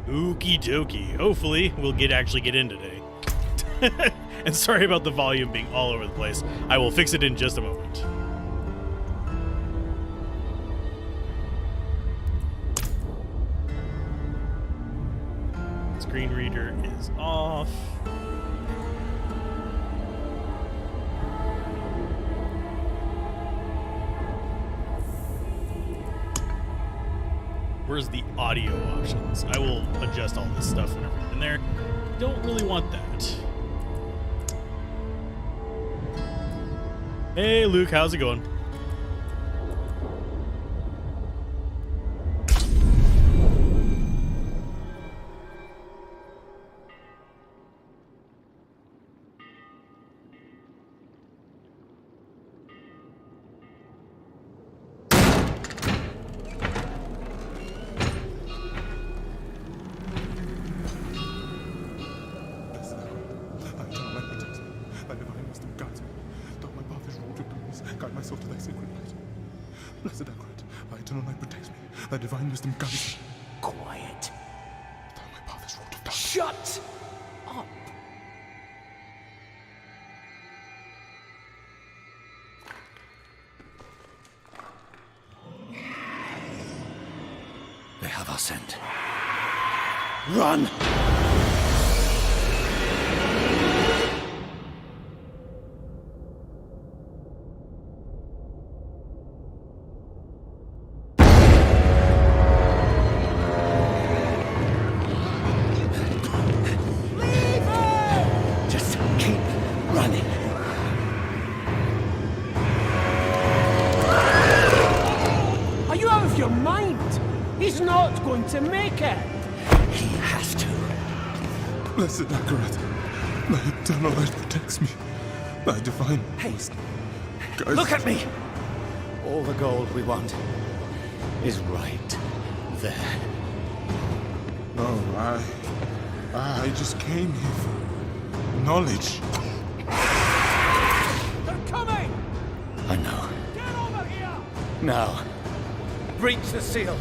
Okie dokie. Hopefully, we'll actually get in today. And sorry about the volume being all over the place. I will fix it in just a moment. Screen reader is off. Where's the audio options? I will adjust all this stuff whenever I'm in there. Don't really want that. Hey Luke, how's it going? Blessed Alzorath, thy eternal light protects me. Thy divine wisdom guides me. Quiet. Though my path is wrought of darkness. Shut up. They have our scent. Run! To make it. He has to. Blessed Alzorath, thy eternal light protects me. Thy divine haste. Look at me! All the gold we want is right there. No, I just came here for knowledge. They're coming! I know. Get over here! Now, breach the seal.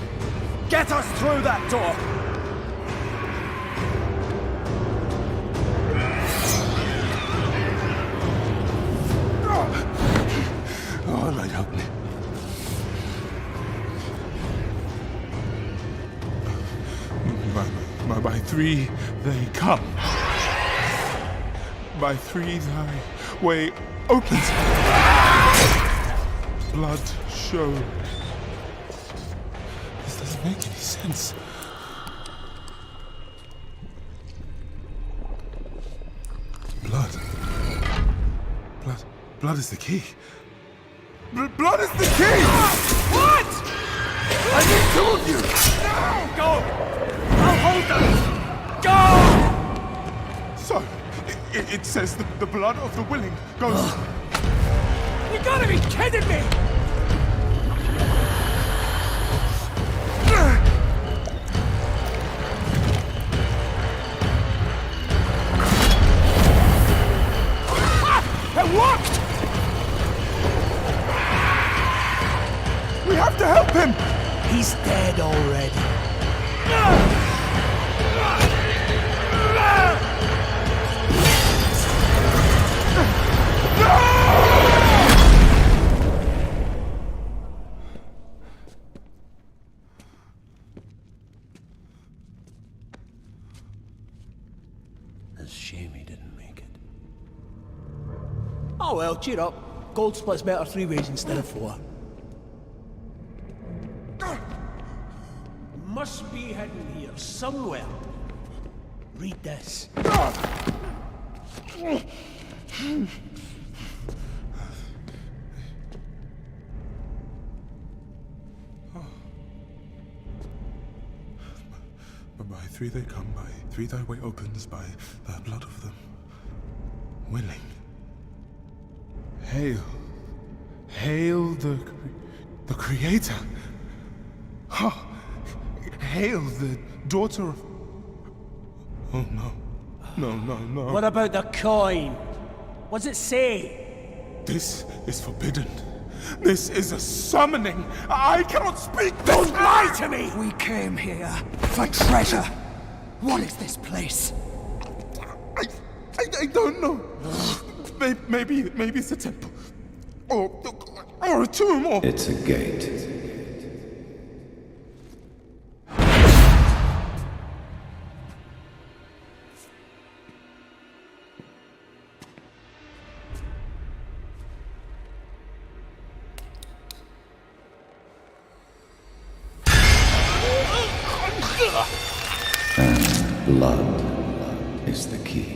Get us through that door! Oh, Lord, help me. By three they come. By three thy way opens. Blood shows. This doesn't make any sense. Blood is the key. Blood is the key! What? I need two of you! No! Go! I'll hold them! Go! So, it says that the blood of the willing goes... You gotta be kidding me! It worked! We have to help him! He's dead already. It's a shame he didn't make it. Oh well, cheer up. Gold splits better 3 ways instead of 4. Must be hidden here somewhere. Read this. By three they come, by three thy way opens, by the blood of them willing. Hail. Hail the Creator. Oh, hail the daughter of... Oh no. No. What about the coin? What's it say? This is forbidden. This is a summoning. I cannot speak. Don't lie to me! We came here for treasure. What is this place? I don't know. Maybe it's a temple. Or a tomb, or... It's a gate. And blood is the key.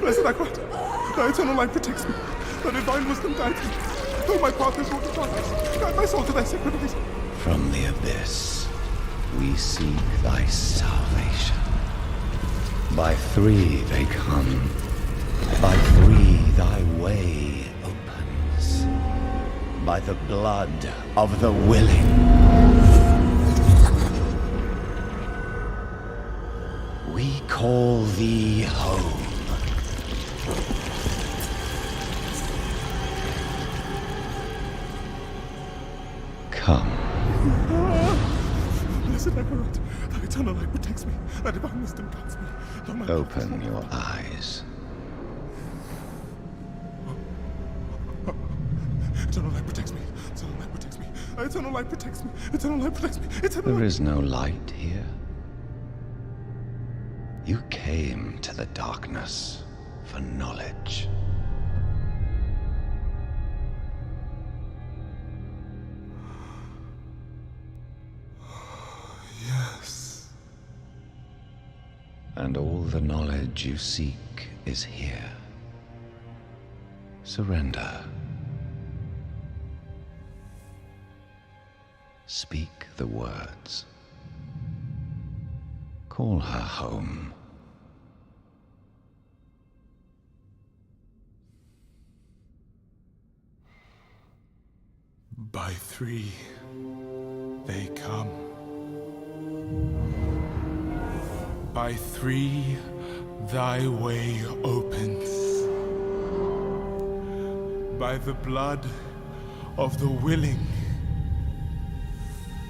Blessed Necro, thy eternal light protects me. Thy divine wisdom guides me. Though my path is wrought of darkness, guide my soul to thy sacred ways. From the abyss, we seek thy salvation. By three they come. By three thy way opens. By the blood of the willing. We call thee home. Come. Blessed Necro, thy eternal light protects me. Thy divine wisdom guides me. Though my Open your eyes. eternal light protects me. Eternal light protects me. Thy eternal light protects me. Eternal light protects me. Eternal There light... is no light here. You came to the darkness for knowledge. Yes. And all the knowledge you seek is here. Surrender. Speak the words. Call her home. By three, they come. By three, thy way opens. By the blood of the willing,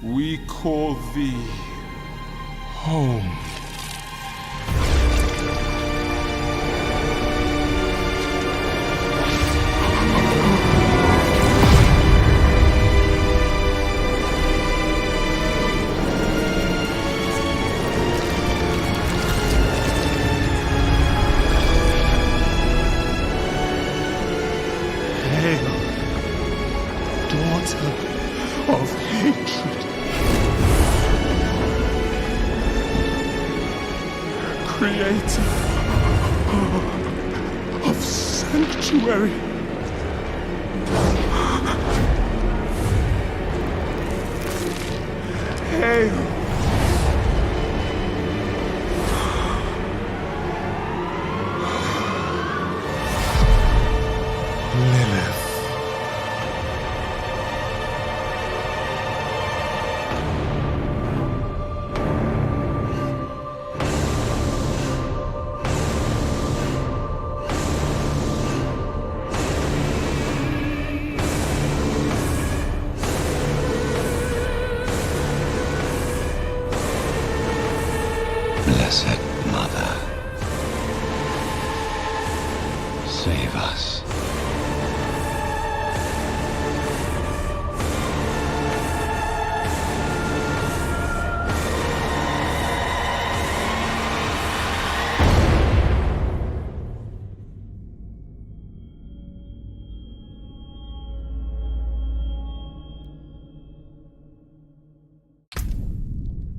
we call thee home. Hail, daughter of hatred. Creator of sanctuary. Hail, Lilith. Blessed Mother, save us.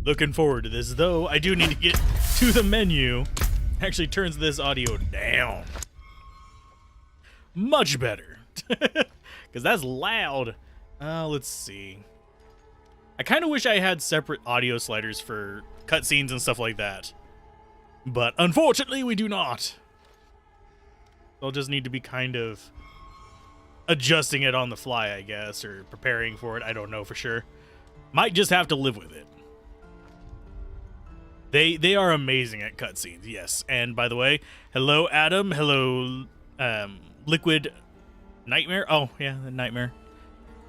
Looking forward to this, though I do need to get to the menu. Actually turns this audio down. Much better. Because that's loud. Let's see. I kind of wish I had separate audio sliders for cutscenes and stuff like that. But unfortunately, we do not. They'll just need to be kind of adjusting it on the fly, I guess, or preparing for it. I don't know for sure. Might just have to live with it. They are amazing at cutscenes, yes. And by the way, hello Adam, hello Liquid Nightmare. Oh yeah, the Nightmare.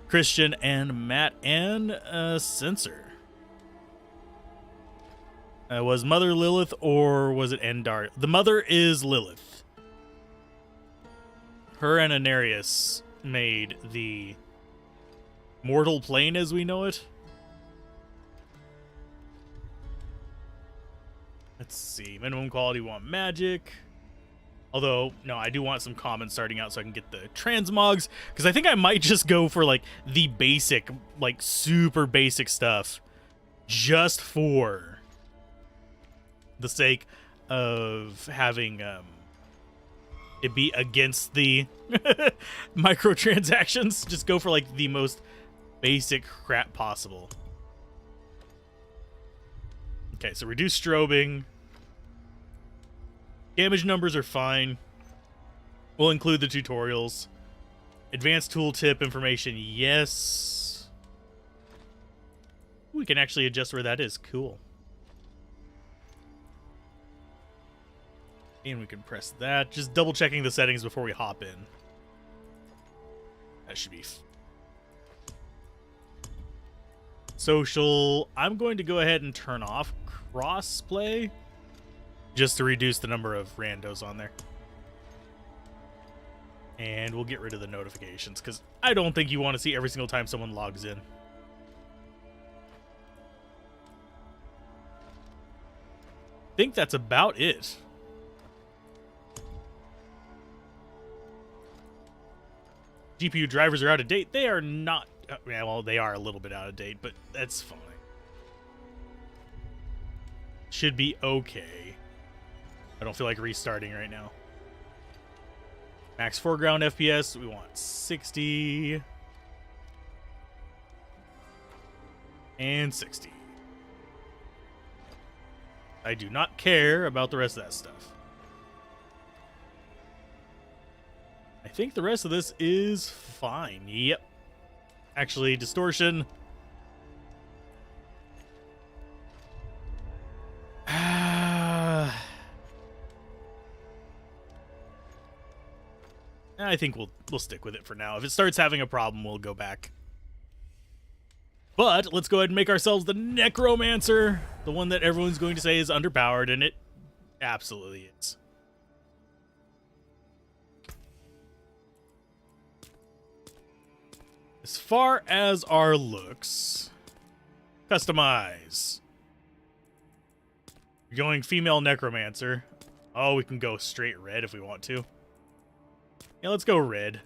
Christian and Matt and Censor. Was Mother Lilith or was it Endar? The mother is Lilith. Her and Anarius made the mortal plane as we know it. Let's see. Minimum quality, want magic. Although, no, I do want some common starting out so I can get the transmogs. Because I think I might just go for, like, the basic, like, super basic stuff. Just for the sake of having it be against the microtransactions. Just go for, like, the most basic crap possible. Okay, so reduce strobing. Damage numbers are fine. We'll include the tutorials. Advanced tooltip information, yes. We can actually adjust where that is. Cool. And we can press that. Just double checking the settings before we hop in. That should be social. I'm going to go ahead and turn off crossplay just to reduce the number of randos on there. And we'll get rid of the notifications because I don't think you want to see every single time someone logs in. I think that's about it. GPU drivers are out of date. They are not. Well, they are a little bit out of date, but that's fine. Should be okay. I don't feel like restarting right now. Max foreground FPS, we want 60. And 60. I do not care about the rest of that stuff. I think the rest of this is fine. Yep. Actually, distortion. I think we'll stick with it for now. If it starts having a problem, we'll go back. But let's go ahead and make ourselves the Necromancer, the one that everyone's going to say is underpowered, and it absolutely is. As far as our looks, customize. You're going female Necromancer. Oh, we can go straight red if we want to. Yeah, let's go red.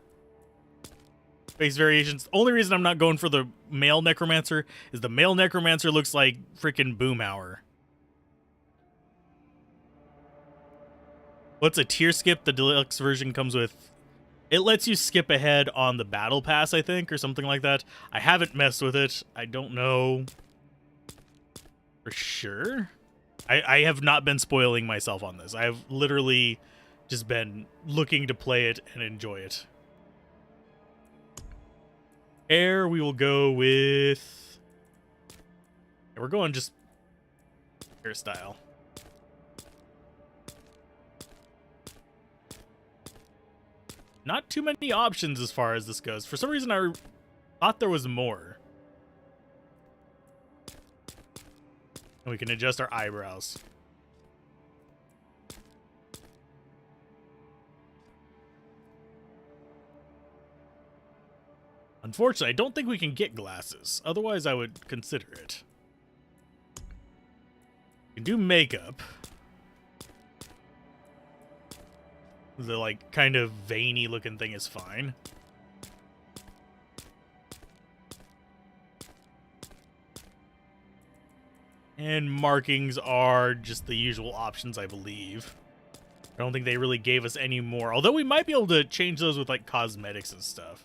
Face variations. The only reason I'm not going for the male Necromancer is the male Necromancer looks like freaking Boomhauer. What's a tier skip? The deluxe version comes with... It lets you skip ahead on the battle pass, I think, or something like that. I haven't messed with it. I don't know for sure. I have not been spoiling myself on this. I've literally just been looking to play it and enjoy it. Hair, we will go with... Yeah, we're going just hairstyle. Not too many options as far as this goes. For some reason, I thought there was more. And we can adjust our eyebrows. Unfortunately, I don't think we can get glasses. Otherwise, I would consider it. We can do makeup. The, like, kind of veiny looking thing is fine. And markings are just the usual options, I believe. I don't think they really gave us any more. Although we might be able to change those with, like, cosmetics and stuff.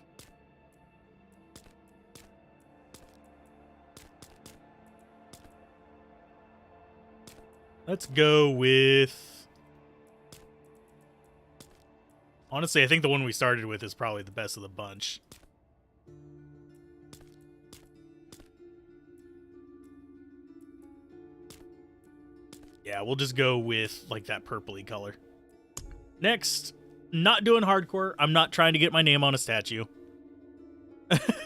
Let's go with... Honestly, I think the one we started with is probably the best of the bunch. Yeah, we'll just go with, like, that purpley color. Next, not doing hardcore. I'm not trying to get my name on a statue.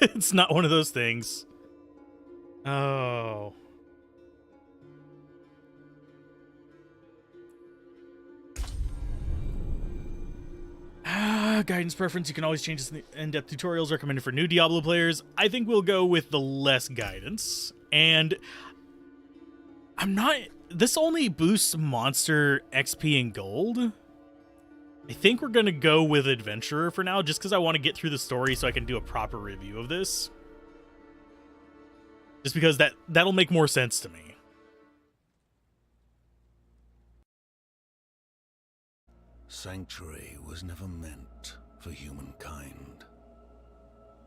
It's not one of those things. Oh. Guidance preference. You can always change this in the in-depth tutorials recommended for new Diablo players. I think we'll go with the less guidance. And I'm not... This only boosts monster XP and gold. I think we're going to go with Adventurer for now, just because I want to get through the story so I can do a proper review of this. Just because that'll make more sense to me. Sanctuary was never meant for humankind.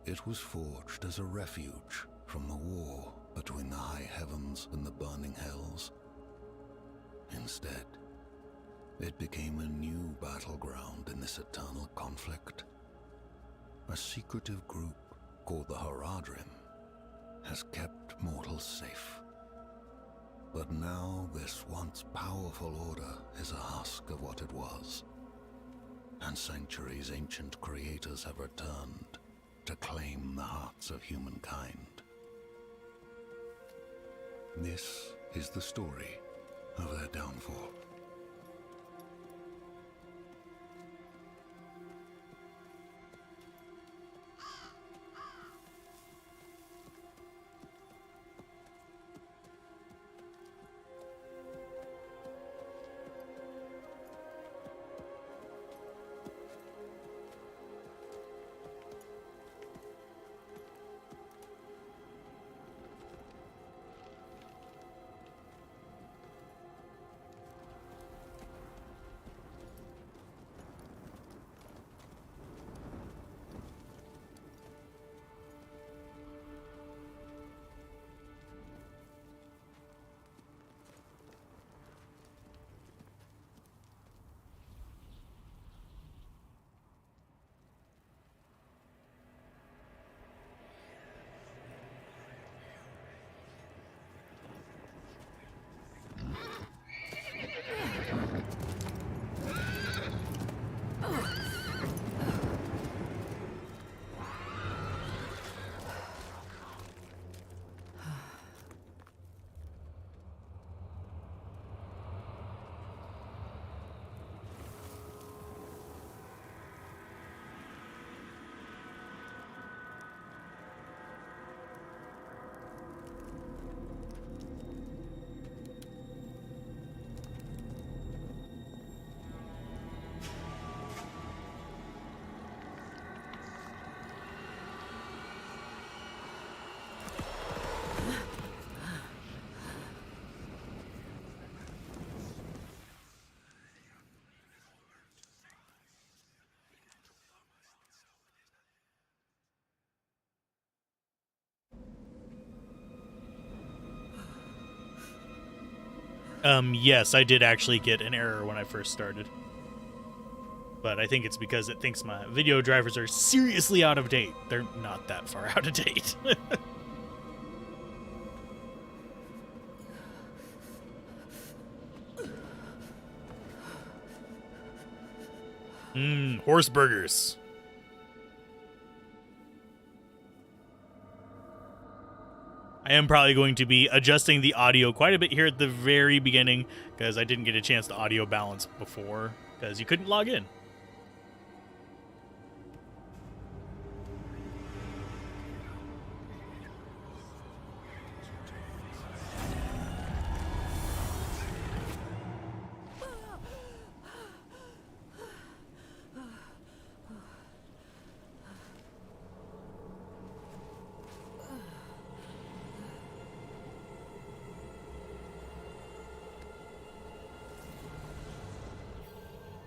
It was forged as a refuge from the war between the high heavens and the burning hells. Instead, it became a new battleground in this eternal conflict. A secretive group called the Haradrim has kept mortals safe. But now this once powerful order is a husk of what it was. And Sanctuary's ancient creators have returned to claim the hearts of humankind. This is the story of their downfall. Yes, I did actually get an error when I first started. But I think it's because it thinks my video drivers are seriously out of date. They're not that far out of date. Horse burgers. I am probably going to be adjusting the audio quite a bit here at the very beginning because I didn't get a chance to audio balance before because you couldn't log in.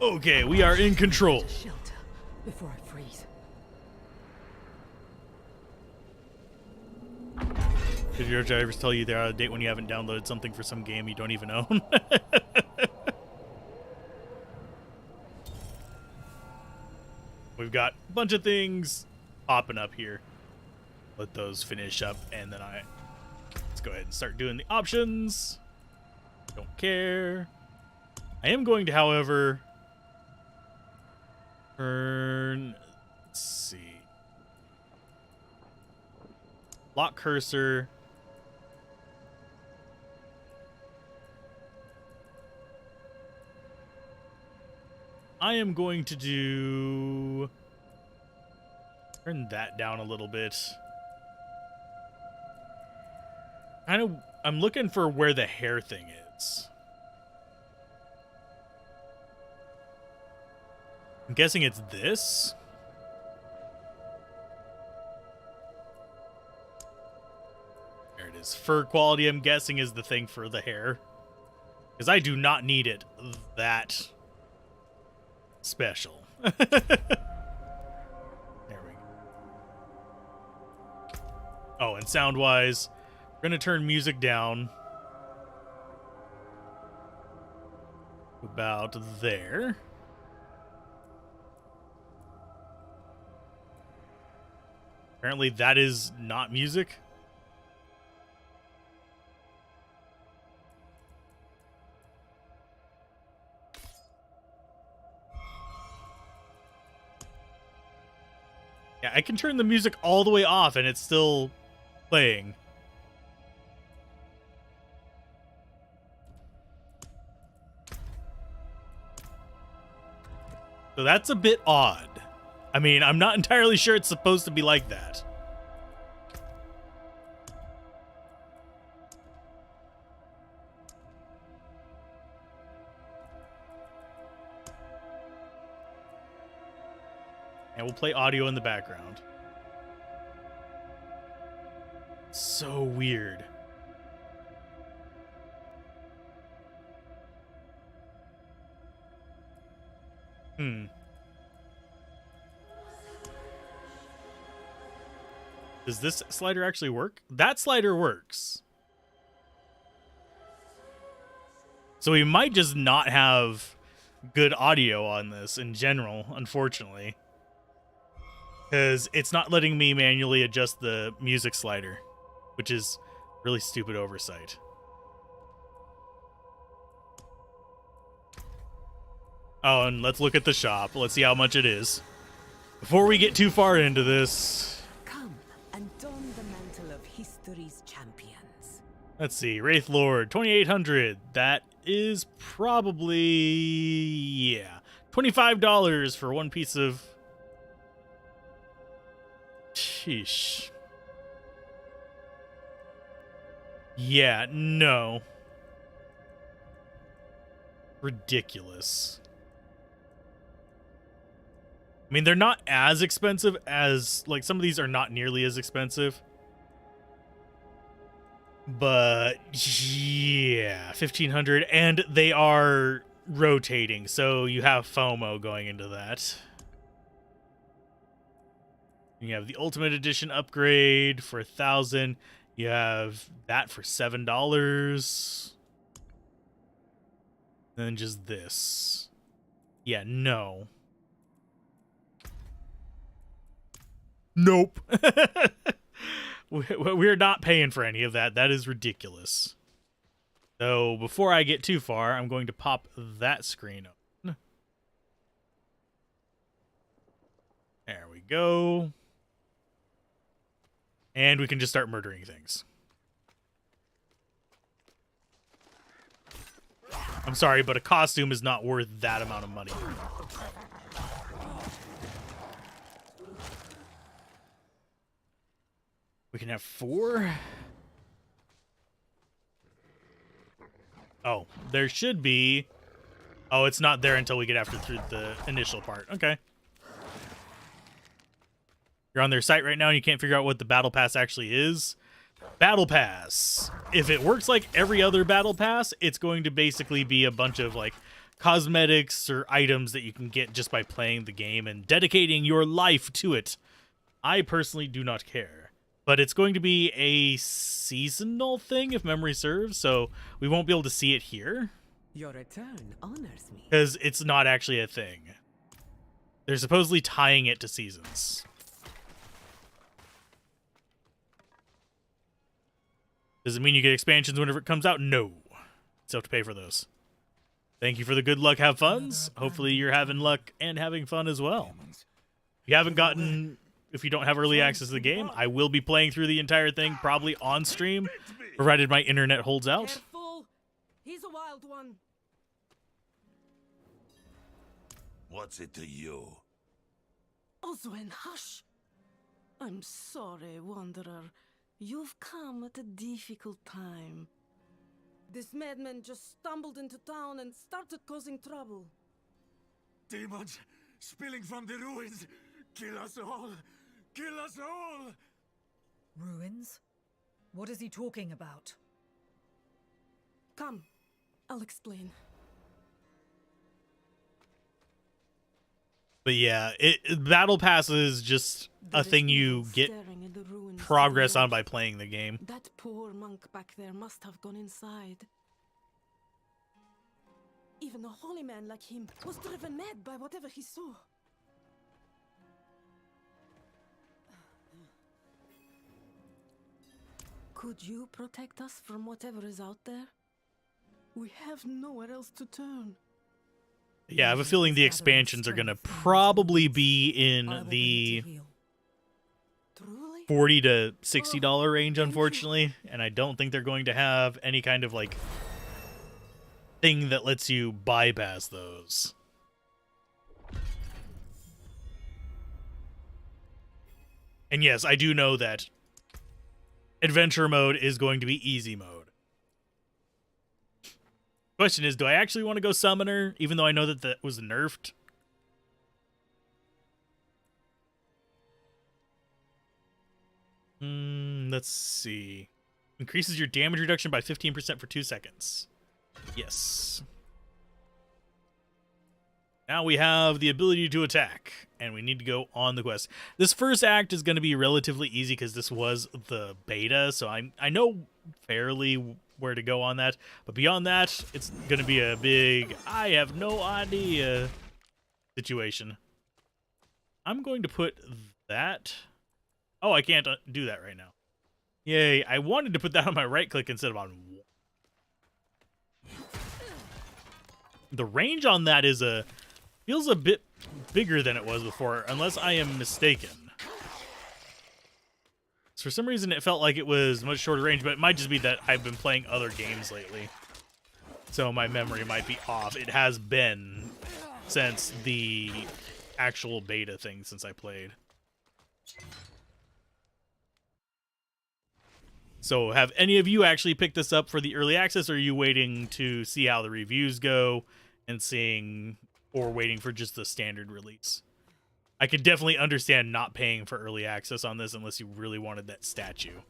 Okay, we are in control. Shelter before I freeze. Did your drivers tell you they're out of date when you haven't downloaded something for some game you don't even own? We've got a bunch of things popping up here. Let those finish up, and then let's go ahead and start doing the options. Don't care. I am going to, however, turn, let's see, lock cursor. I am going to turn that down a little bit. I'm looking for where the hair thing is. I'm guessing it's this. There it is. Fur quality, I'm guessing, is the thing for the hair. Because I do not need it that special. There we go. Oh, and sound-wise, we're going to turn music down. About there. Apparently that is not music. Yeah, I can turn the music all the way off and it's still playing. So that's a bit odd. I mean, I'm not entirely sure it's supposed to be like that. And we'll play audio in the background. So weird. Does this slider actually work? That slider works. So we might just not have good audio on this in general, unfortunately. Because it's not letting me manually adjust the music slider, which is really stupid oversight. Oh, and let's look at the shop. Let's see how much it is. Before we get too far into this... Come and don the mantle of history's champions. Let's see. Wraith Lord, 2,800. That is probably... yeah. $25 for one piece of... sheesh. Yeah, no. Ridiculous. I mean, they're not as expensive as, like, some of these are not nearly as expensive. But, yeah, 1,500. And they are rotating, so you have FOMO going into that. You have the Ultimate Edition upgrade for 1,000. You have that for $7. And then just this. Yeah, no. Nope. We're not paying for any of that. That is ridiculous. So before I get too far, I'm going to pop that screen open. There we go. And we can just start murdering things. I'm sorry, but a costume is not worth that amount of money. We can have 4. Oh, there should be. Oh, it's not there until we get through the initial part. Okay. You're on their site right now and you can't figure out what the battle pass actually is. Battle pass. If it works like every other battle pass, it's going to basically be a bunch of like cosmetics or items that you can get just by playing the game and dedicating your life to it. I personally do not care. but it's going to be a seasonal thing if memory serves, so we won't be able to see it here Your return honors me. because it's not actually a thing. They're supposedly tying it to seasons. Does it mean you get expansions whenever it comes out? No. Still have to pay for those. Thank you for the good luck, have funs. Hopefully you're having luck and having fun as well. If you haven't gotten, if you don't have early access to the game, I will be playing through the entire thing, probably on stream, provided my internet holds out. Careful. He's a wild one. What's it to you? Oswin, hush. I'm sorry, Wanderer. You've come at a difficult time. This madman just stumbled into town and started causing trouble. Demons spilling from the ruins. Kill us all. Kill us all. Ruins? What is he talking about? Come, I'll explain. But yeah, Battle Pass is just a There thing is you evil get staring at the ruins to progress the on north. by playing the game. That poor monk back there must have gone inside. Even a holy man like him was driven mad by whatever he saw. Could you protect us from whatever is out there? We have nowhere else to turn. Yeah, I have a feeling the expansions are going to probably be in the Truly? $40 to $60 range, unfortunately, and I don't think they're going to have any kind of like thing that lets you bypass those. And yes, I do know that adventure mode is going to be easy mode. Question is, do I actually want to go summoner, even though I know that that was nerfed? Let's see. Increases your damage reduction by 15% for 2 seconds. Yes. Now we have the ability to attack, and we need to go on the quest. This first act is going to be relatively easy because this was the beta, so I know fairly where to go on that. But beyond that, it's going to be a big, I have no idea situation. I'm going to put that. Oh, I can't do that right now. Yay, I wanted to put that on my right click instead of on. The range on that is feels a bit bigger than it was before, unless I am mistaken. So for some reason, it felt like it was much shorter range, but it might just be that I've been playing other games lately. So my memory might be off. It has been since the actual beta thing since I played. So have any of you actually picked this up for the early access, or are you waiting to see how the reviews go and seeing, or waiting for just the standard release? I could definitely understand not paying for early access on this unless you really wanted that statue.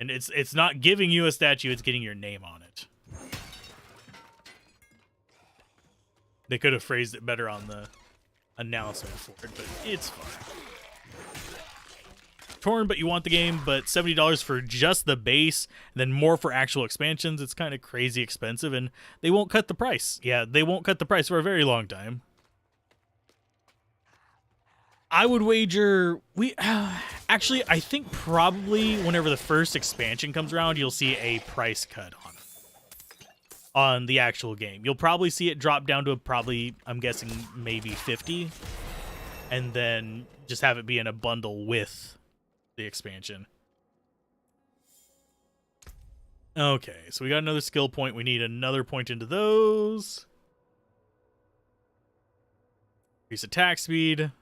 And it's not giving you a statue, it's getting your name on it. They could have phrased it better on the announcement for it, but it's fine. Torn, but you want the game, but $70 for just the base, and then more for actual expansions. It's kind of crazy expensive, and they won't cut the price. Yeah, they won't cut the price for a very long time. I would wager actually, I think probably whenever the first expansion comes around, you'll see a price cut on the actual game. You'll probably see it drop down to probably, I'm guessing, maybe 50, and then just have it be in a bundle with the expansion. Okay, so we got another skill point. We need another point into those. Increase attack speed.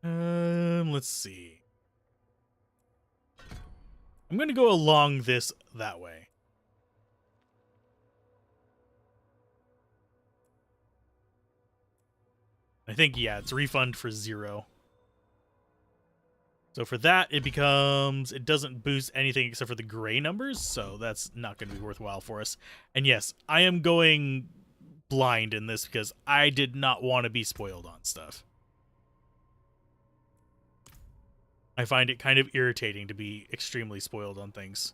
Let's see. I'm going to go along that way. I think, yeah, it's refund for 0. So for that, it doesn't boost anything except for the gray numbers, so that's not going to be worthwhile for us. And yes, I am going blind in this because I did not want to be spoiled on stuff. I find it kind of irritating to be extremely spoiled on things.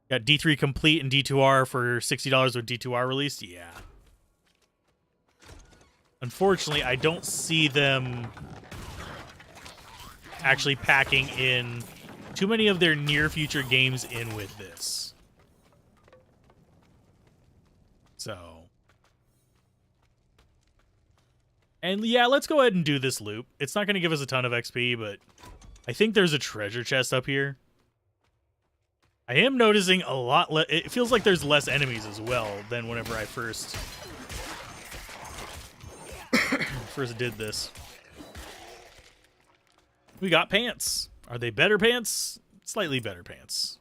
Got D3 complete and D2R for $60 with D2R released? Yeah. Unfortunately, I don't see them actually packing in too many of their near future games in with this. So. And yeah, let's go ahead and do this loop. It's not going to give us a ton of XP, but I think there's a treasure chest up here. I am noticing a lot less. It feels like there's less enemies as well than whenever I first did this. We got pants. Are they better pants? Slightly better pants.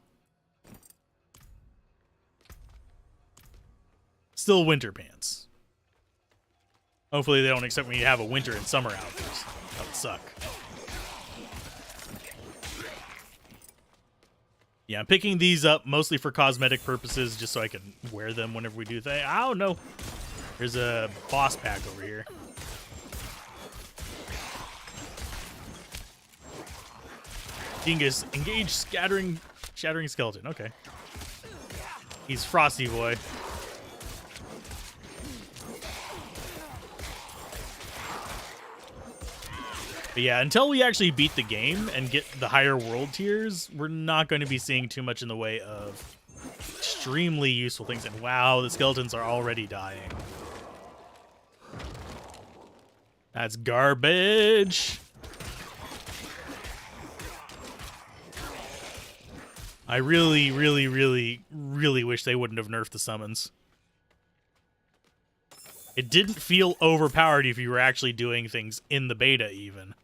Still winter pants. Hopefully they don't accept me to have a winter and summer outfits. That would suck. Yeah, I'm picking these up mostly for cosmetic purposes, just so I can wear them whenever we do things. I don't know. There's a boss pack over here. Dingus, engage shattering skeleton. Okay. He's Frosty Boy. But yeah, until we actually beat the game and get the higher world tiers, we're not going to be seeing too much in the way of extremely useful things. And wow, the skeletons are already dying. That's garbage. I really, really, really, really wish they wouldn't have nerfed the summons. It didn't feel overpowered if you were actually doing things in the beta, even.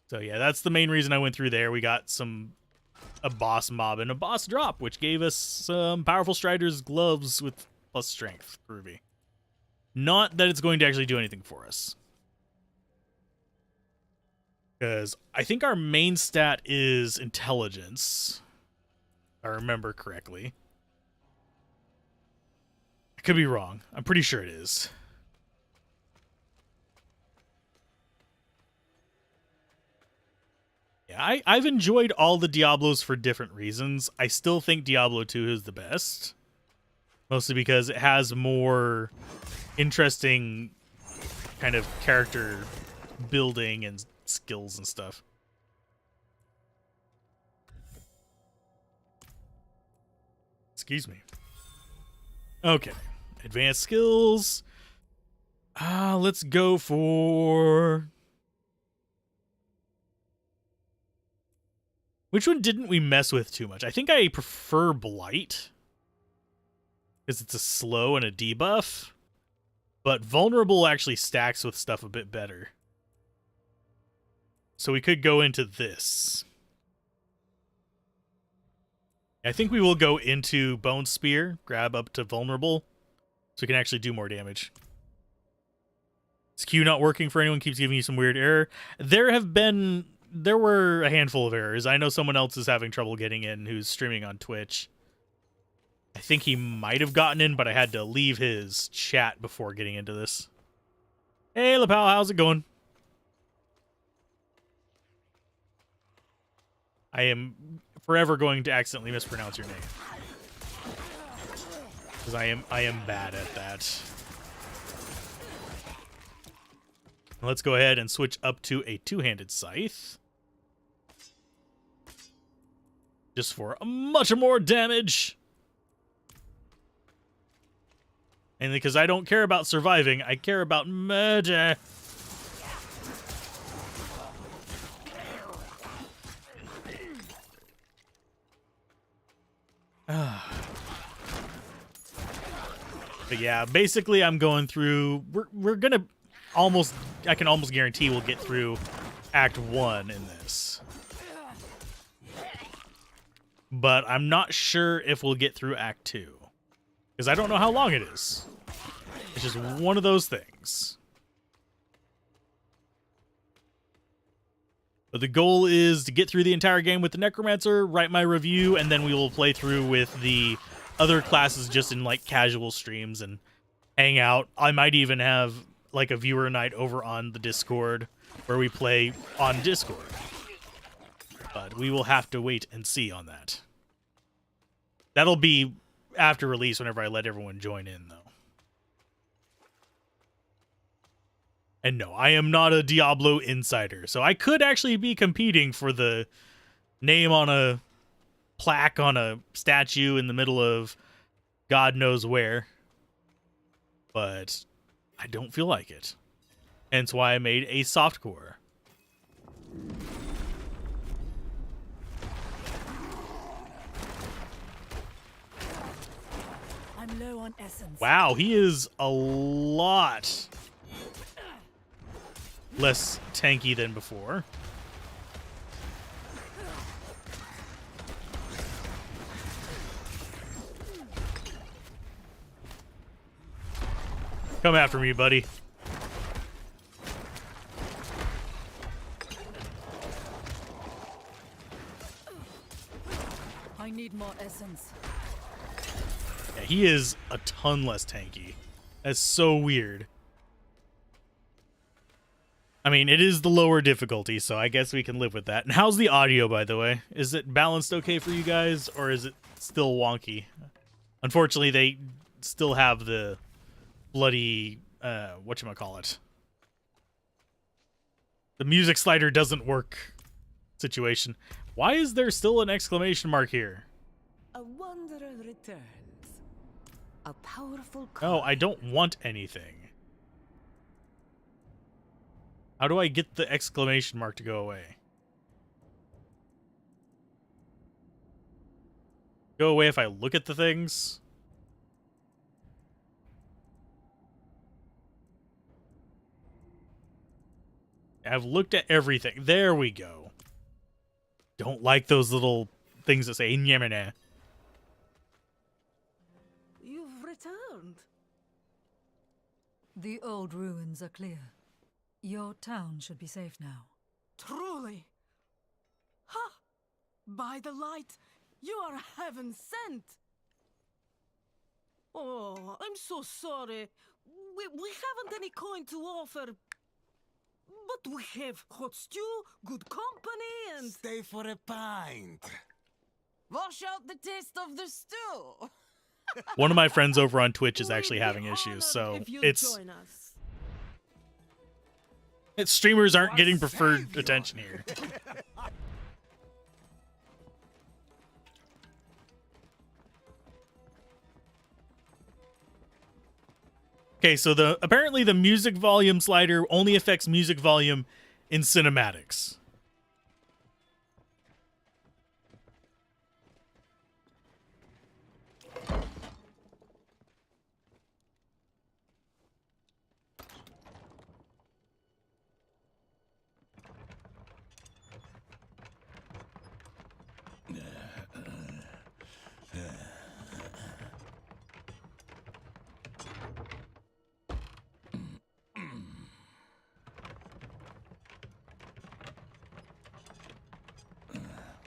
So yeah, that's the main reason I went through there. We got a boss mob and a boss drop, which gave us some powerful Strider's gloves with plus strength. Groovy. Not that it's going to actually do anything for us. Because I think our main stat is intelligence, if I remember correctly. I could be wrong. I'm pretty sure it is. Yeah, I've enjoyed all the Diablos for different reasons. I still think Diablo 2 is the best. Mostly because it has more interesting kind of character building and skills and stuff. Excuse me. Okay. Advanced skills. Let's go for... Which one didn't we mess with too much? I think I prefer Blight, because it's a slow and a debuff. But Vulnerable actually stacks with stuff a bit better. So we could go into this. I think we will go into Bone Spear, grab up to Vulnerable, so we can actually do more damage. Is Q not working for anyone? Keeps giving you some weird error. There were a handful of errors. I know someone else is having trouble getting in who's streaming on Twitch. I think he might have gotten in, but I had to leave his chat before getting into this. Hey, Lapal, how's it going? I am forever going to accidentally mispronounce your name. Because I am bad at that. Let's go ahead and switch up to a two-handed scythe. Just for much more damage. And because I don't care about surviving, I care about magic. But yeah, basically I'm going through... We're gonna almost... I can almost guarantee we'll get through Act 1 in this. But I'm not sure if we'll get through Act 2. Because I don't know how long it is. It's just one of those things. But the goal is to get through the entire game with the Necromancer, write my review, and then we will play through with the other classes just in like casual streams and hang out. I might even have like a viewer night over on the Discord where we play on Discord. But we will have to wait and see on that. That'll be after release whenever I let everyone join in, though. And no, I am not a Diablo insider, so I could actually be competing for the name on a plaque on a statue in the middle of God knows where. But I don't feel like it. Hence why I made a softcore. I'm low on essence. Wow, he is a lot less tanky than before. Come after me, buddy. I need more essence. Yeah, he is a ton less tanky. That's so weird. I mean, it is the lower difficulty, so I guess we can live with that. And how's the audio, by the way? Is it balanced okay for you guys, or is it still wonky? Unfortunately, they still have the bloody, whatchamacallit. The music slider doesn't work situation. Why is there still an exclamation mark here? A wanderer returns. A powerful No, I don't want anything. How do I get the exclamation mark to go away? Go away if I look at the things? I've looked at everything. There we go. Don't like those little things that say Nyemene. You've returned. The old ruins are clear. Your town should be safe now. Truly. Ha! By the light, you are heaven sent. Oh, I'm so sorry. We haven't any coin to offer. But we have hot stew, good company, and... Stay for a pint. Wash out the taste of the stew. One of my friends over on Twitch is actually We'd be having issues, honored so if you'd it's join us. streamers aren't What getting saved preferred you? attention here. Okay, so apparently the music volume slider only affects music volume in cinematics.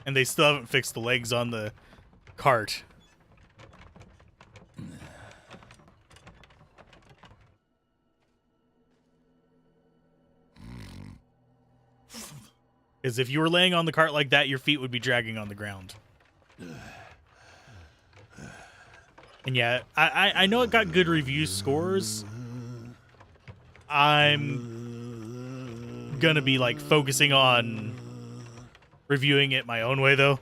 And they still haven't fixed the legs on the cart. Because if you were laying on the cart like that, your feet would be dragging on the ground. And yeah, I know it got good review scores. I'm gonna be like focusing on reviewing it my own way though.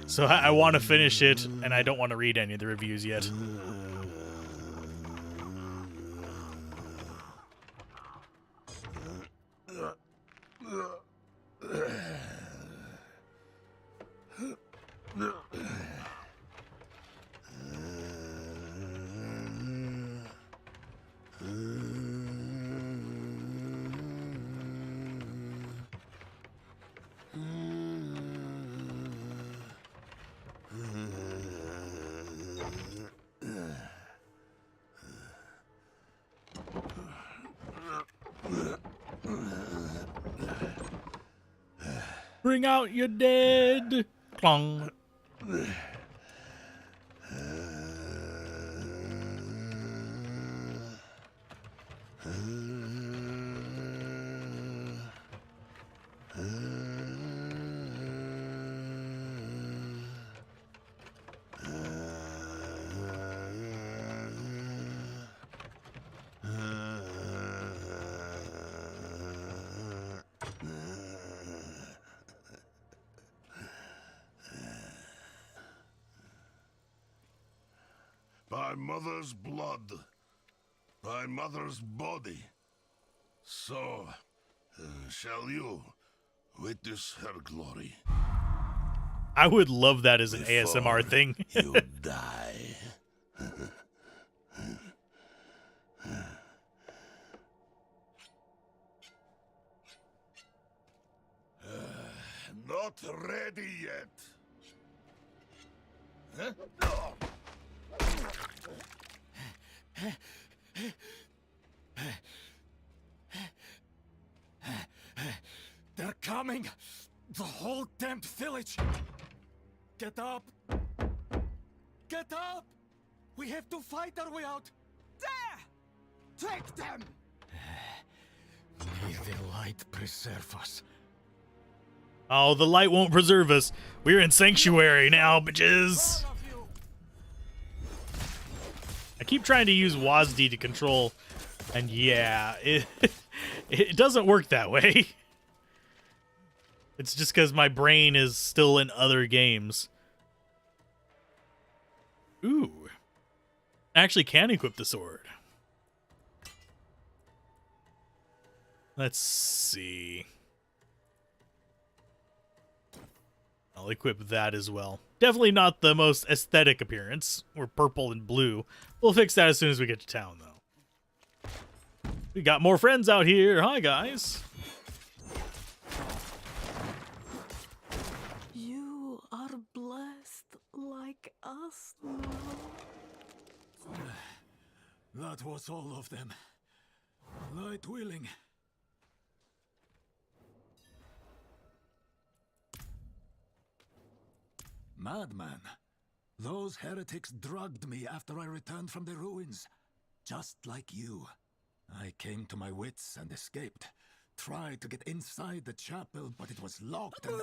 So I want to finish it, and I don't want to read any of the reviews yet. Bring out your dead. Clong. My mother's blood. My mother's body. So, shall you witness her glory? I would love that as an ASMR thing. You die. Not ready yet. Huh? They're coming! The whole damned village! Get up! Get up! We have to fight our way out! There! Take them! May the light preserve us. Oh, the light won't preserve us. We're in Sanctuary now, bitches. I keep trying to use WASD to control, and yeah, it doesn't work that way. It's just because my brain is still in other games. Ooh. I actually can equip the sword. Let's see. I'll equip that as well. Definitely not the most aesthetic appearance. We're purple and blue. We'll fix that as soon as we get to town, though. We got more friends out here. Hi, guys. You are blessed like us now. That was all of them. Light willing. Madman. Those heretics drugged me after I returned from the ruins. Just like you. I came to my wits and escaped. Tried to get inside the chapel, but it was locked and...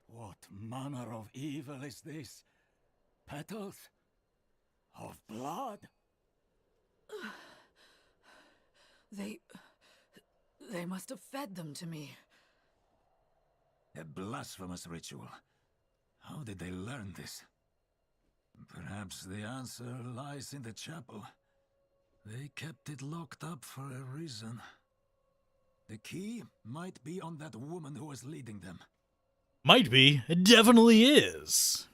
What manner of evil is this? Petals? Of blood? They must have fed them to me. A blasphemous ritual. How did they learn this? Perhaps the answer lies in the chapel. They kept it locked up for a reason. The key might be on that woman who was leading them. Might be. It definitely is.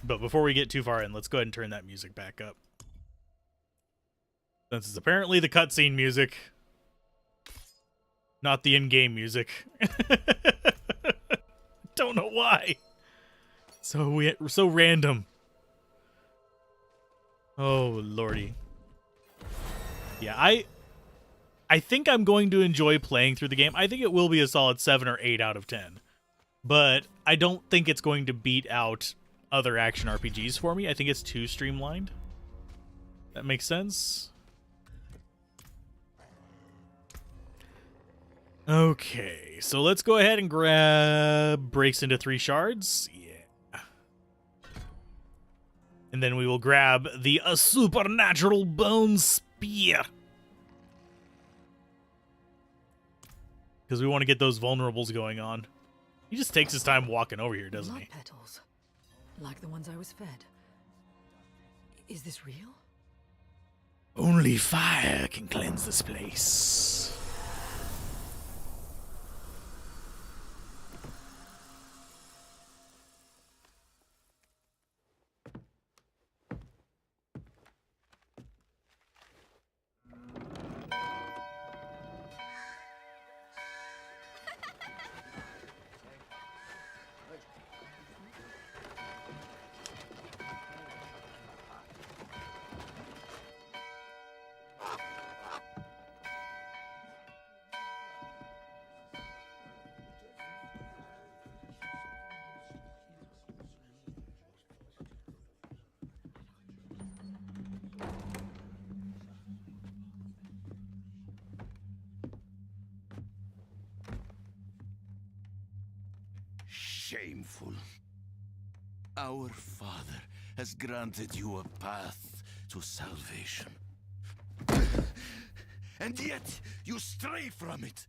But before we get too far in, let's go ahead and turn that music back up. This is apparently the cutscene music. Not the in-game music. Don't know why. So random. Oh, lordy. Yeah, I think I'm going to enjoy playing through the game. I think it will be a solid 7 or 8 out of 10. But I don't think it's going to beat out other action RPGs for me. I think it's too streamlined. That makes sense. Okay, so let's go ahead and grab Breaks into 3 Shards. Yeah. And then we will grab the Supernatural Bone Spear. Because we want to get those vulnerables going on. He just takes his time walking over here, doesn't he? Blood petals. Like the ones I was fed. Is this real? Only fire can cleanse this place. Shameful. Our Father has granted you a path to salvation. And yet, you stray from it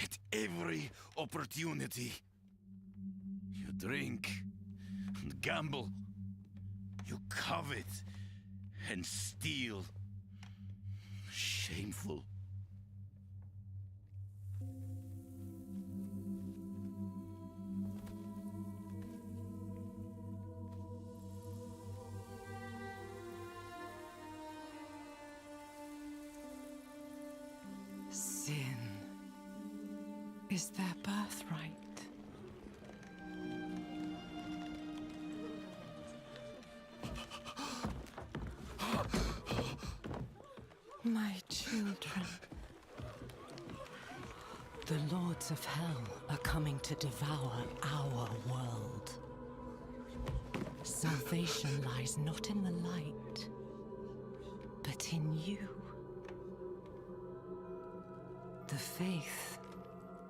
at every opportunity. You drink and gamble You covet and steal. Shameful. Sin is their birthright. My children. The lords of hell are coming to devour our world. Salvation lies not in the light, but in you. The faith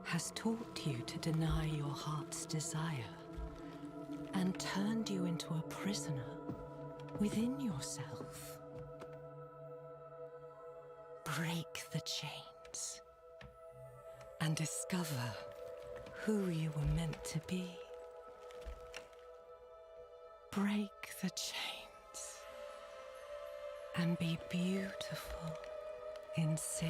has taught you to deny your heart's desire and turned you into a prisoner within yourself. Break the chains and discover who you were meant to be. Break the chains and be beautiful in sin.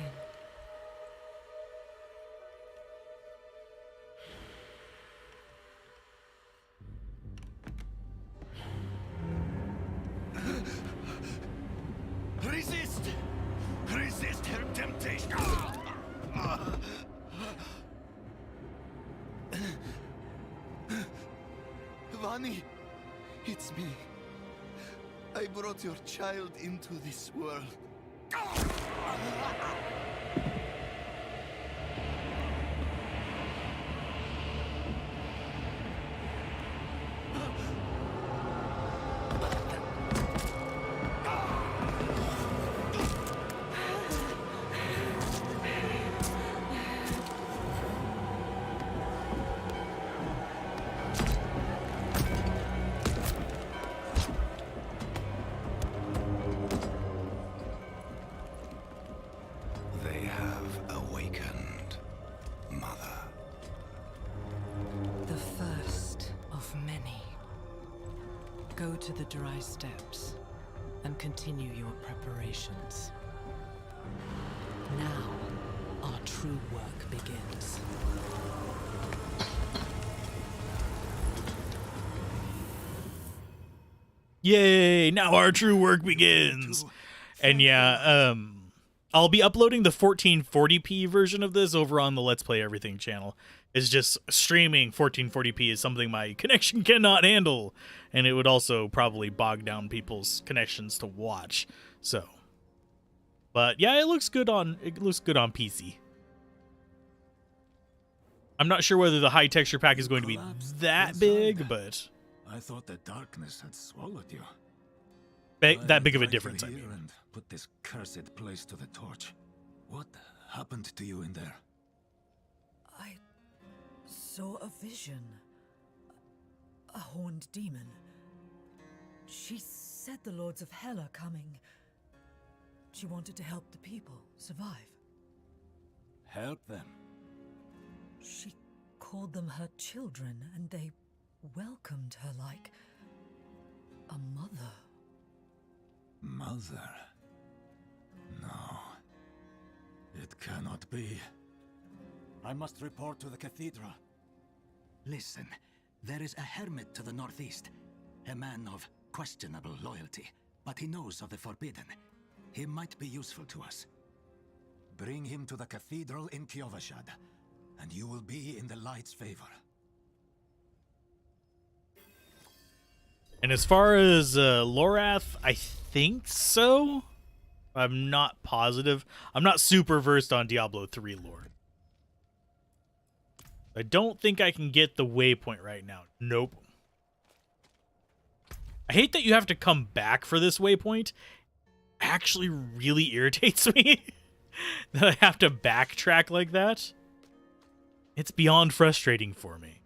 Resist! Resist her temptation! Vani, it's me. I brought your child into this world. They have awakened, Mother. The first of many. Go to the dry steps and continue your preparations. Now, our true work begins. Yay! Now our true work begins. And yeah, I'll be uploading the 1440p version of this over on the Let's Play Everything channel. It's just streaming 1440p is something my connection cannot handle, and it would also probably bog down people's connections to watch. So, but yeah, it looks good on PC. I'm not sure whether the high texture pack is going to be that big, but I thought the darkness had swallowed you. that big of a I tried to difference, I hear mean. and put this cursed place to the torch. What happened to you in there? I saw a vision. A horned demon. She said the lords of hell are coming. She wanted to help the people survive. Help them. She called them her children, and they welcomed her like a mother. Mother? No. It cannot be. I must report to the cathedral. Listen, there is a hermit to the northeast. A man of questionable loyalty, but he knows of the forbidden. He might be useful to us. Bring him to the cathedral in Kyovashad, and you will be in the light's favor. And as far as Lorath, I think so. I'm not positive. I'm not super versed on Diablo 3 lore. I don't think I can get the waypoint right now. Nope. I hate that you have to come back for this waypoint. Actually really irritates me that I have to backtrack like that. It's beyond frustrating for me.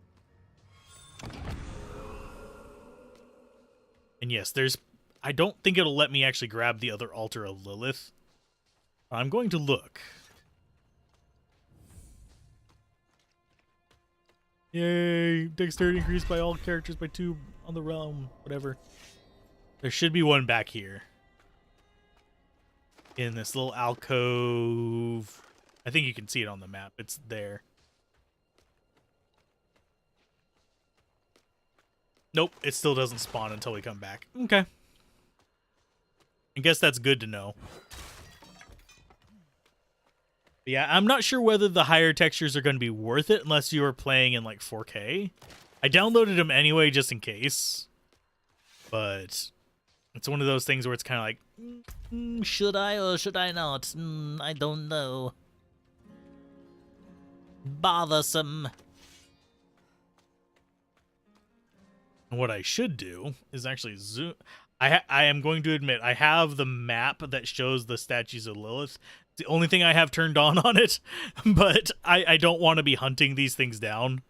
And yes, I don't think it'll let me actually grab the other altar of Lilith. I'm going to look. Yay! Dexterity increased by all characters by 2 on the realm. Whatever. There should be one back here. In this little alcove. I think you can see it on the map. It's there. Nope, it still doesn't spawn until we come back. Okay. I guess that's good to know. But yeah, I'm not sure whether the higher textures are going to be worth it unless you are playing in like 4K. I downloaded them anyway just in case. But it's one of those things where it's kind of like, should I or should I not? I don't know. Bothersome. And what I should do is actually zoom. I am going to admit I have the map that shows the statues of Lilith. It's the only thing I have turned on it, but I don't want to be hunting these things down.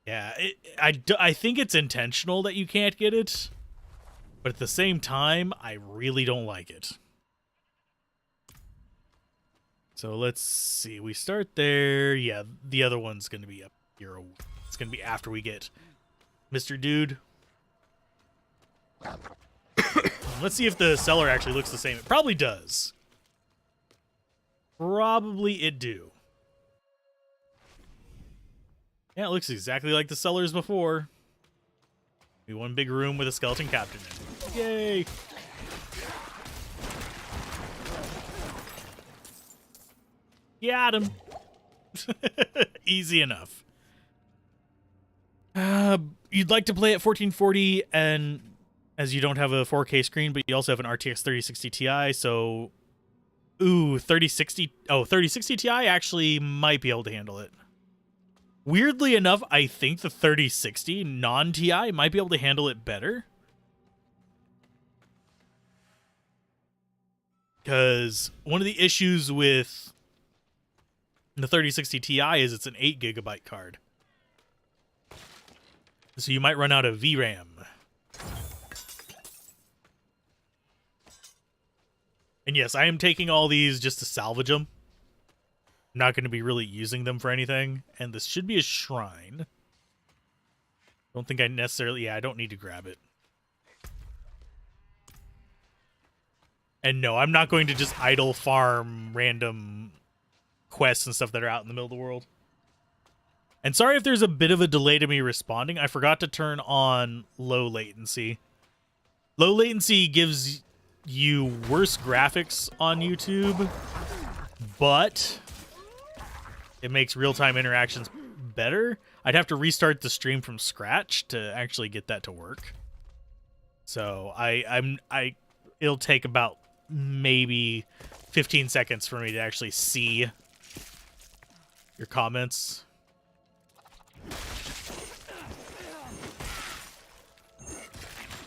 Yeah, I think it's intentional that you can't get it, but at the same time, I really don't like it. So let's see. We start there. Yeah, the other one's going to be up here. It's going to be after we get Mr. Dude. Let's see if the cellar actually looks the same. It probably does. Probably it do. Yeah, it looks exactly like the cellars before. Be one big room with a skeleton captain in it. Yay! Got him. Easy enough. You'd like to play at 1440, and as you don't have a 4K screen, but you also have an RTX 3060 Ti, so 3060. Oh, 3060 Ti actually might be able to handle it. Weirdly enough, I think the 3060 non-Ti might be able to handle it better. Because one of the issues with the 3060 Ti is it's an 8GB card. So you might run out of VRAM. And yes, I am taking all these just to salvage them. I'm not going to be really using them for anything. And this should be a shrine. Don't think I necessarily... Yeah, I don't need to grab it. And no, I'm not going to just idle farm random quests and stuff that are out in the middle of the world. And sorry if there's a bit of a delay to me responding. I forgot to turn on low latency. Low latency gives you worse graphics on YouTube, but it makes real-time interactions better. I'd have to restart the stream from scratch to actually get that to work. So it'll take about maybe 15 seconds for me to actually see your comments.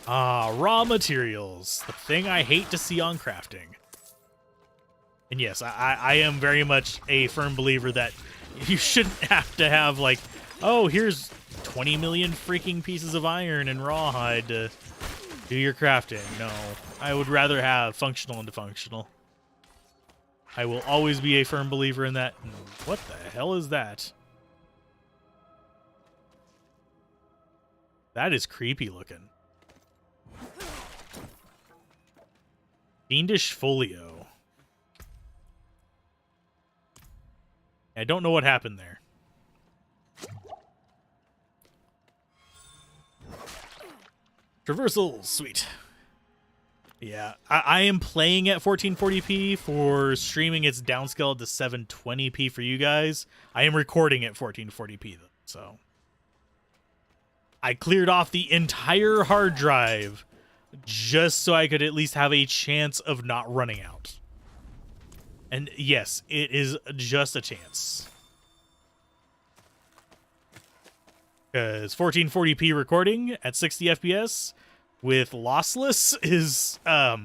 Raw materials. The thing I hate to see on crafting. And yes, I am very much a firm believer that you shouldn't have to have, like, oh, here's 20 million freaking pieces of iron and rawhide to do your crafting. No, I would rather have functional and defunctional. I will always be a firm believer in that. What the hell is that? That is creepy looking. Fiendish folio. I don't know what happened there. Traversal, sweet. Yeah, I am playing at 1440p. For streaming, it's downscaled to 720p for you guys. I am recording at 1440p though, so I cleared off the entire hard drive just so I could at least have a chance of not running out. And yes, it is just a chance. Because 1440p recording at 60 FPS with lossless is a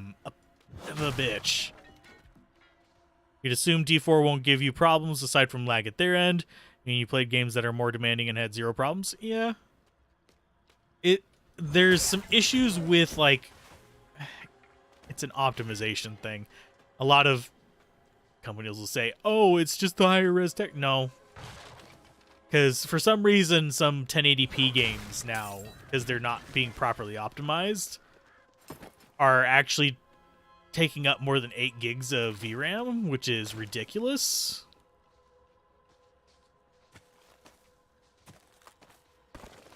bitch. You'd assume D4 won't give you problems aside from lag at their end. And you played games that are more demanding and had zero problems. Yeah. There's some issues with, like, it's an optimization thing. A lot of companies will say, oh, it's just the higher res tech. No. Because for some reason, some 1080p games now, because they're not being properly optimized, are actually taking up more than 8 gigs of VRAM, which is ridiculous.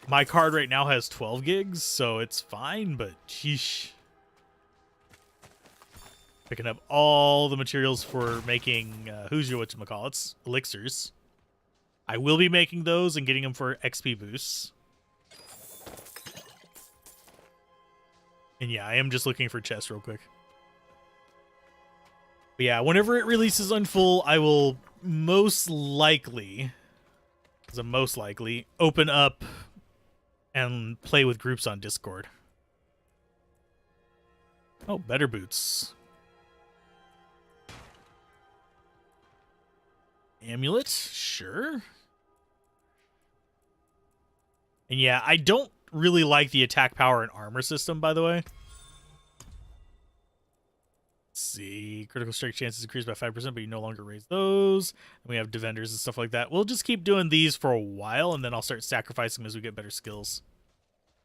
My card right now has 12 gigs, so it's fine, but sheesh. Picking up all the materials for making, who's your whatchamacallits, elixirs. I will be making those and getting them for XP boosts. And yeah, I am just looking for chests real quick. But yeah, whenever it releases on full, I will most likely, open up and play with groups on Discord. Oh, better boots. Amulet, sure. And yeah, I don't really like the attack power and armor system, by the way. Let's see. Critical strike chances increased by 5%, but you no longer raise those. And we have defenders and stuff like that. We'll just keep doing these for a while, and then I'll start sacrificing them as we get better skills.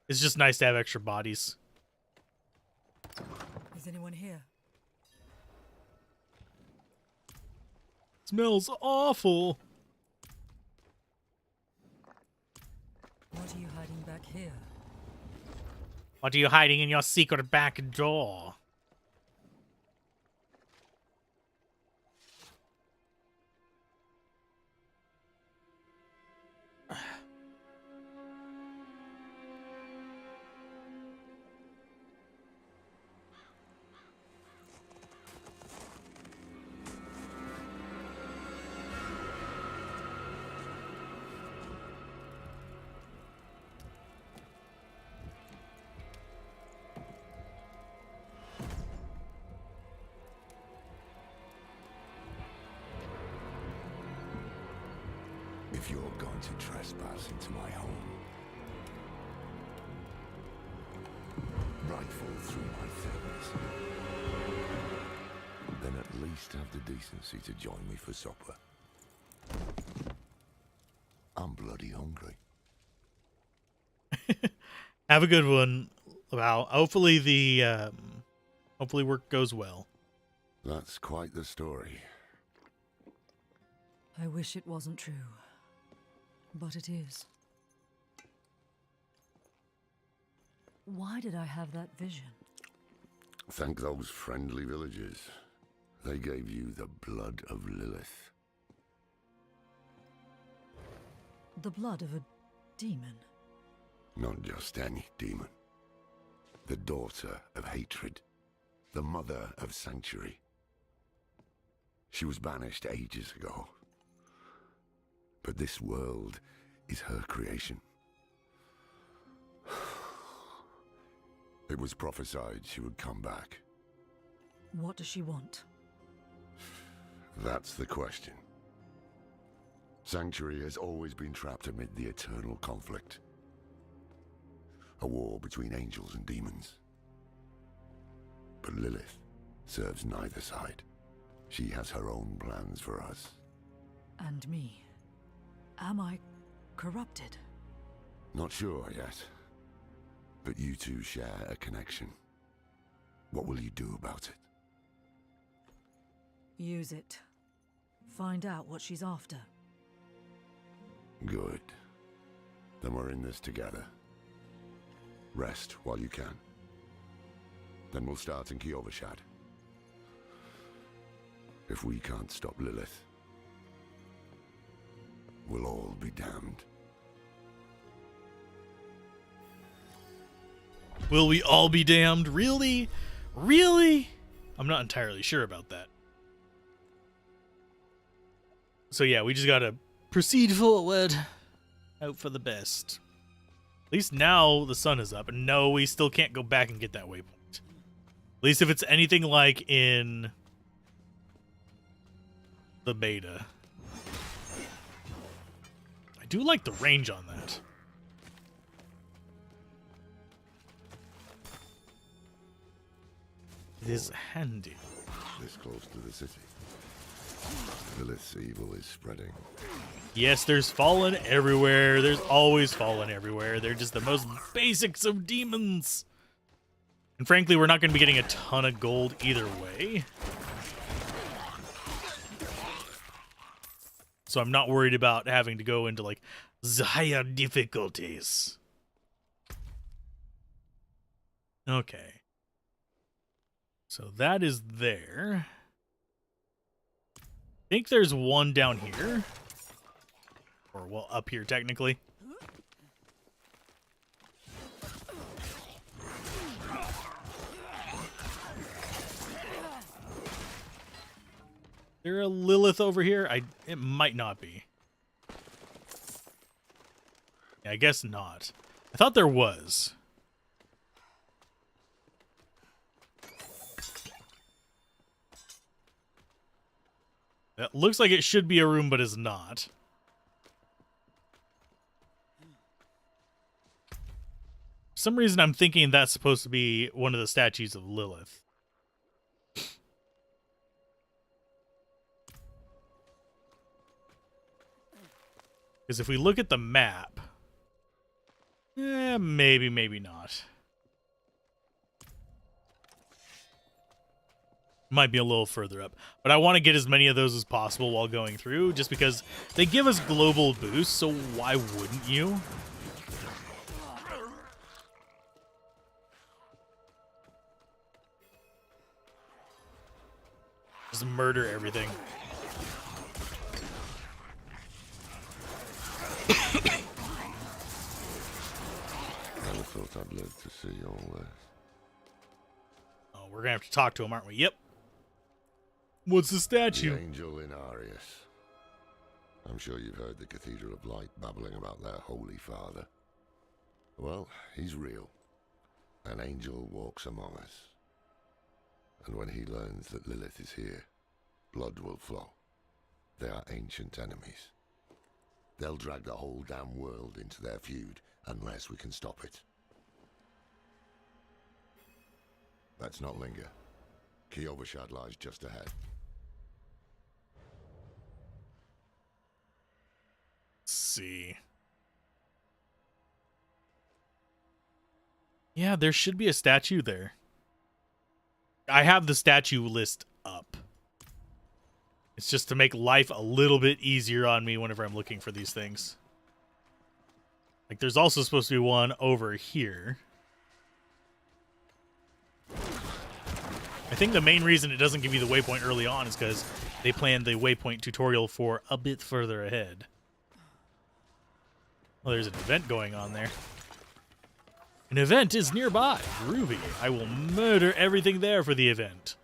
It's just nice to have extra bodies. Is anyone here? Smells awful. What are you hiding back here? What are you hiding in your secret back door? If you're going to trespass into my home, rifle through my things, then at least have the decency to join me for supper. I'm bloody hungry. Have a good one. Wow. Hopefully hopefully work goes well. That's quite the story. I wish it wasn't true. But it is. Why did I have that vision? Thank those friendly villagers. They gave you the blood of Lilith. The blood of a demon? Not just any demon. The daughter of hatred. The mother of sanctuary. She was banished ages ago. But this world is her creation. It was prophesied she would come back. What does she want? That's the question. Sanctuary has always been trapped amid the eternal conflict. A war between angels and demons. But Lilith serves neither side. She has her own plans for us. And me. Am I corrupted? Not sure yet. But you two share a connection. What will you do about it? Use it. Find out what she's after. Good. Then we're in this together. Rest while you can. Then we'll start in Kiovashad. If we can't stop Lilith, we'll all be damned. Will we all be damned? Really? Really? I'm not entirely sure about that. So yeah, we just gotta proceed forward. Hope for the best. At least now the sun is up. And no, we still can't go back and get that waypoint. At least if it's anything like in the beta. I do like the range on that. It is handy. This close to the city. Lilith's evil is spreading. Yes, there's fallen everywhere. There's always fallen everywhere. They're just the most basics of demons. And frankly, we're not going to be getting a ton of gold either way. So I'm not worried about having to go into, like, the higher difficulties. Okay. So that is there. I think there's one down here. Or, well, up here, technically. Is there a Lilith over here? It might not be. Yeah, I guess not. I thought there was. That looks like it should be a room, but is not. For some reason, I'm thinking that's supposed to be one of the statues of Lilith. Because if we look at the map, maybe, maybe not. Might be a little further up. But I want to get as many of those as possible while going through, just because they give us global boosts, so why wouldn't you? Just murder everything. Never thought I'd live to see all this. Oh, we're gonna have to talk to him, aren't we? Yep. What's the statue? The angel in Arius. I'm sure you've heard the Cathedral of Light babbling about their Holy Father. Well, he's real. An angel walks among us. And when he learns that Lilith is here, blood will flow. They are ancient enemies. They'll drag the whole damn world into their feud unless we can stop it. Let's not linger. Kiyovershad lies just ahead. Let's see. Yeah, there should be a statue there. I have the statue list up. It's just to make life a little bit easier on me whenever I'm looking for these things. Like, there's also supposed to be one over here. I think the main reason it doesn't give you the waypoint early on is because they planned the waypoint tutorial for a bit further ahead. Well, there's an event going on there. An event is nearby. Groovy. I will murder everything there for the event.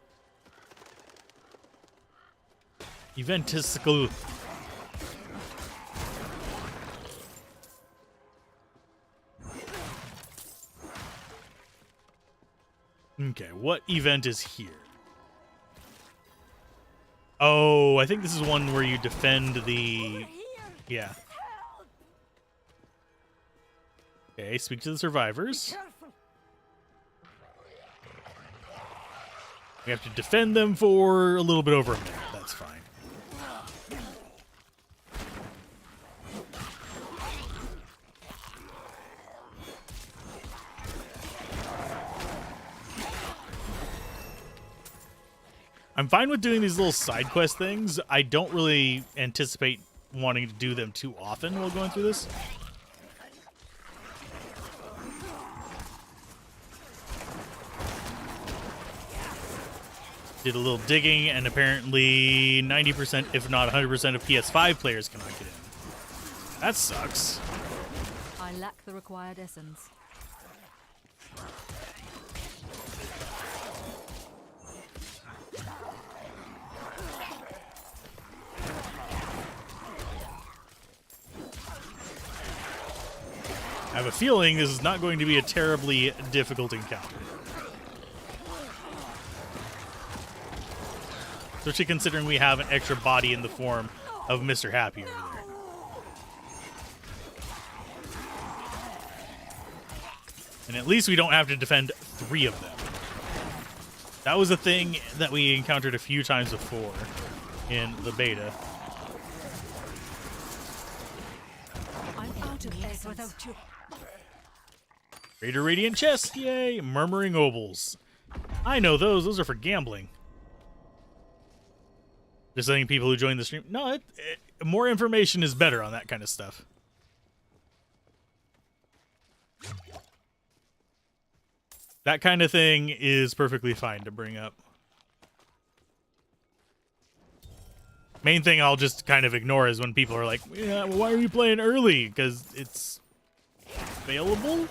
Eventistical. Okay, what event is here? Oh, I think this is one where you defend the... Yeah. Okay, speak to the survivors. We have to defend them for a little bit over a minute. That's fine. I'm fine with doing these little side quest things. I don't really anticipate wanting to do them too often while going through this. Did a little digging, and apparently 90%, if not 100% of PS5 players cannot get in. That sucks. I lack the required essence. I have a feeling this is not going to be a terribly difficult encounter. Especially considering we have an extra body in the form of Mr. Happy over there. And at least we don't have to defend 3 of them. That was a thing that we encountered a few times before in the beta. out of this without you. Greater Radiant Chest, yay! Murmuring Obols. I know those. Those are for gambling. Just letting people who join the stream. No, more information is better on that kind of stuff. That kind of thing is perfectly fine to bring up. Main thing I'll just kind of ignore is when people are like, yeah, well, why are you playing early? Because it's available?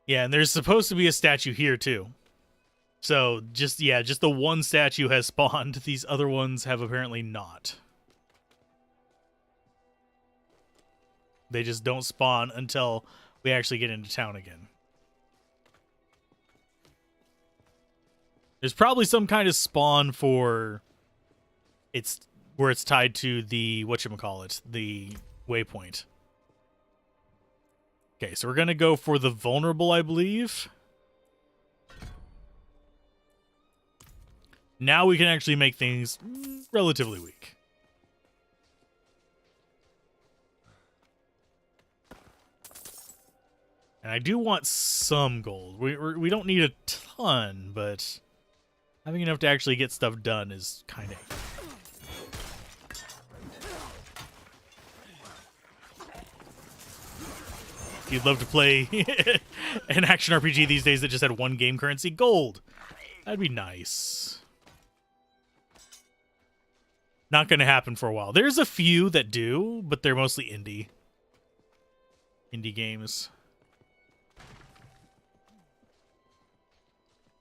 Yeah, and there's supposed to be a statue here too. So just the one statue has spawned. These other ones have apparently not. They just don't spawn until we actually get into town again. There's probably some kind of spawn for where it's tied to the whatchamacallit, the waypoint. Okay, so we're gonna go for the vulnerable, I believe. Now we can actually make things relatively weak. And I do want some gold. We don't need a ton, but having enough to actually get stuff done is kind of... You'd love to play an action RPG these days that just had one game currency, gold. That'd be nice. Not going to happen for a while. There's a few that do, but they're mostly indie games.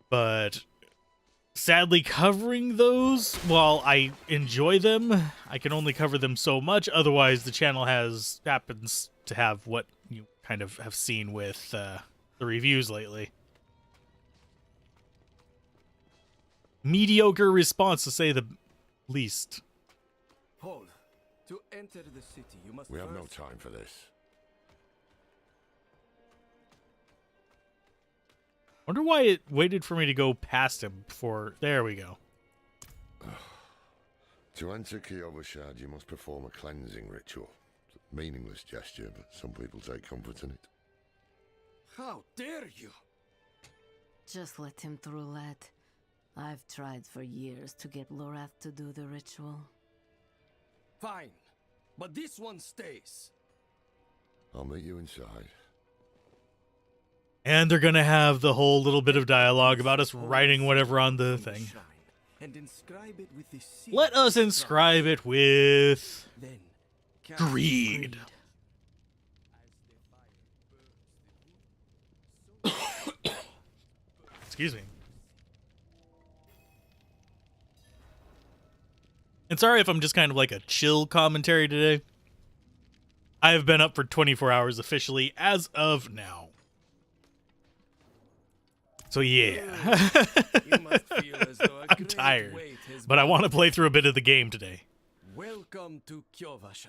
But sadly, covering those, while I enjoy them, I can only cover them so much. Otherwise, the channel happens to have what you kind of have seen with the reviews lately. Mediocre response, to say the least. Hold. To enter the city, you must. We have no time for this. Wonder why it waited for me to go past him before... There we go. To enter Kiyobushad, you must perform a cleansing ritual. It's a meaningless gesture, but some people take comfort in it. How dare you? Just let him through, lad. I've tried for years to get Alzorath to do the ritual. Fine, but this one stays. I'll meet you inside. And they're going to have the whole little bit of dialogue about us writing whatever on the thing. And inscribe it with the Let us inscribe it with greed. Excuse me. And sorry if I'm just kind of like a chill commentary today. I have been up for 24 hours officially as of now. So yeah. You must feel as though a I'm great tired, weight has but I been want to play through a bit of the game today. Welcome to Kiyobushad.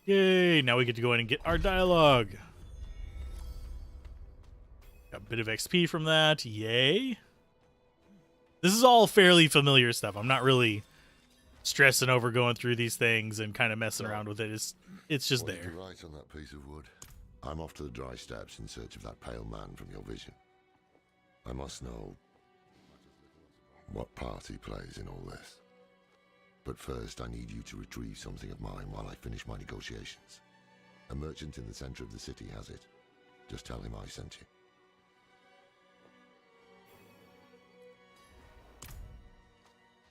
Yay, now we get to go in and get our dialogue. Got a bit of XP from that, yay. This is all fairly familiar stuff. I'm not really stressing over going through these things and kind of messing around with it. It's just What did there. you write on that piece of wood? I'm off to the dry steppes in search of that pale man from your vision. I must know what part he plays in all this. But first, I need you to retrieve something of mine while I finish my negotiations. A merchant in the center of the city has it. Just tell him I sent you.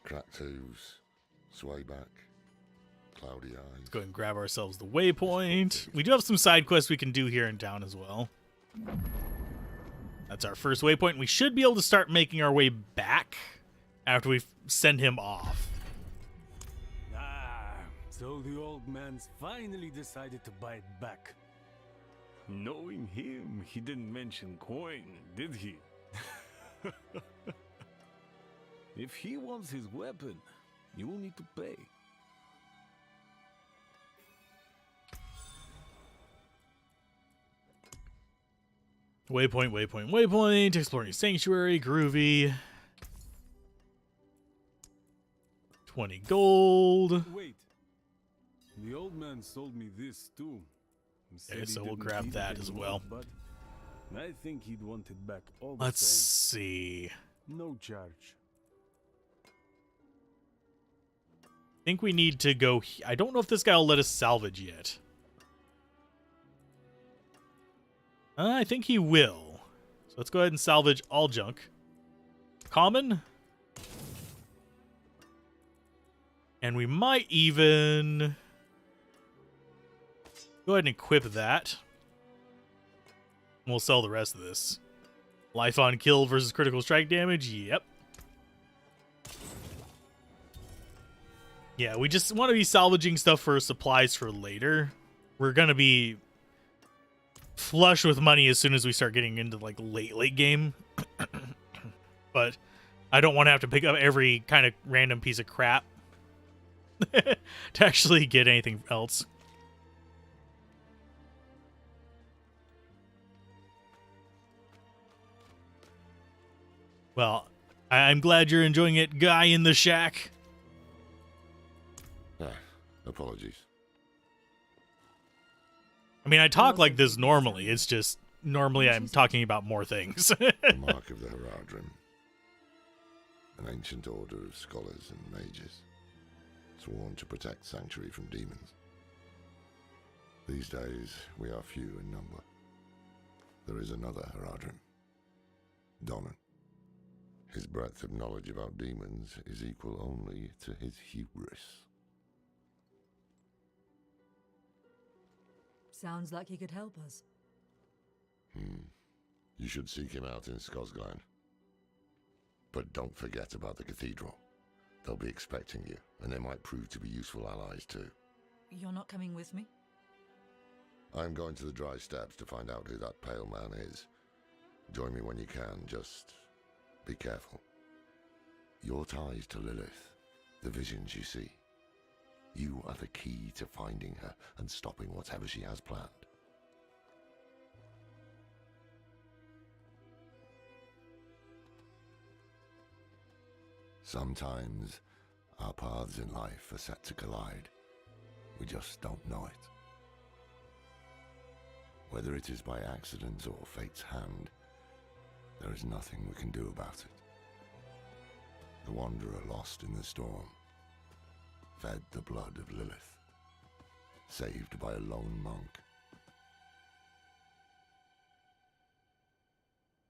Cracked hooves, sway back, cloudy eyes. Let's go ahead and grab ourselves the waypoint. We do have some side quests we can do here in town as well. That's our first waypoint. We should be able to start making our way back after we send him off. Ah, so the old man's finally decided to bite back. Knowing him, he didn't mention coin, did he? If he wants his weapon, you will need to pay. Waypoint, waypoint, waypoint. Exploring Sanctuary, groovy. 20 gold. Wait. The old man sold me this too. He said Okay, he so we'll didn't grab need it that as anymore, well. But I think he'd want it back all the Let's same. see. No charge. I think we need to go. I don't know if this guy will let us salvage yet. I think he will. So let's go ahead and salvage all junk. Common. And we might even go ahead and equip that. We'll sell the rest of this. Life on kill versus critical strike damage. Yep. Yeah, we just want to be salvaging stuff for supplies for later. We're going to be flush with money as soon as we start getting into like late game. But I don't want to have to pick up every kind of random piece of crap to actually get anything else. Well, I'm glad you're enjoying it, guy in the shack. Apologies. I mean, I talk like this normally. It's just normally I'm talking about more things. The mark of the Haradrim. An ancient order of scholars and mages, sworn to protect Sanctuary from demons. These days, we are few in number. There is another Haradrim, Donan. His breadth of knowledge about demons is equal only to his hubris. Sounds like he could help us. You should seek him out in Skosglen. But don't forget about the cathedral. They'll be expecting you, and they might prove to be useful allies too. You're not coming with me? I'm going to the Dry Steppes to find out who that pale man is. Join me when you can, just be careful. Your ties to Lilith, the visions you see. You are the key to finding her and stopping whatever she has planned. Sometimes our paths in life are set to collide. We just don't know it. Whether it is by accident or fate's hand, there is nothing we can do about it. The wanderer lost in the storm, fed the blood of Lilith, saved by a lone monk.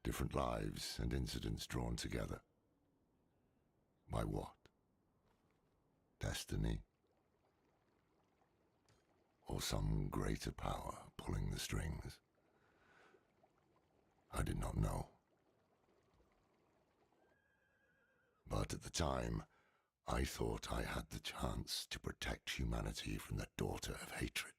Different lives and incidents drawn together. By what? Destiny? Or some greater power pulling the strings? I did not know. But at the time, I thought I had the chance to protect humanity from the daughter of hatred.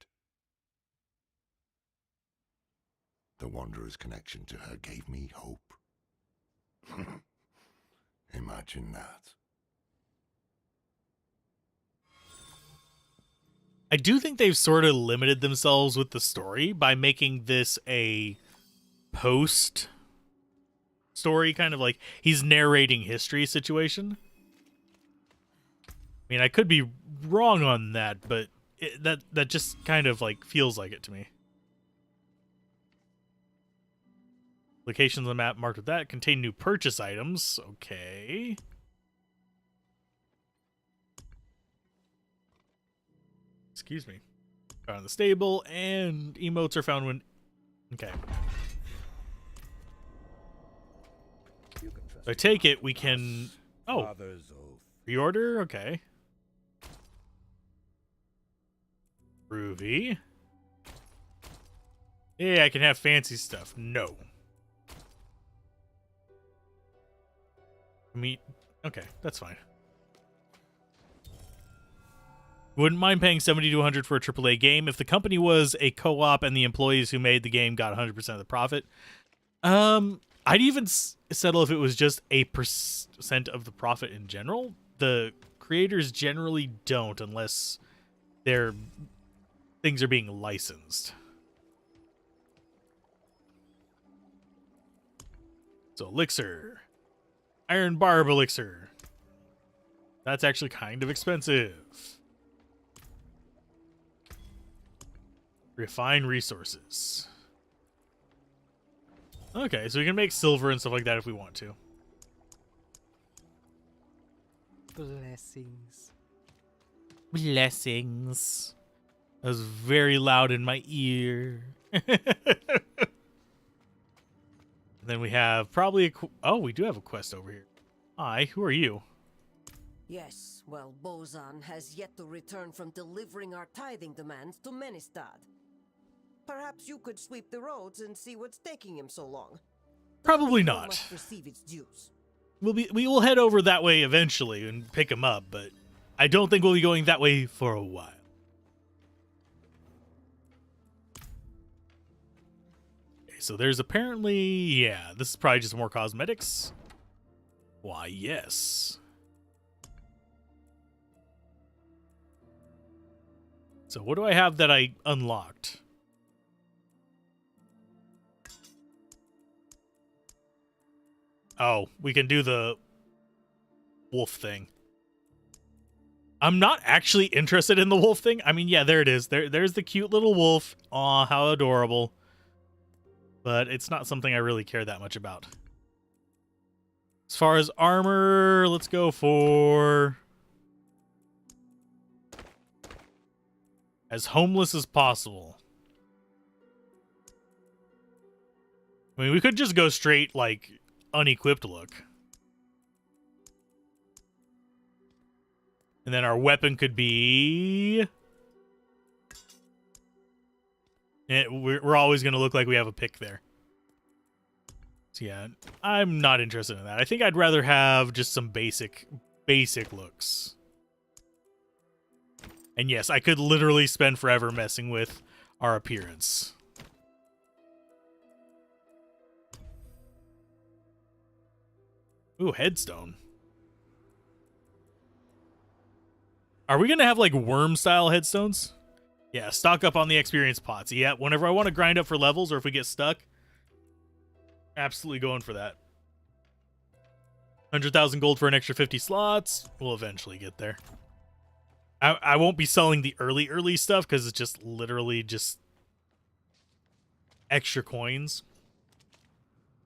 The Wanderer's connection to her gave me hope. Imagine that. I do think they've sort of limited themselves with the story by making this a post story, kind of like he's narrating history situation. I mean, I could be wrong on that, but that just kind of like feels like it to me. Locations on the map marked with that contain new purchase items. Okay. Excuse me. Found in the stable, and emotes are found when... Okay. So I take it we can... Oh. Reorder? Okay. Groovy. Yeah, I can have fancy stuff. No. I mean, okay, that's fine. Wouldn't mind paying $70 to $100 for a AAA game if the company was a co-op and the employees who made the game got 100% of the profit. I'd even settle if it was just a % of the profit in general. The creators generally don't unless their things are being licensed. So elixir, iron barb elixir. That's actually kind of expensive. Refine resources. Okay, so we can make silver and stuff like that if we want to. Blessings. Blessings. That was very loud in my ear. And then we have probably oh, we do have a quest over here. Hi, who are you? Yes, well, Bozan has yet to return from delivering our tithing demands to Menestad. Perhaps you could sweep the roads and see what's taking him so long. Probably The people not. must receive its dues. We will head over that way eventually and pick him up, but I don't think we'll be going that way for a while. Okay, so there's apparently, yeah, this is probably just more cosmetics. Why, yes. So what do I have that I unlocked? Oh, we can do the wolf thing. I'm not actually interested in the wolf thing. I mean, yeah, there it is. There's the cute little wolf. Aw, how adorable. But it's not something I really care that much about. As far as armor, let's go for as homeless as possible. I mean, we could just go straight, like, unequipped look. And then our weapon could be... we're always going to look like we have a pick there. So yeah, I'm not interested in that. I think I'd rather have just some basic looks. And yes, I could literally spend forever messing with our appearance. Ooh, headstone. Are we going to have, like, worm-style headstones? Yeah, stock up on the experience pots. Yeah, whenever I want to grind up for levels or if we get stuck, absolutely going for that. 100,000 gold for an extra 50 slots. We'll eventually get there. I won't be selling the early stuff because it's just literally just extra coins.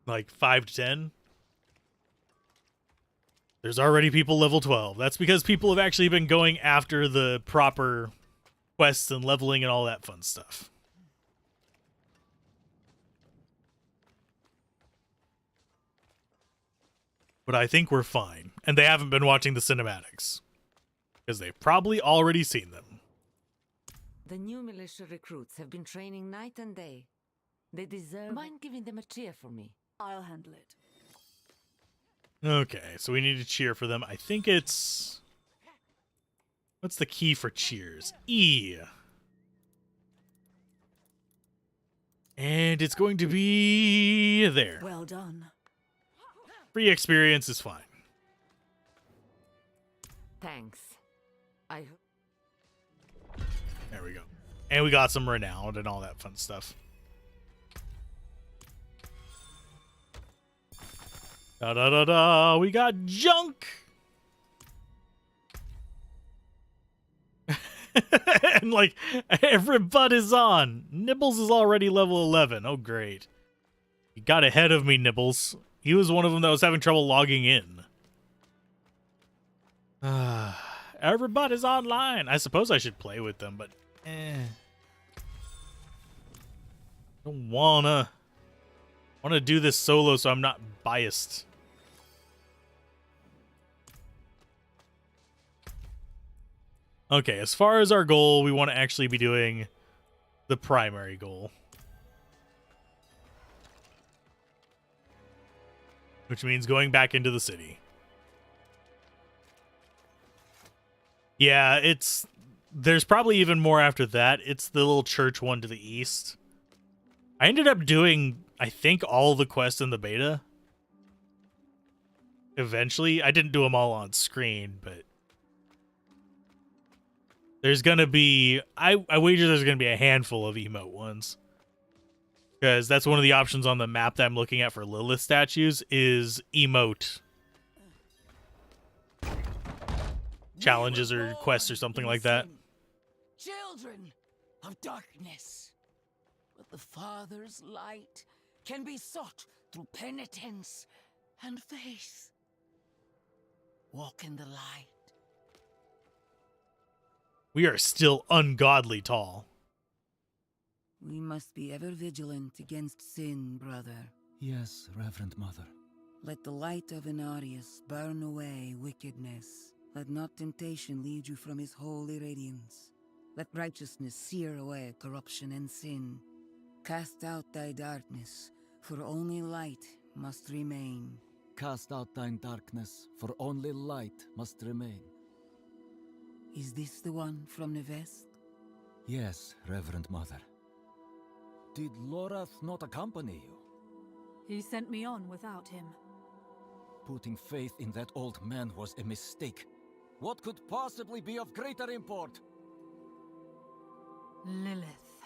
Like 5 to 10. There's already people level 12. That's because people have actually been going after the proper quests and leveling and all that fun stuff. But I think we're fine. And they haven't been watching the cinematics. Because they've probably already seen them. The new militia recruits have been training night and day. They deserve... Mind giving them a cheer for me? I'll handle it. Okay, so we need to cheer for them. I think it's... What's the key for cheers? E. And it's going to be... there. Well done. Free experience is fine. Thanks. There we go. And we got some renowned and all that fun stuff. Da da da da. We got junk. And like every butt is on. Nibbles is already level 11. Oh great. You got ahead of me, Nibbles. He was one of them that was having trouble logging in. Everybody's online. I suppose I should play with them, but don't wanna do this solo so I'm not biased. Okay, as far as our goal, we want to actually be doing the primary goal. Which means going back into the city. Yeah, there's probably even more after that. It's the little church one to the east. I ended up doing, I think, all the quests in the beta. Eventually. I didn't do them all on screen, but there's going to be, I wager there's going to be a handful of emote ones. Because that's one of the options on the map that I'm looking at for Lilith statues is emote. challenges or quests or something like that. Children of darkness. But the Father's light can be sought through penitence and faith. Walk in the light. We are still ungodly tall. We must be ever vigilant against sin, brother. Yes, Reverend Mother. Let the light of Inarius burn away wickedness. Let not temptation lead you from his holy radiance. Let righteousness sear away corruption and sin. Cast out thy darkness, for only light must remain. Cast out thine darkness, for only light must remain. Is this the one from Nevesk? Yes, Reverend Mother. Did Lorath not accompany you? He sent me on without him. Putting faith in that old man was a mistake. What could possibly be of greater import? Lilith.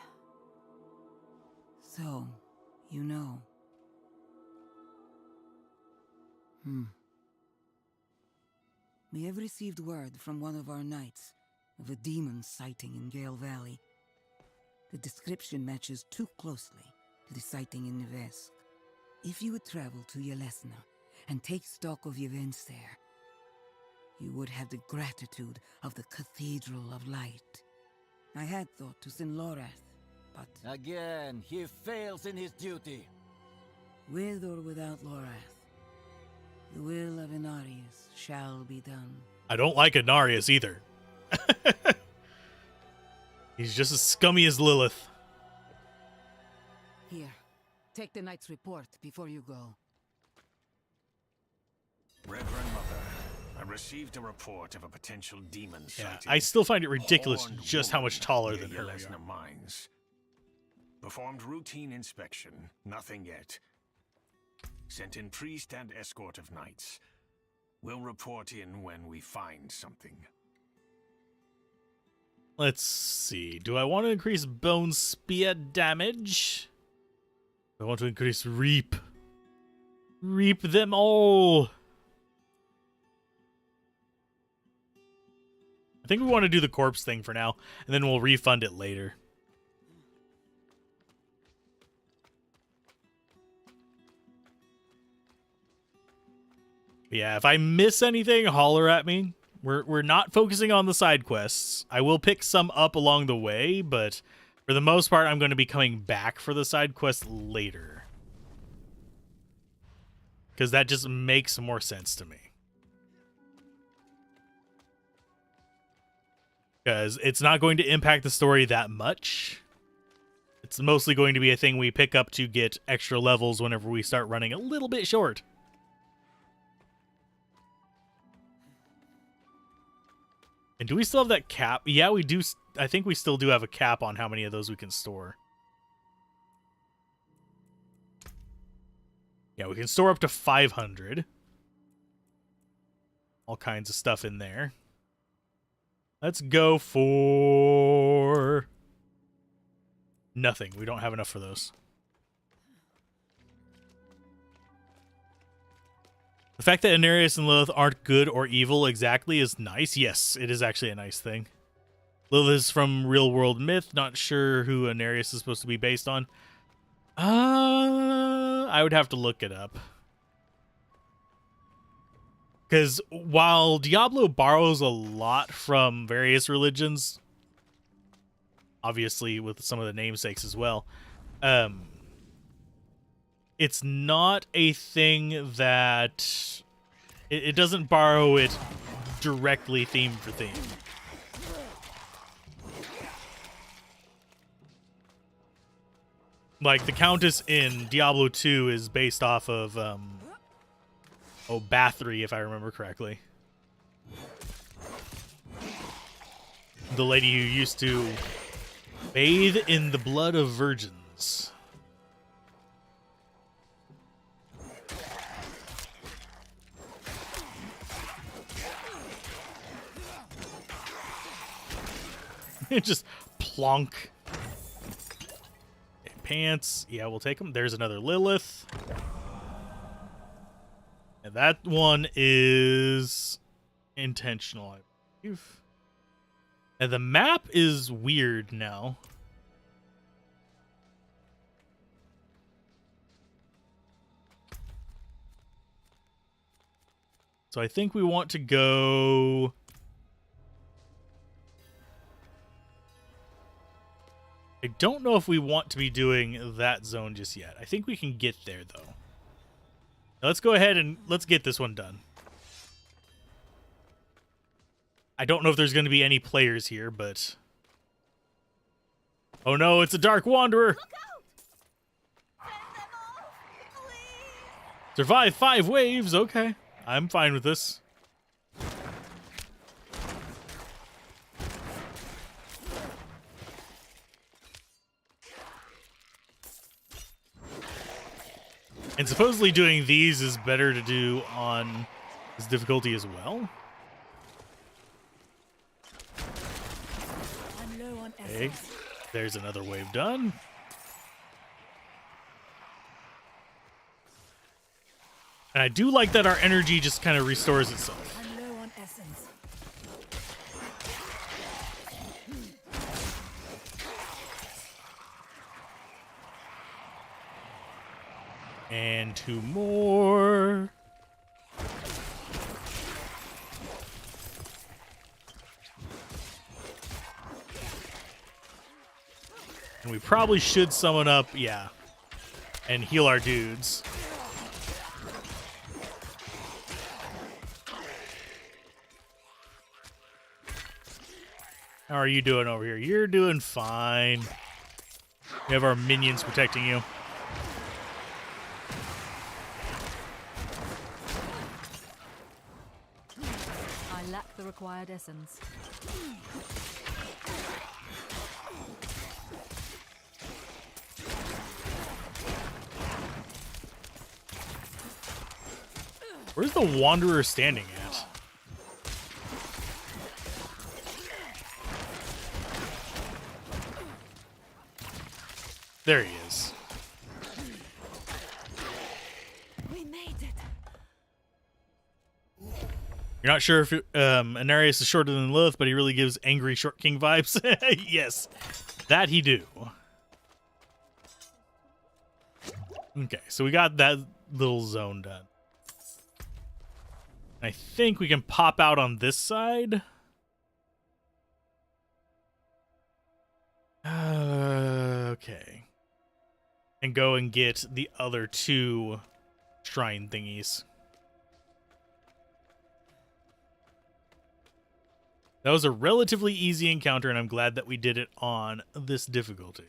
So, you know. We have received word from one of our knights of a demon sighting in Gale Valley. The description matches too closely to the sighting in Nevesk. If you would travel to Yelesna and take stock of events there, you would have the gratitude of the Cathedral of Light. I had thought to send Lorath, but... Again, he fails in his duty. With or without Lorath, the will of Inarius shall be done. I don't like Inarius either. He's just as scummy as Lilith. Here, take the knight's report before you go. Reverend Mother, I received a report of a potential demon sighting. I still find it ridiculous Horned just how much taller near than her we Yelesna are. Mines. Performed routine inspection. Nothing yet. Sent in priest and escort of knights. We'll report in when we find something. Let's see. Do I want to increase bone spear damage? I want to increase reap. Reap them all. I think we want to do the corpse thing for now, and then we'll refund it later. Yeah, if I miss anything, holler at me. We're not focusing on the side quests. I will pick some up along the way, but for the most part, I'm going to be coming back for the side quests later. Because that just makes more sense to me. Because it's not going to impact the story that much. It's mostly going to be a thing we pick up to get extra levels whenever we start running a little bit short. And do we still have that cap? Yeah, we do. I think we still do have a cap on how many of those we can store. Yeah, we can store up to 500. All kinds of stuff in there. Let's go for... nothing. We don't have enough for those. The fact that Inarius and Lilith aren't good or evil exactly is nice. Yes, it is actually a nice thing. Lilith is from real world myth. Not sure who Inarius is supposed to be based on. I would have to look it up. Because while Diablo borrows a lot from various religions, obviously with some of the namesakes as well, it's not a thing that... It doesn't borrow it directly theme for theme. Like, the Countess in Diablo 2 is based off of, Bathory, if I remember correctly. The lady who used to bathe in the blood of virgins. Just plonk. Okay, pants. Yeah, we'll take them. There's another Lilith. And that one is intentional. And the map is weird now. So I think we want to go... I don't know if we want to be doing that zone just yet. I think we can get there, though. Now let's go ahead and let's get this one done. I don't know if there's going to be any players here, but... Oh no, it's a Dark Wanderer! Survive 5 waves, okay. I'm fine with this. And supposedly doing these is better to do on this difficulty as well. Okay, there's another wave done. And I do like that our energy just kind of restores itself. I'm low on essence. And 2 more. And we probably should summon up, yeah, and heal our dudes. How are you doing over here? You're doing fine. We have our minions protecting you. I lack the required essence. Where's the Wanderer standing at? There he is. We made it. You're not sure if Anarius is shorter than Lilith, but he really gives angry Short King vibes. Yes, that he do. Okay, so we got that little zone done. I think we can pop out on this side. Okay. And go and get the other 2 shrine thingies. That was a relatively easy encounter, and I'm glad that we did it on this difficulty.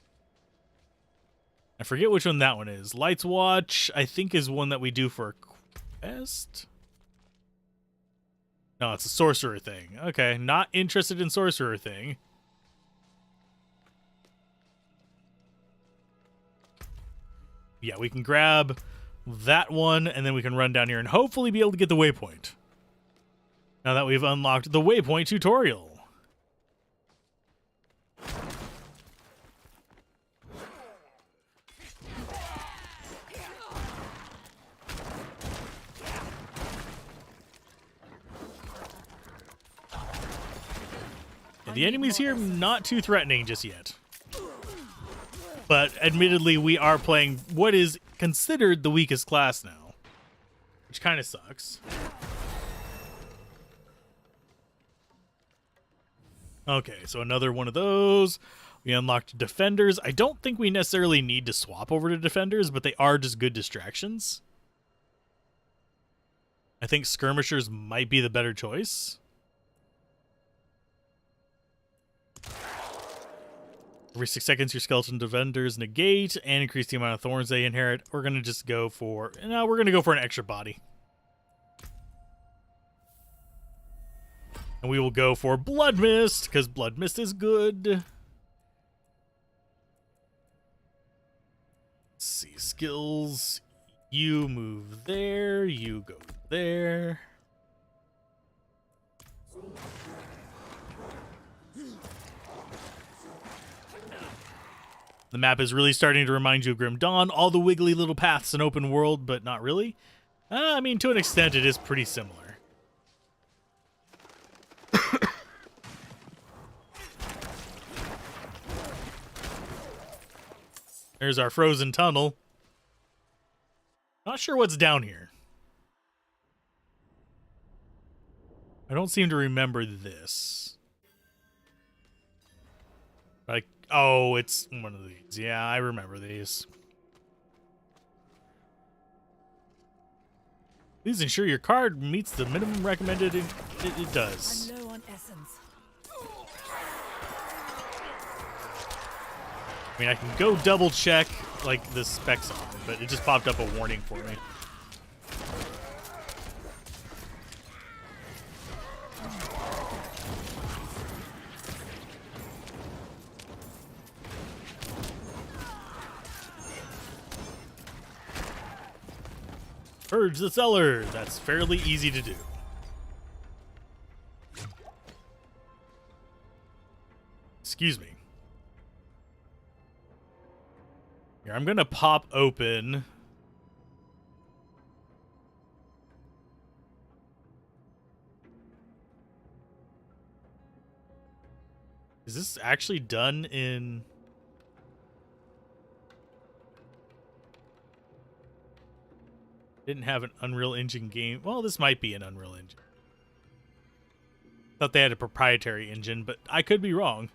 I forget which one that one is. Lights Watch, I think, is one that we do for a quest. No, it's a sorcerer thing. Okay, not interested in sorcerer thing. Yeah, we can grab that one, and then we can run down here and hopefully be able to get the waypoint. Now that we've unlocked the waypoint tutorial. And the enemies here, not too threatening just yet. But admittedly, we are playing what is considered the weakest class now, which kind of sucks. Okay, so another one of those. We unlocked defenders. I don't think we necessarily need to swap over to defenders, but they are just good distractions. I think skirmishers might be the better choice. Every 6 seconds, your skeleton defenders negate and increase the amount of thorns they inherit. We're gonna just go for an extra body. And we will go for Blood Mist, because Blood Mist is good. Let's see, skills. You move there, you go there. The map is really starting to remind you of Grim Dawn. All the wiggly little paths and open world, but not really. I mean, to an extent, it is pretty similar. There's our frozen tunnel. Not sure what's down here. I don't seem to remember this. Like, oh, it's one of these. Yeah, I remember these. Please ensure your card meets the minimum recommended. It does. I'm low on essence. I mean, I can go double check like the specs on it, but it just popped up a warning for me. Purge the cellar. That's fairly easy to do. Excuse me. Here, I'm gonna pop open. Is this actually done in... Didn't have an Unreal Engine game. Well, this might be an Unreal Engine. Thought they had a proprietary engine, but I could be wrong.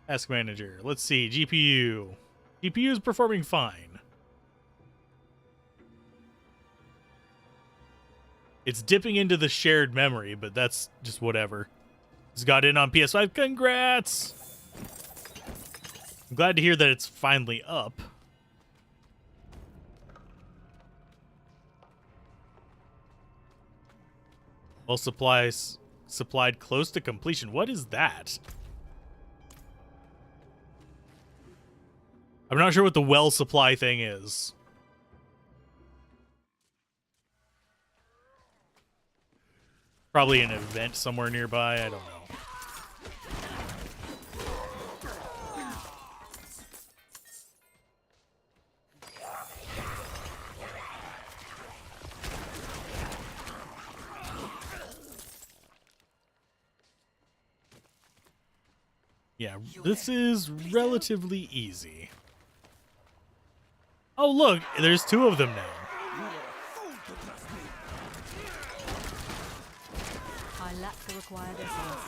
Task manager. Let's see. GPU. GPU is performing fine. It's dipping into the shared memory, but that's just whatever. It's got in on PS5. Congrats! I'm glad to hear that it's finally up. Well, supplies supplied close to completion. What is that? I'm not sure what the well supply thing is. Probably an event somewhere nearby. I don't know. Yeah, this is relatively easy. Oh, look, there's two of them now. I lack the required essence.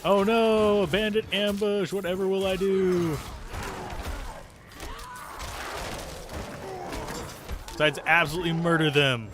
Oh no, a bandit ambush. Whatever will I do? Besides absolutely murder them.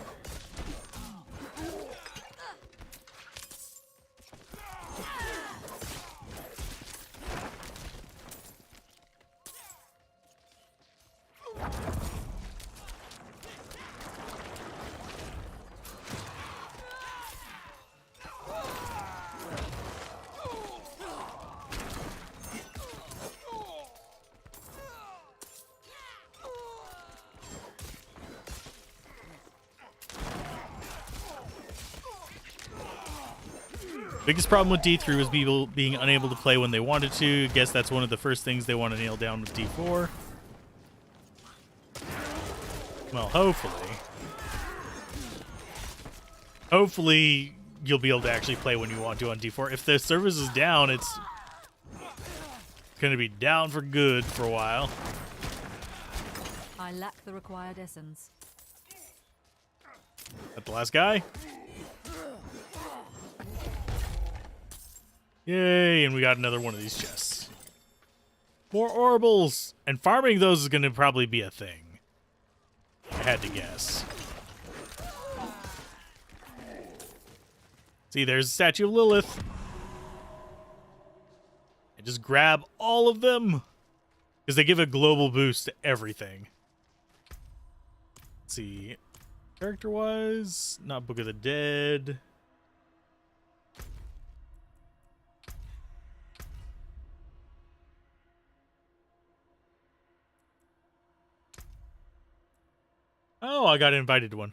Biggest problem with D3 was people being unable to play when they wanted to. Guess that's one of the first things they want to nail down with D4. Well, hopefully. Hopefully you'll be able to actually play when you want to on D4. If the service is down, it's going to be down for good for a while. I lack the required essence. That the last guy? Yay, and we got another one of these chests. More orbles! And farming those is going to probably be a thing. I had to guess. See, there's a statue of Lilith. And just grab all of them. Because they give a global boost to everything. Let's see. Character-wise, not Book of the Dead. Oh, I got invited to one.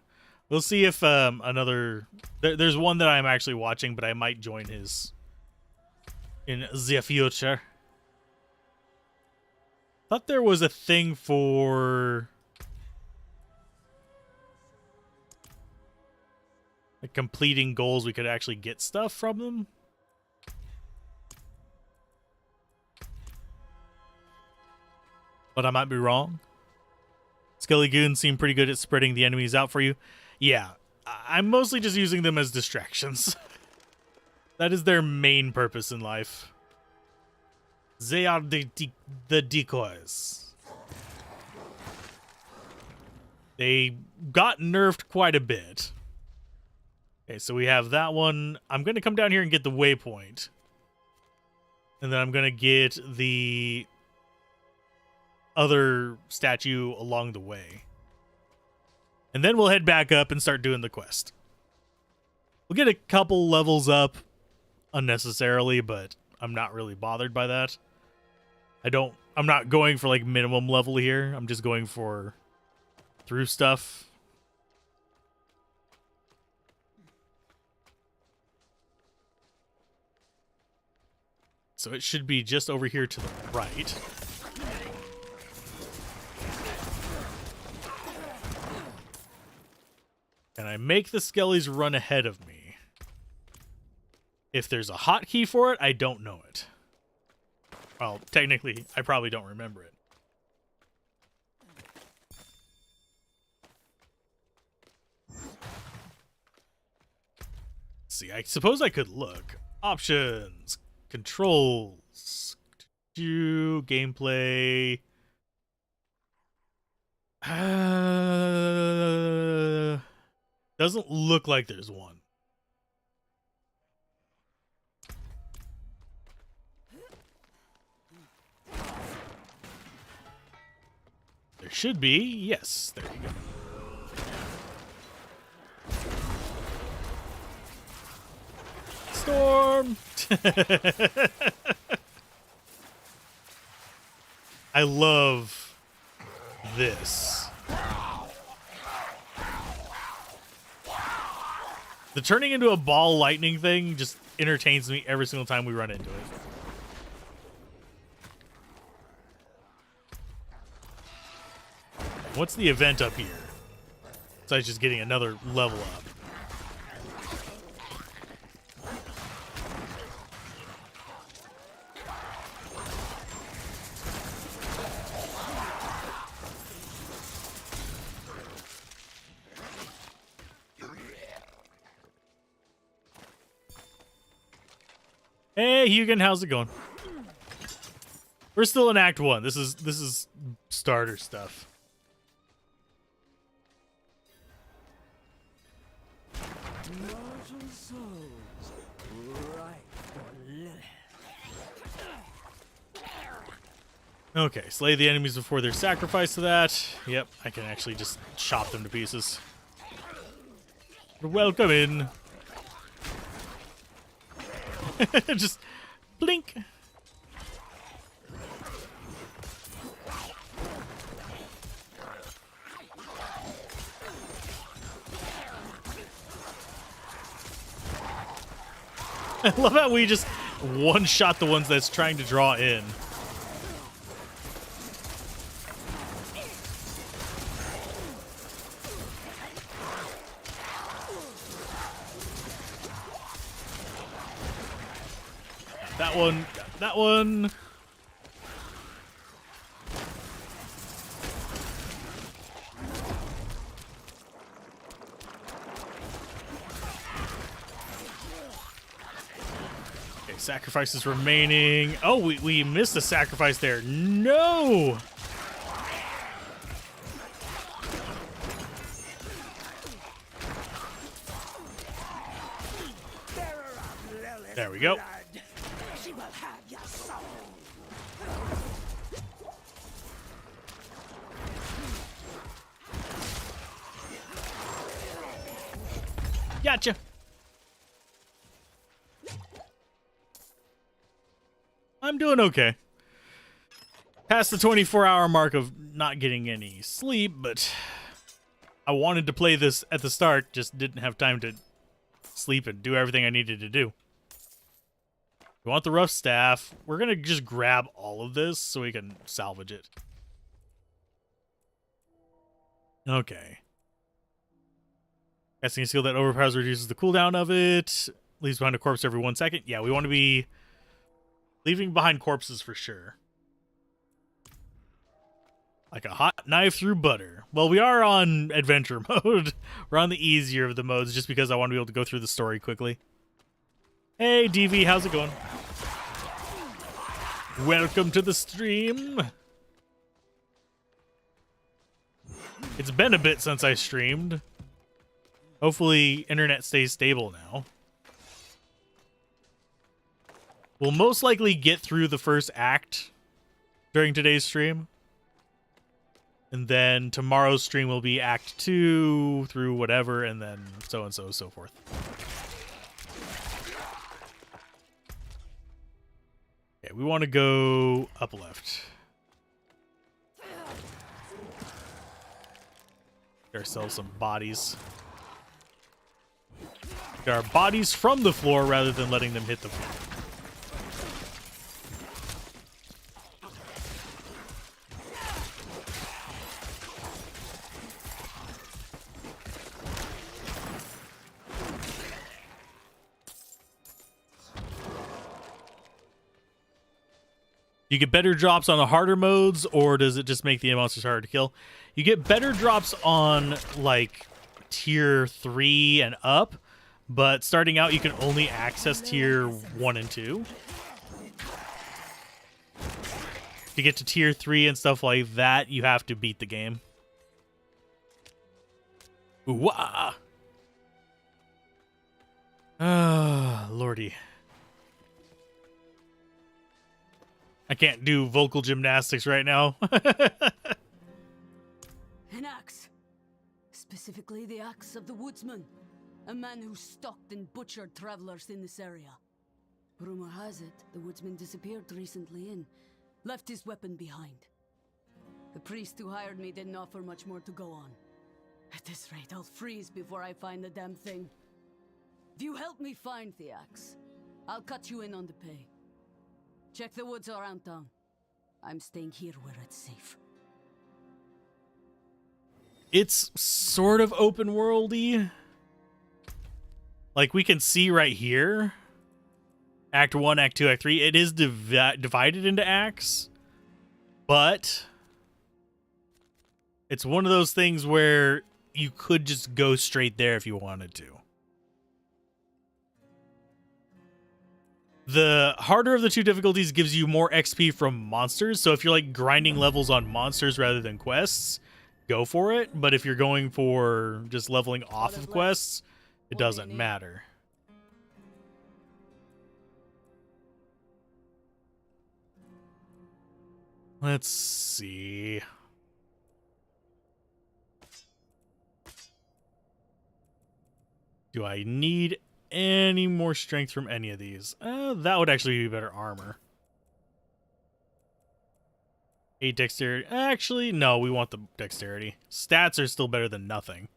We'll see if another... There's one that I'm actually watching, but I might join his in the future. Thought there was a thing for... like completing goals, we could actually get stuff from them. but I might be wrong. Skelly goons seem pretty good at spreading the enemies out for you. Yeah, I'm mostly just using them as distractions. That is their main purpose in life. They are the decoys. They got nerfed quite a bit. Okay, so we have that one. I'm going to come down here and get the waypoint. And then I'm going to get the other statue along the way. And then we'll head back up and start doing the quest. We'll get a couple levels up unnecessarily, but I'm not really bothered by that. I'm not going for like minimum level here. I'm just going for through stuff. So it should be just over here to the right. Can I make the skellies run ahead of me? If there's a hotkey for it, I don't know it. Well, technically, I probably don't remember it. Let's see, I suppose I could look. Options, controls, gameplay. Doesn't look like there's one. There should be. Yes, there you go. Storm! I love this. The turning into a ball lightning thing just entertains me every single time we run into it. What's the event up here? Besides just getting another level up. Hey, Hugin, how's it going? We're still in Act 1. This is starter stuff. Okay, slay the enemies before they're sacrificed to that. Yep, I can actually just chop them to pieces. Welcome in. Just blink. I love how we just one-shot the ones that's trying to draw in. That one, that one. Okay, sacrifices remaining. Oh, we missed a sacrifice there. No! There we go. She will have your soul. Gotcha. I'm doing okay. Past the 24-hour mark of not getting any sleep, but I wanted to play this at the start, just didn't have time to sleep and do everything I needed to do. We want the rough staff. We're going to just grab all of this so we can salvage it. Okay. Casting a skill that overpowers reduces the cooldown of it. Leaves behind a corpse every 1 second. Yeah, we want to be leaving behind corpses for sure. Like a hot knife through butter. Well, we are on adventure mode. We're on the easier of the modes just because I want to be able to go through the story quickly. Hey, DV, how's it going? Welcome to the stream. It's been a bit since I streamed. Hopefully, internet stays stable now. We'll most likely get through the first act during today's stream. And then tomorrow's stream will be Act 2 through whatever, and then so and so, so forth. Okay, we want to go up left. Get ourselves some bodies. Get our bodies from the floor rather than letting them hit the floor. You get better drops on the harder modes, or does it just make the monsters harder to kill? You get better drops on, like, tier 3 and up, but starting out, you can only access tier 1 and 2. To get to tier 3 and stuff like that, you have to beat the game. Ooh-wah! Ah, lordy. I can't do vocal gymnastics right now. An axe. Specifically the axe of the woodsman. A man who stalked and butchered travelers in this area. Rumor has it, the woodsman disappeared recently and left his weapon behind. The priest who hired me didn't offer much more to go on. At this rate, I'll freeze before I find the damn thing. If you help me find the axe, I'll cut you in on the pay. Check the woods around town. I'm staying here where it's safe. It's sort of open worldy. Like, we can see right here. Act 1, Act 2, Act 3. It is divided into acts. But it's one of those things where you could just go straight there if you wanted to. The harder of the two difficulties gives you more XP from monsters. So if you're like grinding levels on monsters rather than quests, go for it. But if you're going for just leveling off of quests, it doesn't matter. Let's see. Do I need any more strength from any of these? That would actually be better armor. 8 dexterity. Actually, no, we want the dexterity. Stats are still better than nothing.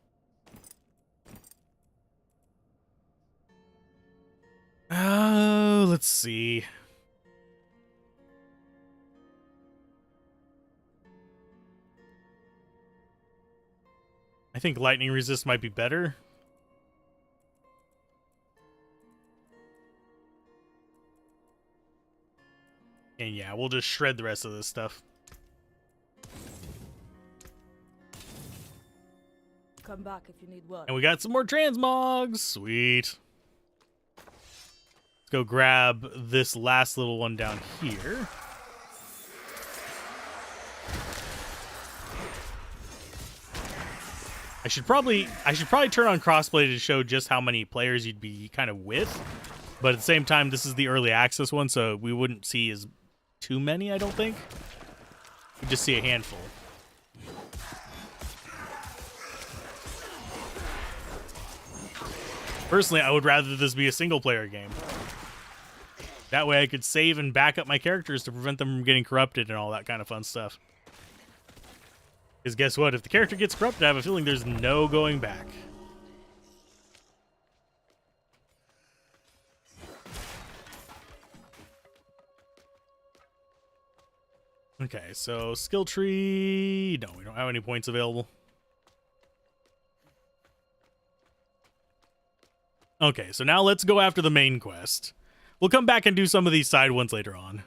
Let's see. I think lightning resist might be better. And yeah, we'll just shred the rest of this stuff. Come back if you need work. And we got some more transmogs. Sweet. Let's go grab this last little one down here. I should probably turn on crossplay to show just how many players you'd be kind of with. But at the same time, this is the early access one, so we wouldn't see as too many, I don't think. We just see a handful. Personally, I would rather this be a single-player game. That way I could save and back up my characters to prevent them from getting corrupted and all that kind of fun stuff. Because guess what? If the character gets corrupted, I have a feeling there's no going back. Okay, so skill tree. No, we don't have any points available. Okay, so now let's go after the main quest. We'll come back and do some of these side ones later on.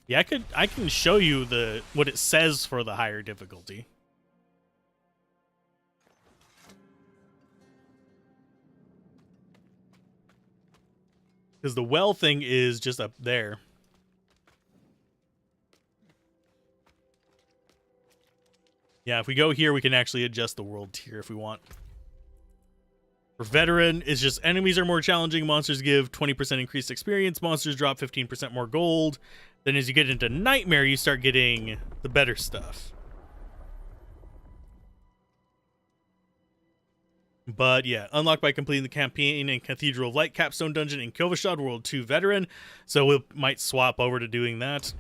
Yeah, I can show you what it says for the higher difficulty. Because the well thing is just up there. Yeah, if we go here, we can actually adjust the world tier if we want. For veteran, it's just enemies are more challenging. Monsters give 20% increased experience. Monsters drop 15% more gold. Then as you get into nightmare, you start getting the better stuff. But yeah, unlocked by completing the campaign in Cathedral of Light Capstone Dungeon in Kilvashad, World 2 Veteran. So we might swap over to doing that.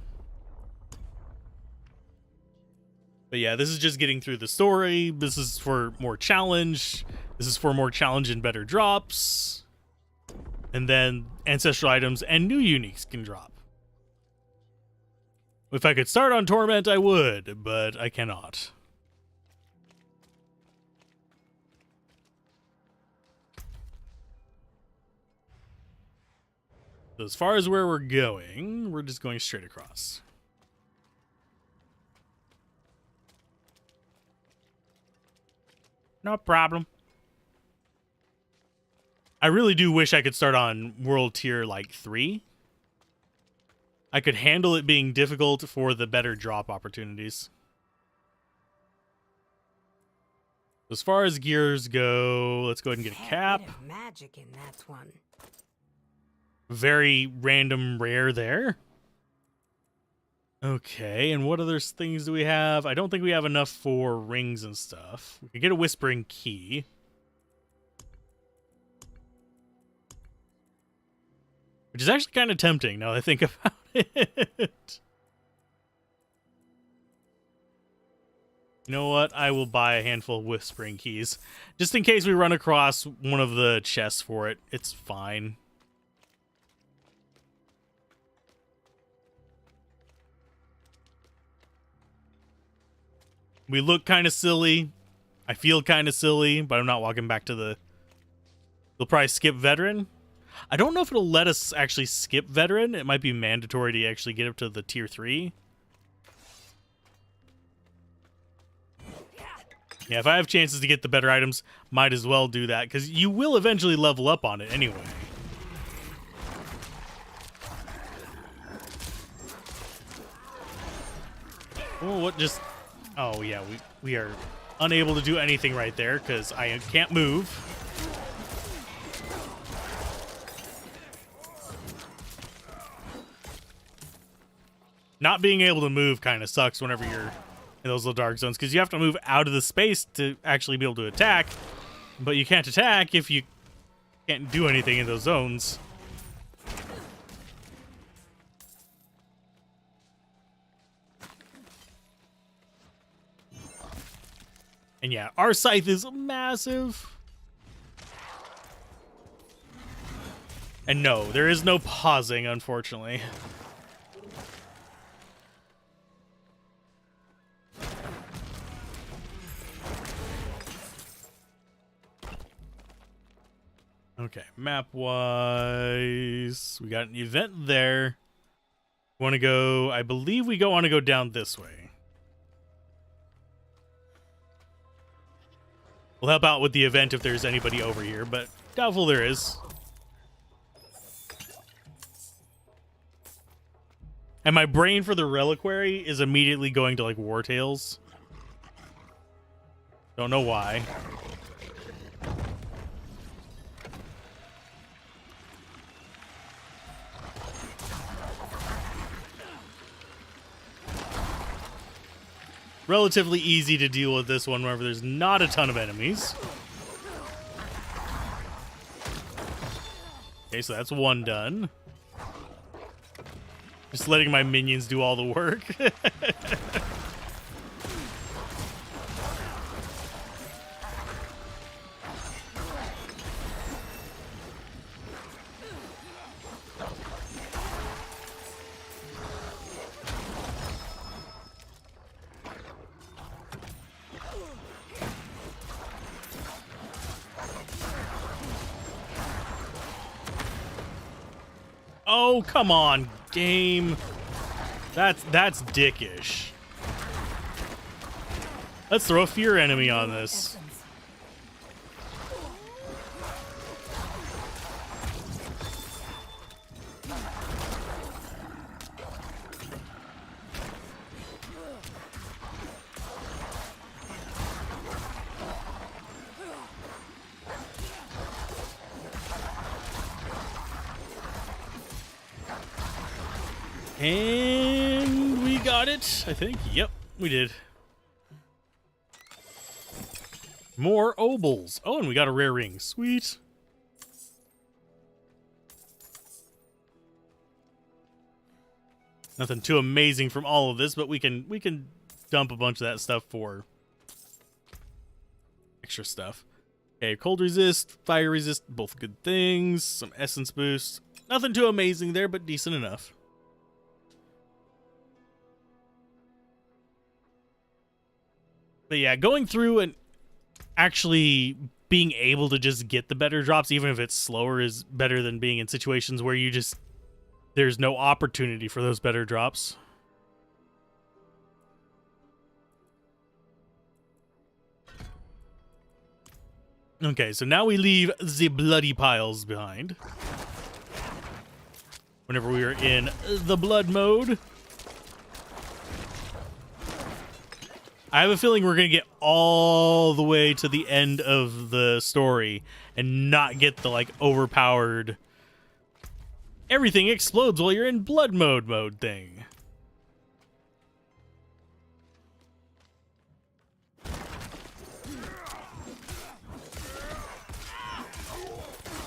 But yeah, this is just getting through the story. This is for more challenge. This is for more challenge and better drops. And then ancestral items and new uniques can drop. If I could start on Torment, I would, but I cannot. So as far as where we're going, we're just going straight across. No problem. I really do wish I could start on world tier like 3. I could handle it being difficult for the better drop opportunities. As far as gears go, let's go ahead and get a cap. Bit of magic in that one. Very random rare there. Okay, and what other things do we have? I don't think we have enough for rings and stuff. We could get a whispering key. Which is actually kind of tempting now that I think about it. You know what? I will buy a handful of whispering keys. Just in case we run across one of the chests for it. It's fine. We look kind of silly. I feel kind of silly, but I'm not walking back to the... We'll probably skip veteran. I don't know if it'll let us actually skip veteran. It might be mandatory to actually get up to the tier 3. Yeah, if I have chances to get the better items, might as well do that, because you will eventually level up on it anyway. Oh, what just... Oh, yeah, we are unable to do anything right there, because I can't move. Not being able to move kind of sucks whenever you're in those little dark zones, because you have to move out of the space to actually be able to attack, but you can't attack if you can't do anything in those zones. And yeah, our scythe is massive. And no, there is no pausing, unfortunately. Okay, map-wise, we got an event there. Want to go, I believe we want to go down this way. We'll help out with the event if there's anybody over here, but doubtful there is. And my brain for the reliquary is immediately going to, like, War Tales. Don't know why. Relatively easy to deal with this one whenever there's not a ton of enemies. Okay, so that's one done. Just letting my minions do all the work. Oh, come on, game. That's dickish. Let's throw a fear enemy on this. And we got it, I think. Yep, we did. More obols. Oh, and we got a rare ring. Sweet. Nothing too amazing from all of this, but we can dump a bunch of that stuff for extra stuff. Okay, cold resist, fire resist, both good things. Some essence boost. Nothing too amazing there, but decent enough. But yeah, going through and actually being able to just get the better drops, even if it's slower, is better than being in situations where you just, there's no opportunity for those better drops. Okay, so now we leave the bloody piles behind. Whenever we are in the blood mode. I have a feeling we're going to get all the way to the end of the story and not get the, like, overpowered everything explodes while you're in blood mode thing.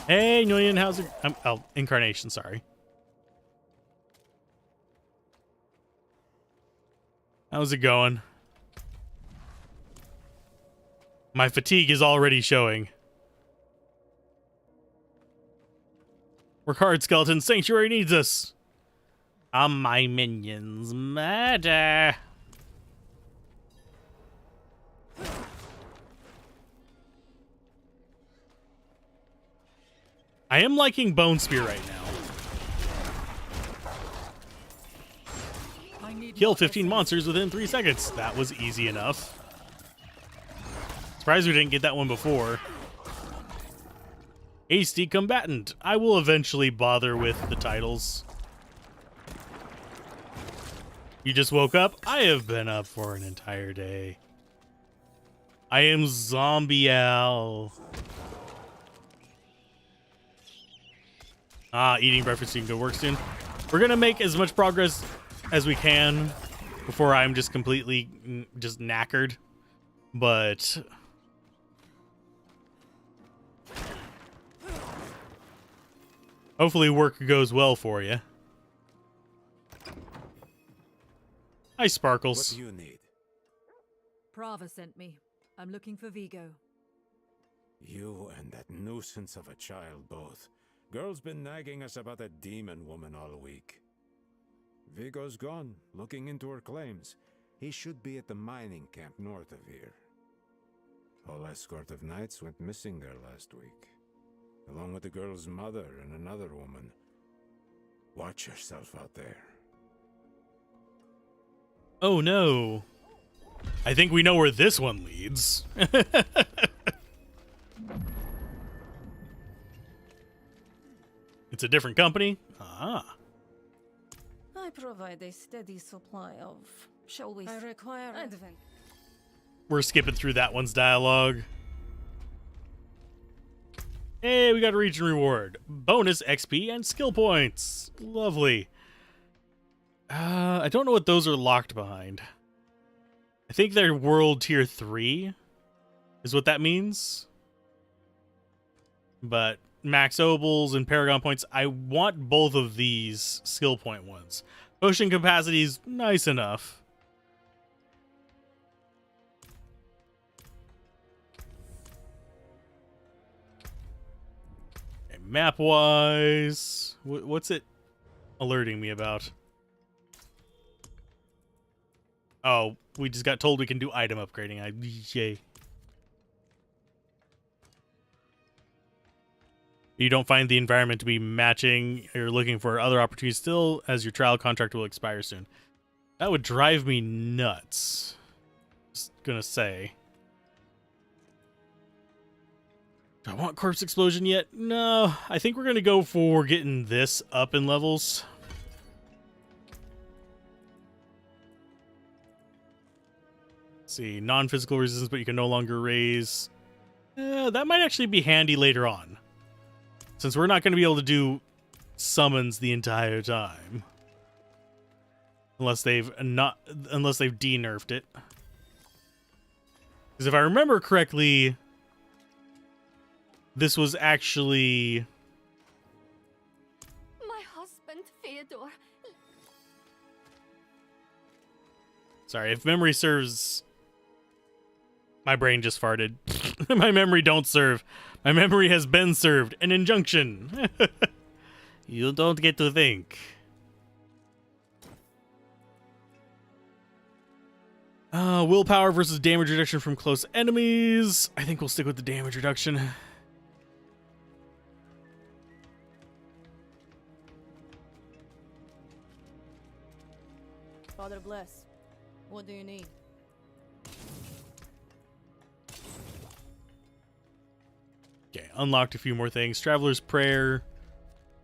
Hey, Nguyen, how's it? Oh, Incarnation, sorry. How's it going? My fatigue is already showing. Work hard, skeleton. Sanctuary needs us. My minions matter. I am liking Bone Spear right now. Kill 15 monsters within 3 seconds. That was easy enough. Surprised we didn't get that one before. Hasty Combatant. I will eventually bother with the titles. You just woke up? I have been up for an entire day. I am Zombie Al. Eating breakfast so you can go work soon. We're going to make as much progress as we can before I'm just completely just knackered. But hopefully work goes well for you. Hi, Sparkles. What do you need? Prava sent me. I'm looking for Vigo. You and that nuisance of a child both. Girl's been nagging us about that demon woman all week. Vigo's gone, looking into her claims. He should be at the mining camp north of here. Whole escort of knights went missing there last week, along with the girl's mother and another woman. Watch yourself out there. Oh no. I think we know where this one leads. It's a different company? Ah. I provide a steady supply of, shall we? I require advent. We're skipping through that one's dialogue. Hey, we got a region reward. Bonus XP and skill points. Lovely. I don't know what those are locked behind. I think they're world tier 3 is what that means. But max obols and paragon points, I want both of these skill point ones. Potion capacity is nice enough. Okay, map wise, what's it alerting me about? Oh, we just got told we can do item upgrading. Yay. You don't find the environment to be matching. You're looking for other opportunities still, as your trial contract will expire soon. That would drive me nuts. Just gonna say. Do I want Corpse Explosion yet? No, I think we're gonna go for getting this up in levels. Let's see, non-physical resistance, but you can no longer raise. That might actually be handy later on, since we're not going to be able to do summons the entire time, unless they've de-nerfed it. Because if I remember correctly, this was actually my husband, Theodore. Sorry, if memory serves. My brain just farted. My memory don't serve. My memory has been served. An injunction. You don't get to think. Willpower versus damage reduction from close enemies. I think we'll stick with the damage reduction. Father bless. What do you need? Okay, unlocked a few more things. Traveler's Prayer.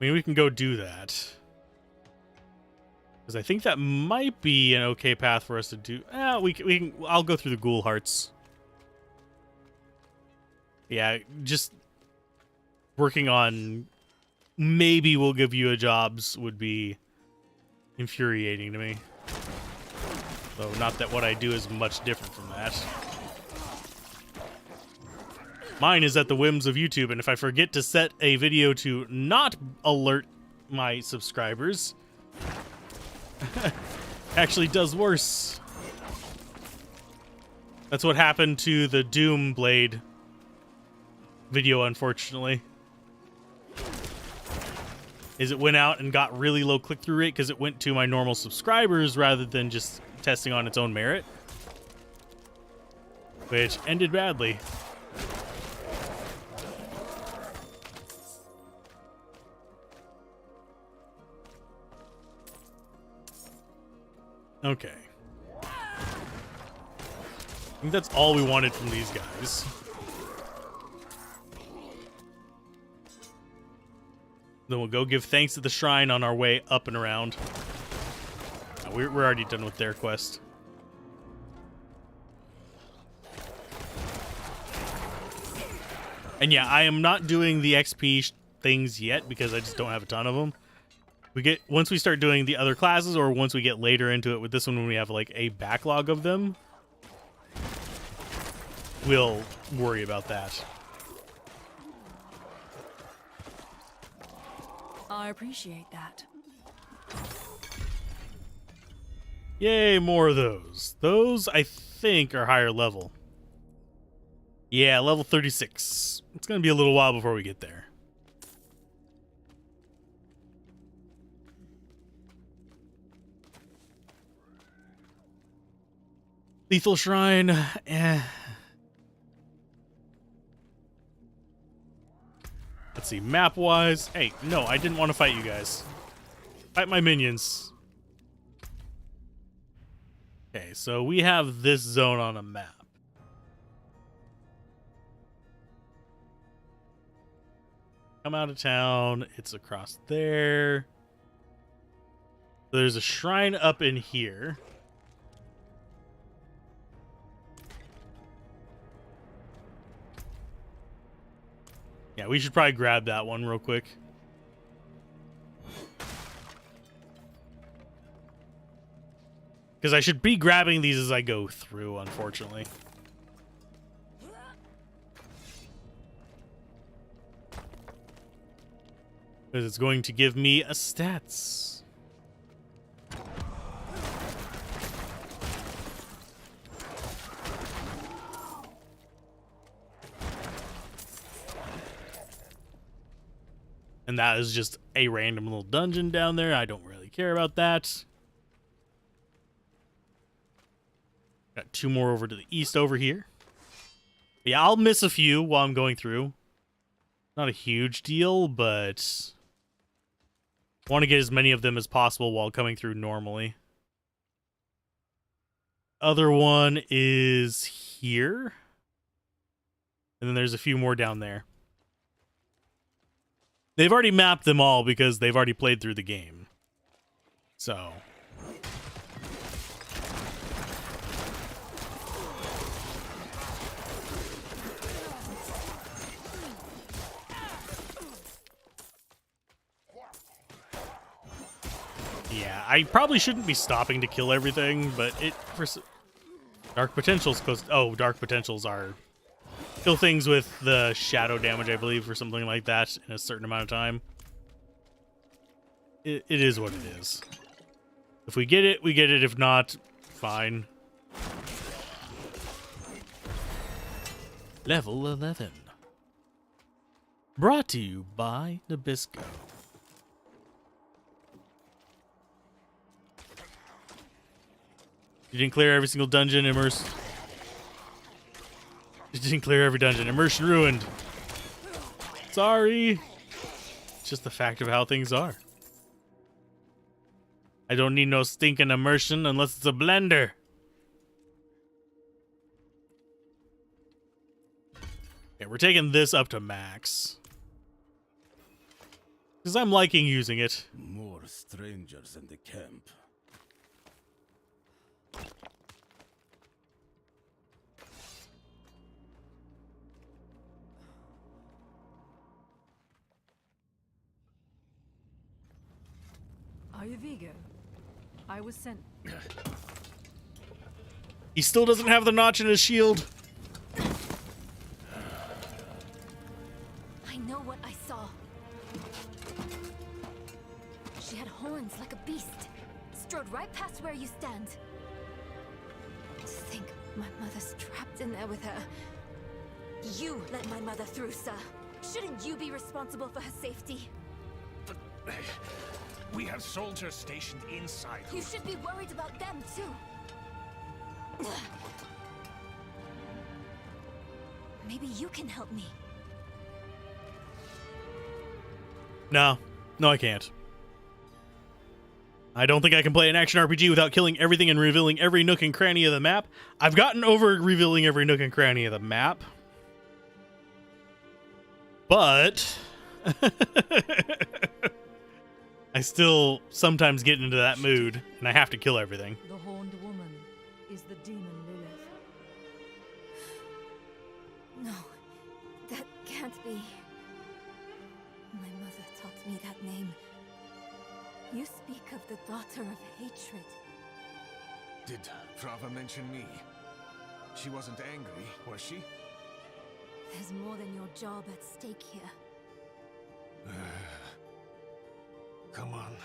I mean, we can go do that. Because I think that might be an okay path for us to do. We can. I'll go through the Ghoul Hearts. Yeah, just working on maybe we'll give you a jobs would be infuriating to me. Though not that what I do is much different from that. Mine is at the whims of YouTube, and if I forget to set a video to not alert my subscribers, actually does worse. That's what happened to the Doom Blade video, unfortunately. Is it went out and got really low click-through rate because it went to my normal subscribers rather than just testing on its own merit, which ended badly. Okay. I think that's all we wanted from these guys. Then we'll go give thanks at the shrine on our way up and around. We're already done with their quest. And yeah, I am not doing the XP things yet because I just don't have a ton of them. Once we start doing the other classes, or once we get later into it with this one when we have like a backlog of them, we'll worry about that. I appreciate that. Yay, more of those. Those, I think, are higher level. Yeah, level 36. It's going to be a little while before we get there. Lethal Shrine, Let's see, map-wise. Hey, no, I didn't want to fight you guys. Fight my minions. Okay, so we have this zone on a map. Come out of town. It's across there. There's a shrine up in here. Yeah, we should probably grab that one real quick. Because I should be grabbing these as I go through, unfortunately. Because it's going to give me a stats. And that is just a random little dungeon down there. I don't really care about that. Got two more over to the east over here. Yeah, I'll miss a few while I'm going through. Not a huge deal, but I want to get as many of them as possible while coming through normally. other one is here. And then there's a few more down there. They've already mapped them all because they've already played through the game. So... yeah, I probably shouldn't be stopping to kill everything, but Dark Potentials Dark Potentials are kill things with the shadow damage, I believe, or something like that in a certain amount of time. It is what it is. If we get it, we get it. If not, fine. Level 11. Brought to you by Nabisco. You didn't clear every single dungeon, You didn't clear every dungeon. Immersion ruined. Sorry. It's just the fact of how things are. I don't need no stinking immersion unless it's a blender. Okay, we're taking this up to max. Because I'm liking using it. More strangers in the camp. Are you Vigo? I was sent. He still doesn't have the notch in his shield. I know what I saw. She had horns like a beast. Strode right past where you stand. To think my mother's trapped in there with her. You let my mother through, sir. Shouldn't you be responsible for her safety? But we have soldiers stationed inside. You should be worried about them, too. Maybe you can help me. No, I can't. I don't think I can play an action RPG without killing everything and revealing every nook and cranny of the map. I've gotten over revealing every nook and cranny of the map. But... I still sometimes get into that mood, and I have to kill everything. The horned woman is the demon Lilith. No, that can't be. My mother taught me that name. You speak of the daughter of hatred. Did Frava mention me? She wasn't angry, was she? There's more than your job at stake here. Come on.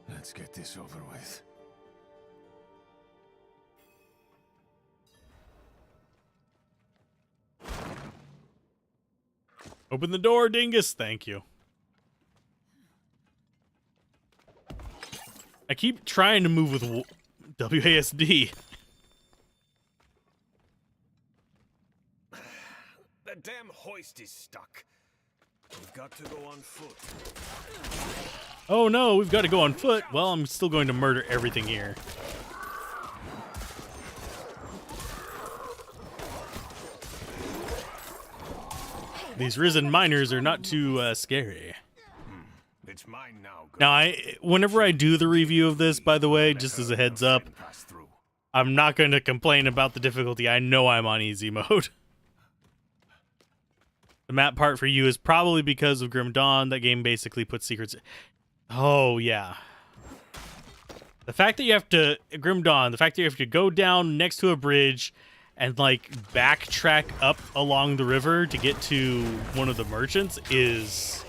Let's get this over with. Open the door, dingus. Thank you. I keep trying to move with WASD. The damn hoist is stuck. We've got to go on foot. Oh no, we've got to go on foot. Well, I'm still going to murder everything here. These risen miners are not too scary. It's mine now. Now, whenever I do the review of this, by the way, just as a heads up, I'm not going to complain about the difficulty. I know I'm on easy mode. The map part for you is probably because of Grim Dawn. That game basically puts secrets... Oh, yeah. The fact that you have to... Grim Dawn, the fact that you have to go down next to a bridge and, like, backtrack up along the river to get to one of the merchants is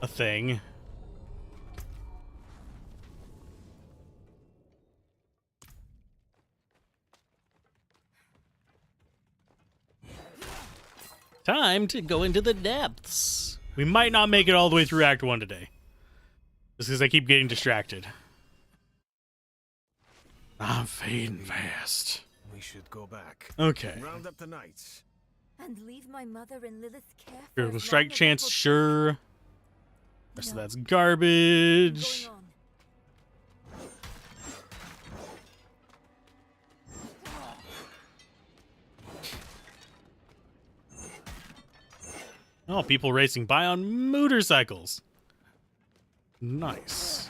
a thing. Time to go into the depths. We might not make it all the way through Act 1 today. Just because I keep getting distracted. I'm fading fast. We should go back. Okay. Round up the knights. And leave my mother in Lilith's care for Critical as strike long as chance, I will- sure. Rest of that's garbage. Oh, people racing by on motorcycles. Nice.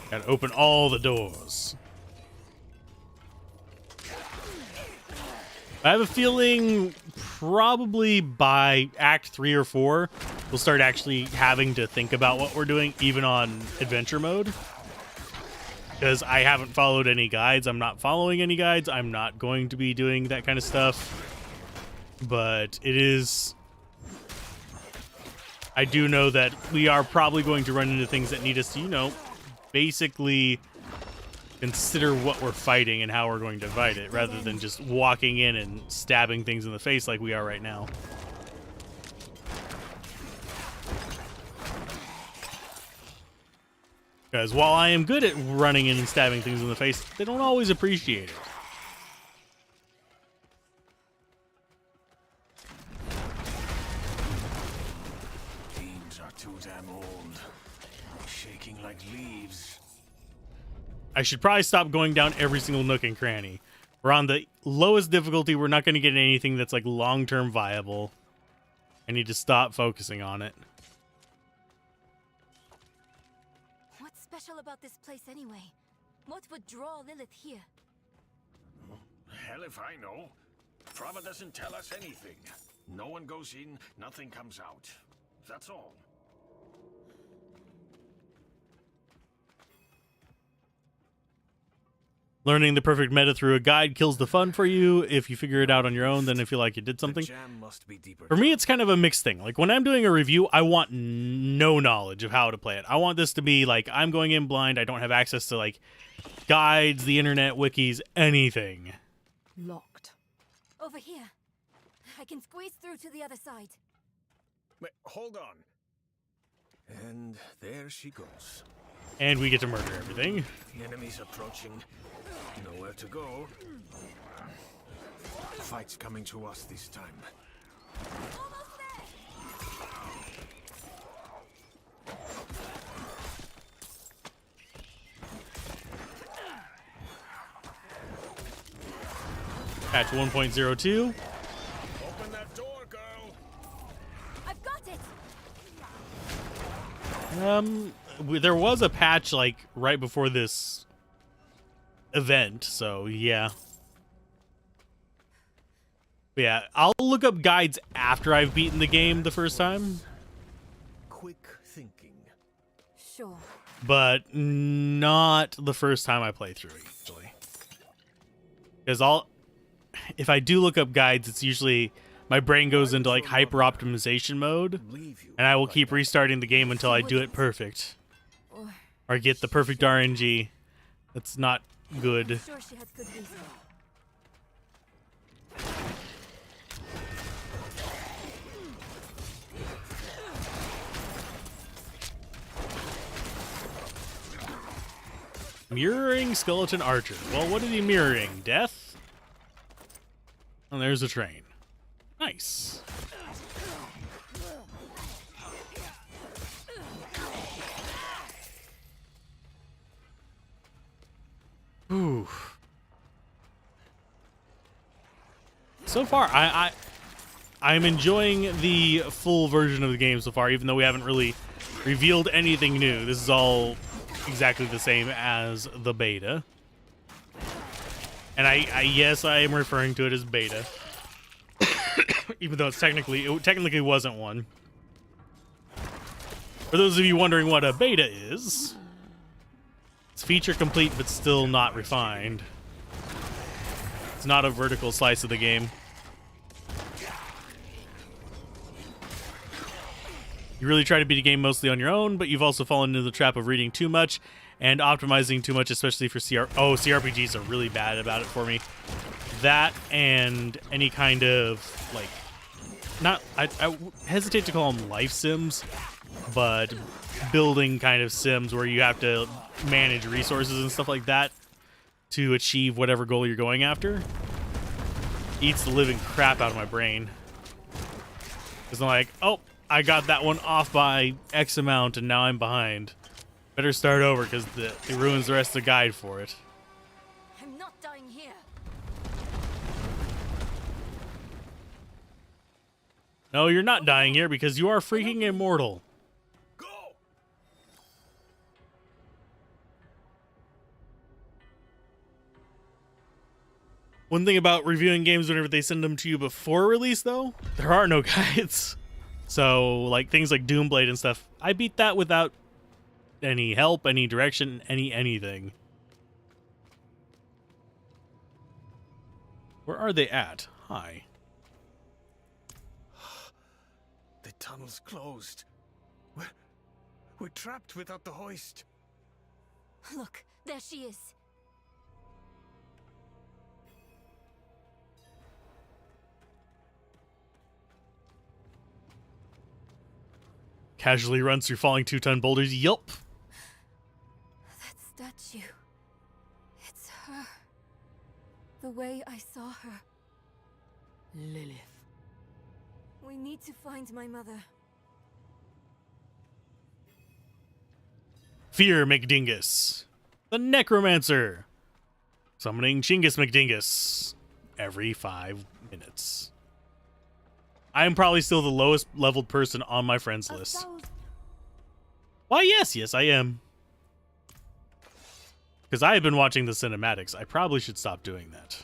Gotta open all the doors. I have a feeling probably by Act 3 or 4, we'll start actually having to think about what we're doing, even on adventure mode. Because I haven't followed any guides. I'm not following any guides. I'm not going to be doing that kind of stuff. But it is... I do know that we are probably going to run into things that need us to, you know, basically consider what we're fighting and how we're going to fight it, rather than just walking in and stabbing things in the face like we are right now. Because while I am good at running in and stabbing things in the face, they don't always appreciate it. Beams are too damn old. Shaking like leaves. I should probably stop going down every single nook and cranny. We're on the lowest difficulty. We're not going to get anything that's like long-term viable. I need to stop focusing on it. What's special about this place anyway? What would draw Lilith here? Hell if I know. Frava doesn't tell us anything. No one goes in, nothing comes out. That's all. Learning the perfect meta through a guide kills the fun for you. If you figure it out on your own, then I feel like you did something. For me, it's kind of a mixed thing. Like, when I'm doing a review, I want no knowledge of how to play it. I want this to be like, I'm going in blind. I don't have access to, like, guides, the internet, wikis, anything. Locked. Over here. I can squeeze through to the other side. Wait, hold on. And there she goes. And we get to murder everything. The enemy's approaching. Nowhere to go. Fight's coming to us this time. Patch 1.02. Open that door, girl. I've got it. There was a patch like right before this event, so yeah. But yeah, I'll look up guides after I've beaten the game the first time. Quick thinking. Sure. But not the first time I play through, usually. Because if I do look up guides, it's usually my brain goes into like hyper optimization mode, and I will keep restarting the game until I do it perfect. Or get the perfect RNG. That's not good. Sure she had good reason. Mirroring skeleton archer. Well, what is he mirroring? Death? Oh, there's a train. Nice. Ooh. So far, I'm enjoying the full version of the game so far, even though we haven't really revealed anything new. This is all exactly the same as the beta. And yes, I am referring to it as beta. Even though it technically wasn't one. For those of you wondering what a beta is, it's feature complete but still not refined. It's not a vertical slice of the game. You really try to beat a game mostly on your own, but you've also fallen into the trap of reading too much and optimizing too much, especially for CRPGs are really bad about it for me. That and any kind of, like, I hesitate to call them life sims, but building kind of sims where you have to manage resources and stuff like that to achieve whatever goal you're going after eats the living crap out of my brain. It's not like, oh, I got that one off by X amount and now I'm behind. Better start over because it ruins the rest of the guide for it. I'm not dying here. No, you're not dying here because you are freaking immortal. One thing about reviewing games whenever they send them to you before release, though, there are no guides. So, like, things like Doomblade and stuff, I beat that without any help, any direction, anything. Where are they at? Hi. The tunnel's closed. We're trapped without the hoist. Look, there she is. Casually runs through falling 2-ton boulders. Yup. That statue. It's her. The way I saw her. Lilith. We need to find my mother. Fear McDingus. The Necromancer. Summoning Chingus McDingus every 5 minutes. I am probably still the lowest leveled person on my friends list. Why, yes, I am. Because I have been watching the cinematics. I probably should stop doing that.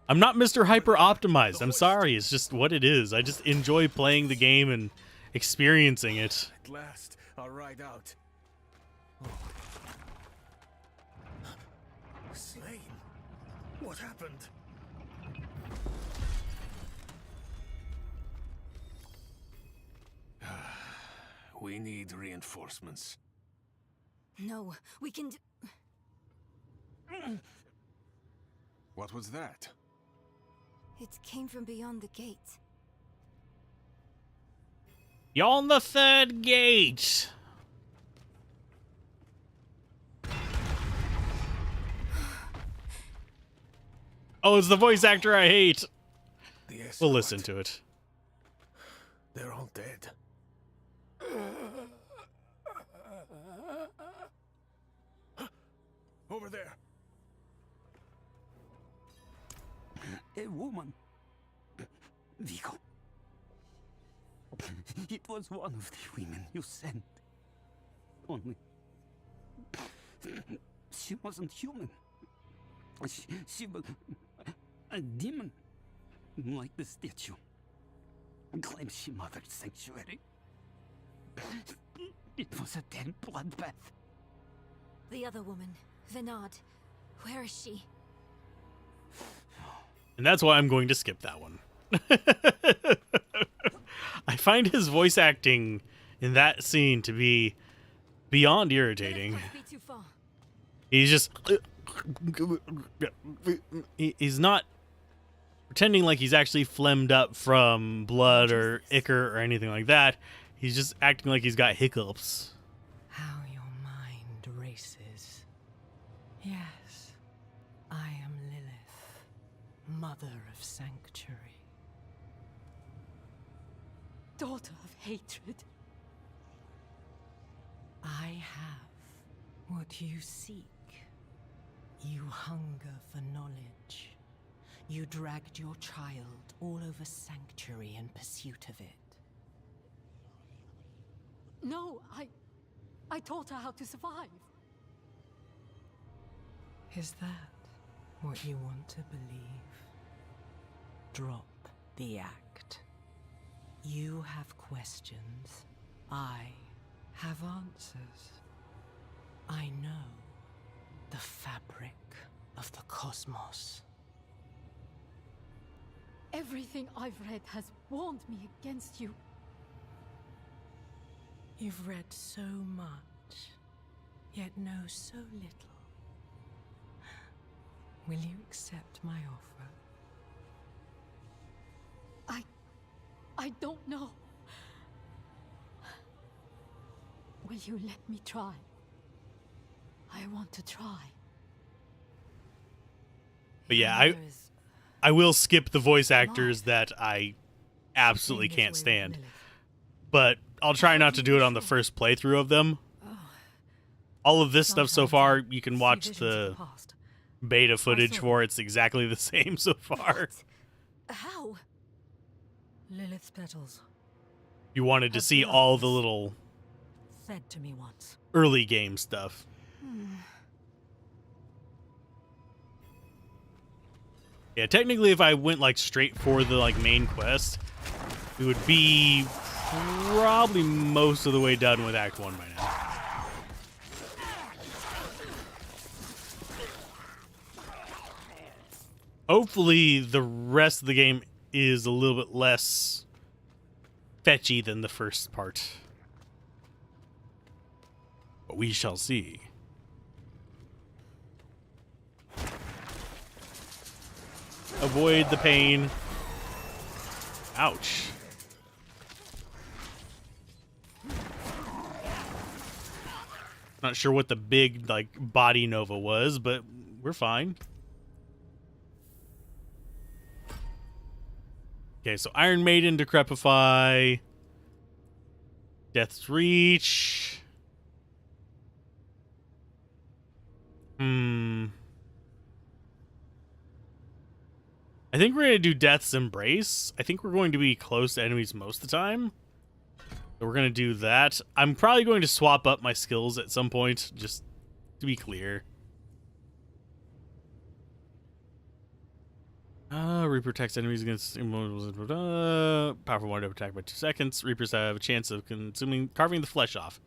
I'm not Mr. Hyper Optimized. I'm sorry. It's just what it is. I just enjoy playing the game and experiencing it. At last, I'll ride out. Oh. Slain? What happened? We need reinforcements. No, we can What was that? It came from beyond the gate. You're on the 3rd gate. Oh, it's the voice actor I hate. We'll listen to it. They're all dead. Over there. A woman. Vigo. It was one of the women you sent. Only she wasn't human. She was a demon, like the statue. Claims she mothered sanctuary. It was a damn bloodbath. The other woman, Venard. Where is she? And that's why I'm going to skip that one. I find his voice acting in that scene to be beyond irritating. He's just... He's not pretending like he's actually phlegmed up from blood or ichor or anything like that. He's just acting like he's got hiccups. How your mind races. Yes, I am Lilith, mother of sanctuary. Daughter of hatred. I have what you seek. You hunger for knowledge. You dragged your child all over sanctuary in pursuit of it. No, I taught her how to survive. Is that what you want to believe? Drop the act. You have questions. I have answers. I know the fabric of the cosmos. Everything I've read has warned me against you. You've read so much, yet know so little. Will you accept my offer? I don't know. Will you let me try? I want to try. But yeah, I will skip the voice actors that I absolutely can't stand. But I'll try not to do it on the first playthrough of them. All of this stuff so far, you can watch the beta footage for. It's exactly the same so far. How? Lilith's petals. You wanted to see all the little Said to me once. early game stuff. Yeah, technically if I went like straight for the like main quest, it would be probably most of the way done with Act 1 by now. Hopefully the rest of the game is a little bit less fetchy than the first part. But we shall see. Avoid the pain. Ouch. Not sure what the big like body nova was, but we're fine. Okay, so Iron Maiden, Decrepify, Death's Reach. I think we're going to do Death's Embrace. I think we're going to be close to enemies most of the time. So we're going to do that. I'm probably going to swap up my skills at some point, just to be clear. Reaper attacks enemies against powerful one to attack by 2 seconds. Reapers have a chance of carving the flesh off.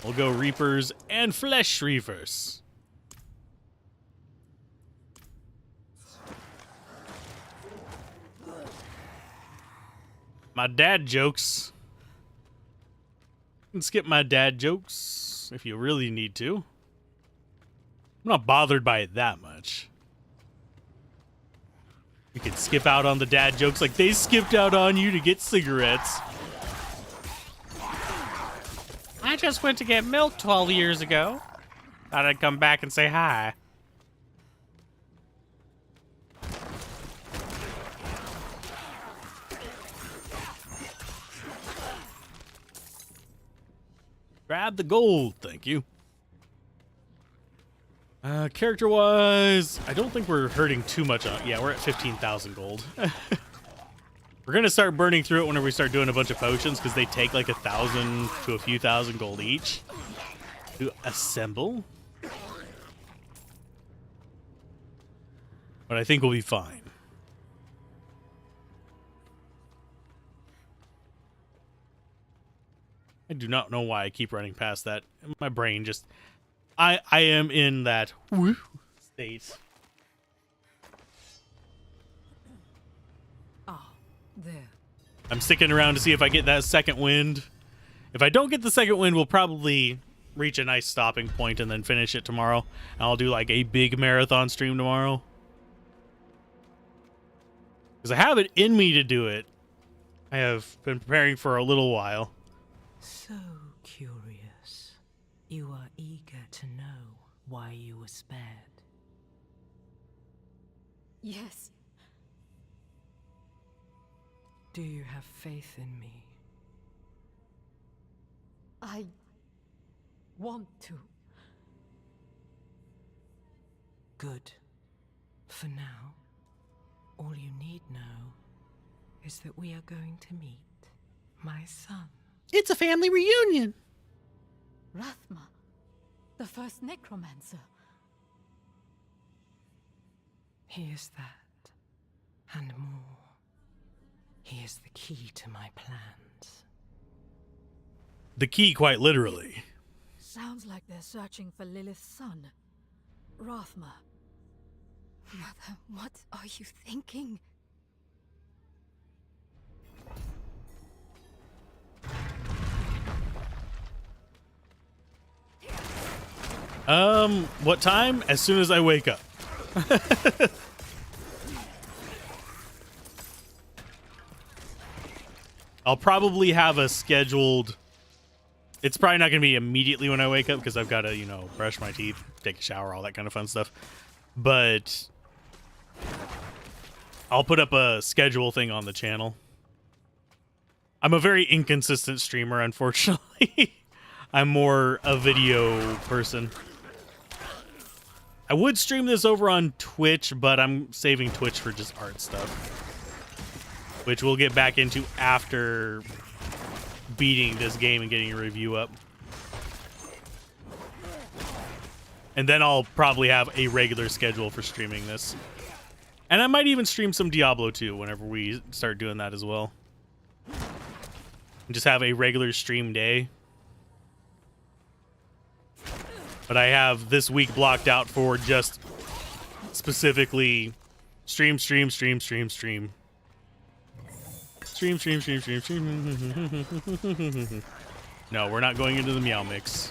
We'll go Reapers and Flesh Reavers. My dad jokes. You can skip my dad jokes if you really need to. I'm not bothered by it that much. You can skip out on the dad jokes like they skipped out on you to get cigarettes. I just went to get milk 12 years ago. Thought I'd come back and say hi. Grab the gold, thank you. Character-wise, I don't think we're hurting too much on. Yeah, we're at 15,000 gold. We're gonna start burning through it whenever we start doing a bunch of potions because they take like 1,000 to a few thousand gold each to assemble. But I think we'll be fine. I do not know why I keep running past that. My brain just... I am in that state. Ah, there. I'm sticking around to see if I get that second wind. If I don't get the second wind, we'll probably reach a nice stopping point and then finish it tomorrow. And I'll do like a big marathon stream tomorrow. Because I have it in me to do it. I have been preparing for a little while. So curious. You are eager to know why you were spared. Yes. Do you have faith in me? I want to. Good. For now, all you need know is that we are going to meet my son. It's a family reunion. Rathma, the first necromancer. He is that, and more. He is the key to my plans. The key, quite literally. Sounds like they're searching for Lilith's son, Rathma. Mother, what are you thinking? What time? As soon as I wake up. I'll probably have a scheduled... It's probably not going to be immediately when I wake up because I've got to, you know, brush my teeth, take a shower, all that kind of fun stuff. But I'll put up a schedule thing on the channel. I'm a very inconsistent streamer, unfortunately. I'm more a video person. I would stream this over on Twitch, but I'm saving Twitch for just art stuff, which we'll get back into after beating this game and getting a review up. And then I'll probably have a regular schedule for streaming this. And I might even stream some Diablo 2 whenever we start doing that as well. And just have a regular stream day. But I have this week blocked out for just specifically stream. Stream. No, we're not going into the meow mix.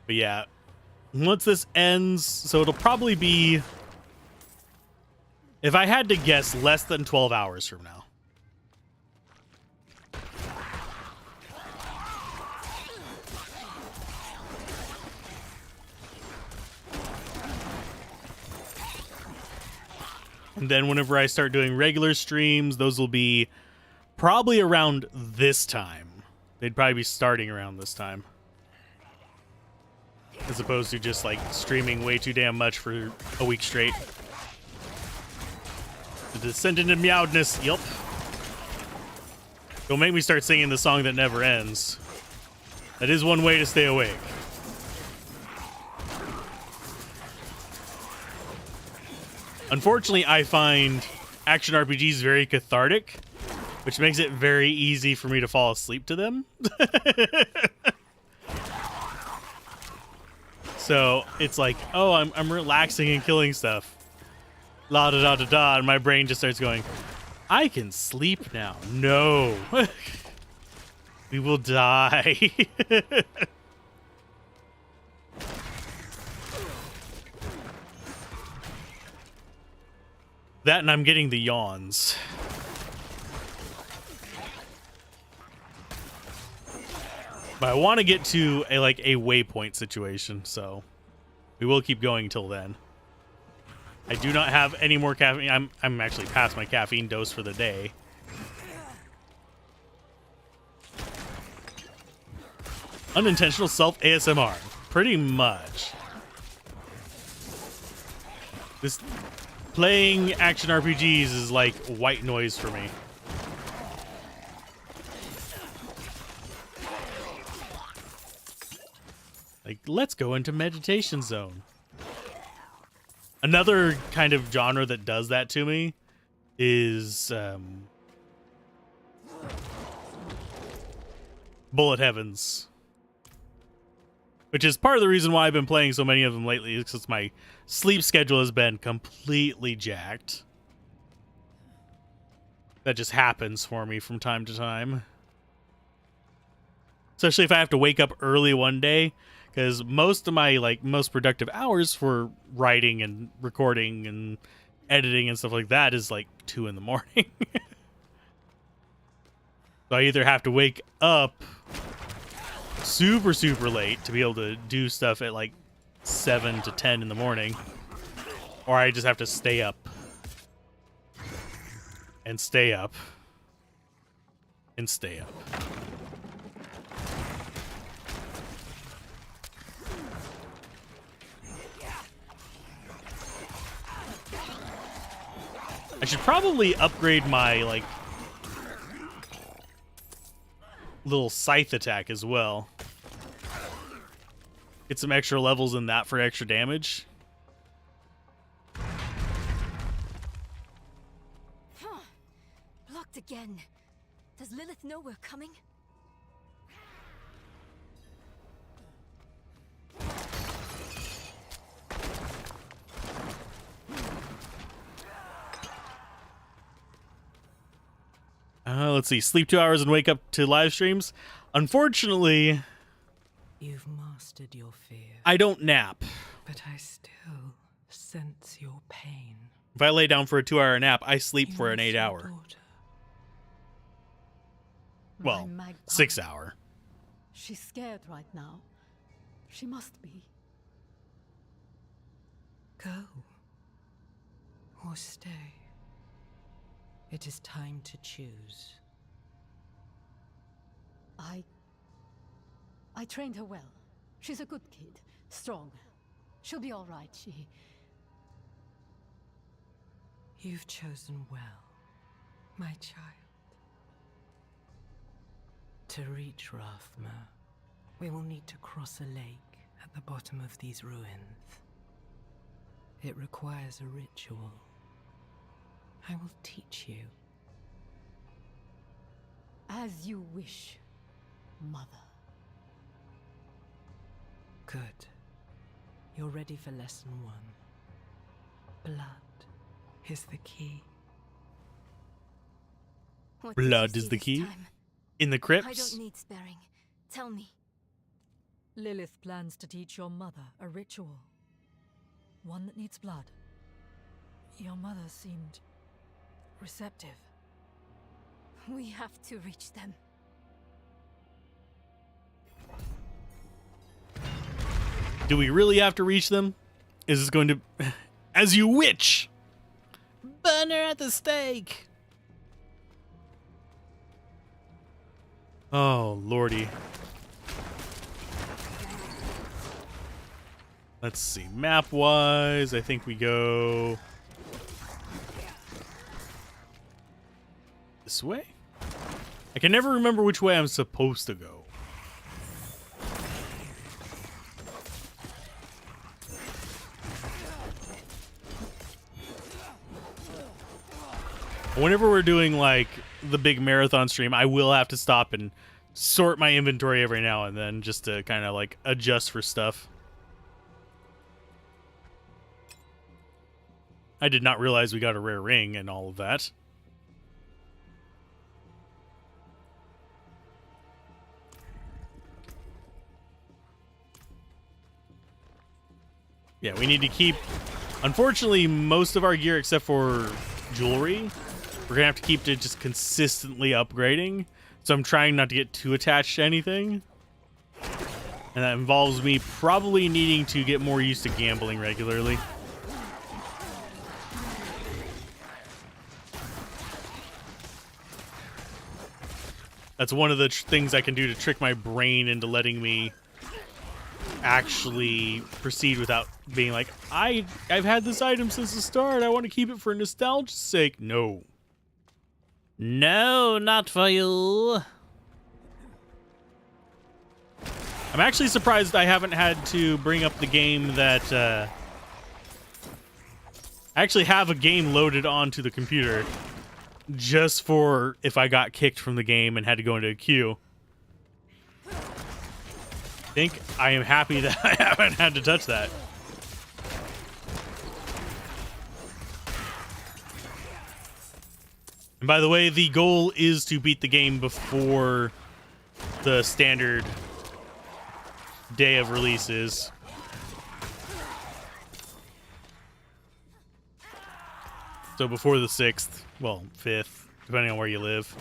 But yeah, once this ends, so it'll probably be, if I had to guess, less than 12 hours from now. And then whenever I start doing regular streams, those will be probably around this time. They'd probably be starting around this time. As opposed to just like streaming way too damn much for a week straight. The descent into meowedness. Yup. Don't make me start singing the song that never ends. That is one way to stay awake. Unfortunately, I find action RPGs very cathartic, which makes it very easy for me to fall asleep to them. So it's like, oh, I'm relaxing and killing stuff. La da da da da, and my brain just starts going, I can sleep now. No. We will die. That and I'm getting the yawns. But I want to get to a waypoint situation, so we will keep going till then. I do not have any more caffeine. I'm actually past my caffeine dose for the day. Unintentional self ASMR, pretty much. This playing action RPGs is like white noise for me. Like, let's go into meditation zone. Another kind of genre that does that to me is Bullet Heavens. Which is part of the reason why I've been playing so many of them lately, is because my sleep schedule has been completely jacked. That just happens for me from time to time. Especially if I have to wake up early one day. Because most of my most productive hours for writing and recording and editing and stuff like that is 2 in the morning. So I either have to wake up super late to be able to do stuff at 7 to 10 in the morning, or I just have to stay up and stay up and stay up. I should probably upgrade my, little scythe attack as well. Get some extra levels in that for extra damage. Blocked again. Does Lilith know we're coming? Let's see. Sleep 2 hours and wake up to live streams. Unfortunately, you've mastered your fear. I don't nap. But I still sense your pain. If I lay down for a 2-hour nap, I sleep for an 8-hour. Well, 6-hour. She's scared right now. She must be. Go. Or stay. It is time to choose. I trained her well. She's a good kid. Strong. She'll be all right, You've chosen well, my child. To reach Rathma, we will need to cross a lake at the bottom of these ruins. It requires a ritual. I will teach you. As you wish, Mother. Good. You're ready for lesson 1. Blood is the key. Blood is the key? In the crypts? I don't need sparing. Tell me. Lilith plans to teach your mother a ritual. One that needs blood. Your mother seemed receptive. We have to reach them. Do we really have to reach them? Is this going to... As you witch! Burn her at the stake! Oh, lordy. Let's see. Map-wise, I think we go... this way? I can never remember which way I'm supposed to go. Whenever we're doing, like, the big marathon stream, I will have to stop and sort my inventory every now and then just to kind of, like, adjust for stuff. I did not realize we got a rare ring and all of that. Yeah, we need to keep... Unfortunately, most of our gear, except for jewelry, we're going to have to keep it just consistently upgrading. So I'm trying not to get too attached to anything. And that involves me probably needing to get more used to gambling regularly. That's one of the things I can do to trick my brain into letting me actually proceed without being like, I've had this item since the start. I want to keep it for nostalgia's sake. No. No, not for you. I'm actually surprised I haven't had to bring up the game that... I actually have a game loaded onto the computer just for if I got kicked from the game and had to go into a queue. I think I am happy that I haven't had to touch that. And by the way, the goal is to beat the game before the standard day of release is. So before the 6th, well, 5th, depending on where you live.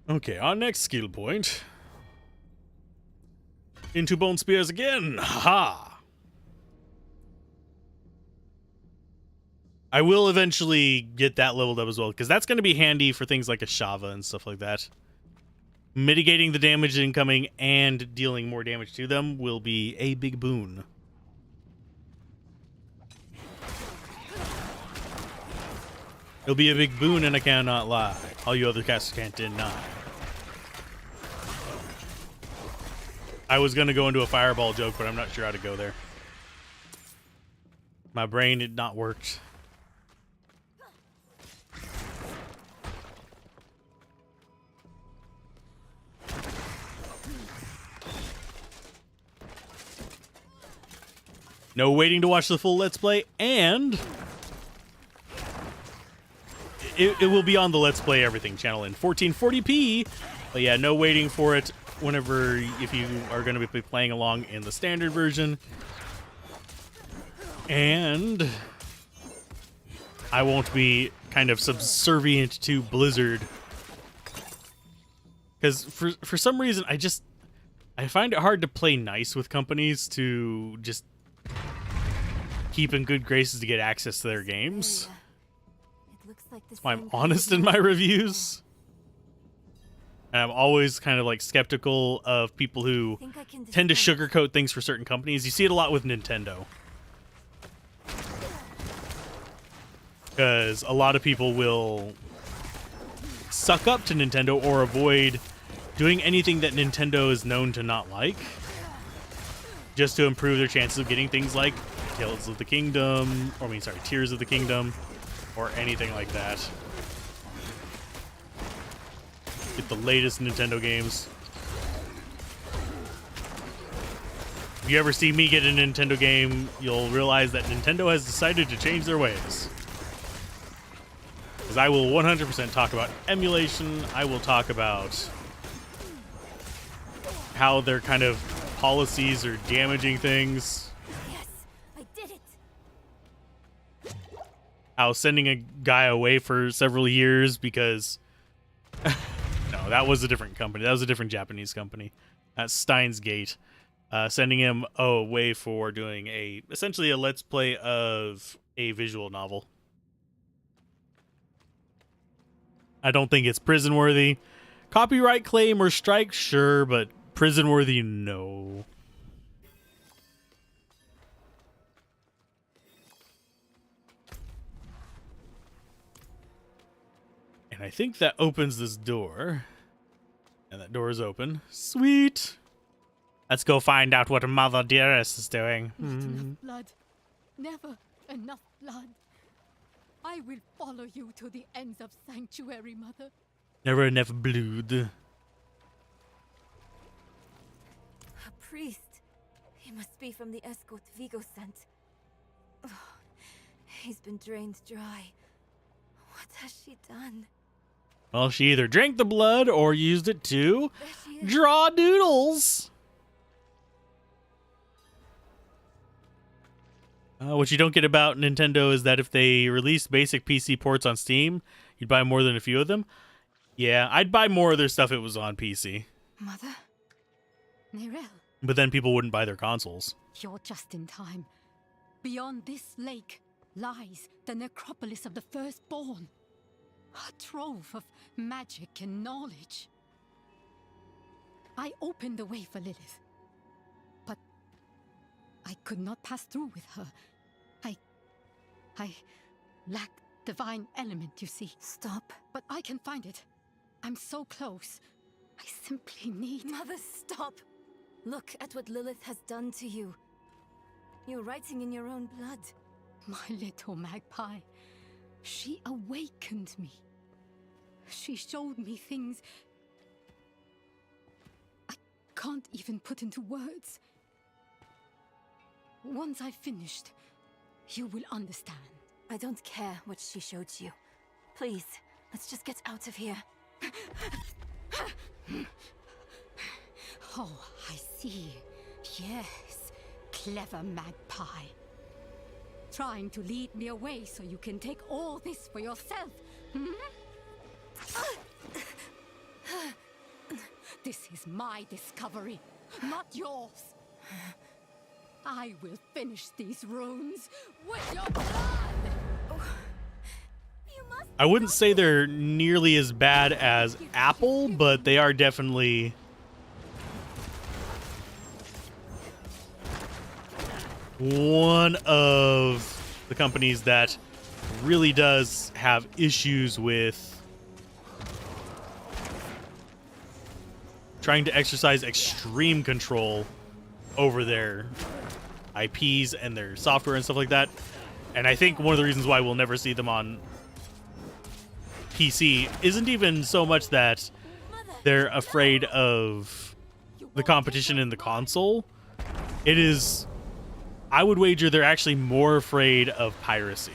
Okay, our next skill point. Into bone spears again. Ha! I will eventually get that leveled up as well, because that's going to be handy for things like a Shava and stuff like that. Mitigating the damage incoming and dealing more damage to them will be a big boon. It'll be a big boon, and I cannot lie. All you other casters can't deny. I was going to go into a fireball joke, but I'm not sure how to go there. My brain had not worked. No waiting to watch the full Let's Play, and it will be on the Let's Play Everything channel in 1440p But yeah, no waiting for it whenever, if you are going to be playing along in the standard version. And I won't be kind of subservient to Blizzard. Because for some reason, I find it hard to play nice with companies to just keep in good graces to get access to their games. That's why I'm honest in my reviews. And I'm always kind of like skeptical of people who tend to sugarcoat things for certain companies. You see it a lot with Nintendo. Because a lot of people will suck up to Nintendo or avoid doing anything that Nintendo is known to not like, just to improve their chances of getting things like Tears of the Kingdom, or anything like that. Get the latest Nintendo games. If you ever see me get a Nintendo game, you'll realize that Nintendo has decided to change their ways. Because I will 100% talk about emulation. I will talk about how their kind of policies are damaging things. Yes, I did it. How sending a guy away for several years because... No, that was a different company. That was a different Japanese company. That's Steins Gate. Sending him away for doing essentially a let's play of a visual novel. I don't think it's prison worthy. Copyright claim or strike, sure, but prison worthy, no. And I think that opens this door. And that door is open. Sweet. Let's go find out what Mother Dearest is doing. Not enough blood. Never enough blood. I will follow you to the ends of Sanctuary, Mother. Never enough blood. A priest. He must be from the escort Vigo sent. Oh, he's been drained dry. What has she done? Well, she either drank the blood or used it to draw doodles. What you don't get about Nintendo is that if they release basic PC ports on Steam, you'd buy more than a few of them. Yeah, I'd buy more of their stuff if it was on PC. Mother? Nerel? But then people wouldn't buy their consoles. You're just in time. Beyond this lake lies the necropolis of the firstborn. A trove of magic and knowledge. I opened the way for Lilith, but I could not pass through with her. I lack divine element, you see. Stop. But I can find it. I'm so close. I simply need... Mother, stop. Look at what Lilith has done to you. You're writing in your own blood. My little magpie. She awakened me. She showed me things I can't even put into words. Once I've finished, you will understand. I don't care what she showed you. Please, let's just get out of here. Oh, I see. Yes, clever magpie. Trying to lead me away so you can take all this for yourself. Hmm? This is my discovery, not yours. I will finish these runes with your blood! I wouldn't say they're nearly as bad as Apple, but they are definitely one of the companies that really does have issues with trying to exercise extreme control over their IPs and their software and stuff like that. And I think one of the reasons why we'll never see them on PC isn't even so much that they're afraid of the competition in the console. It is, I would wager they're actually more afraid of piracy.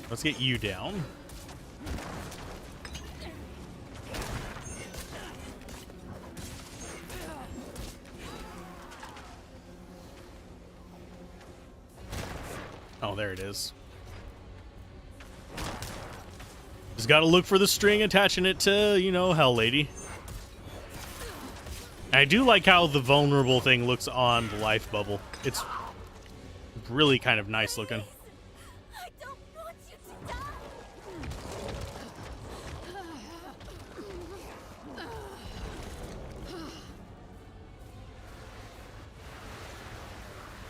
Let's get you down. Oh, there it is. Just gotta look for the string attaching it to, you know, Hell Lady. I do like how the vulnerable thing looks on the life bubble. It's really kind of nice looking.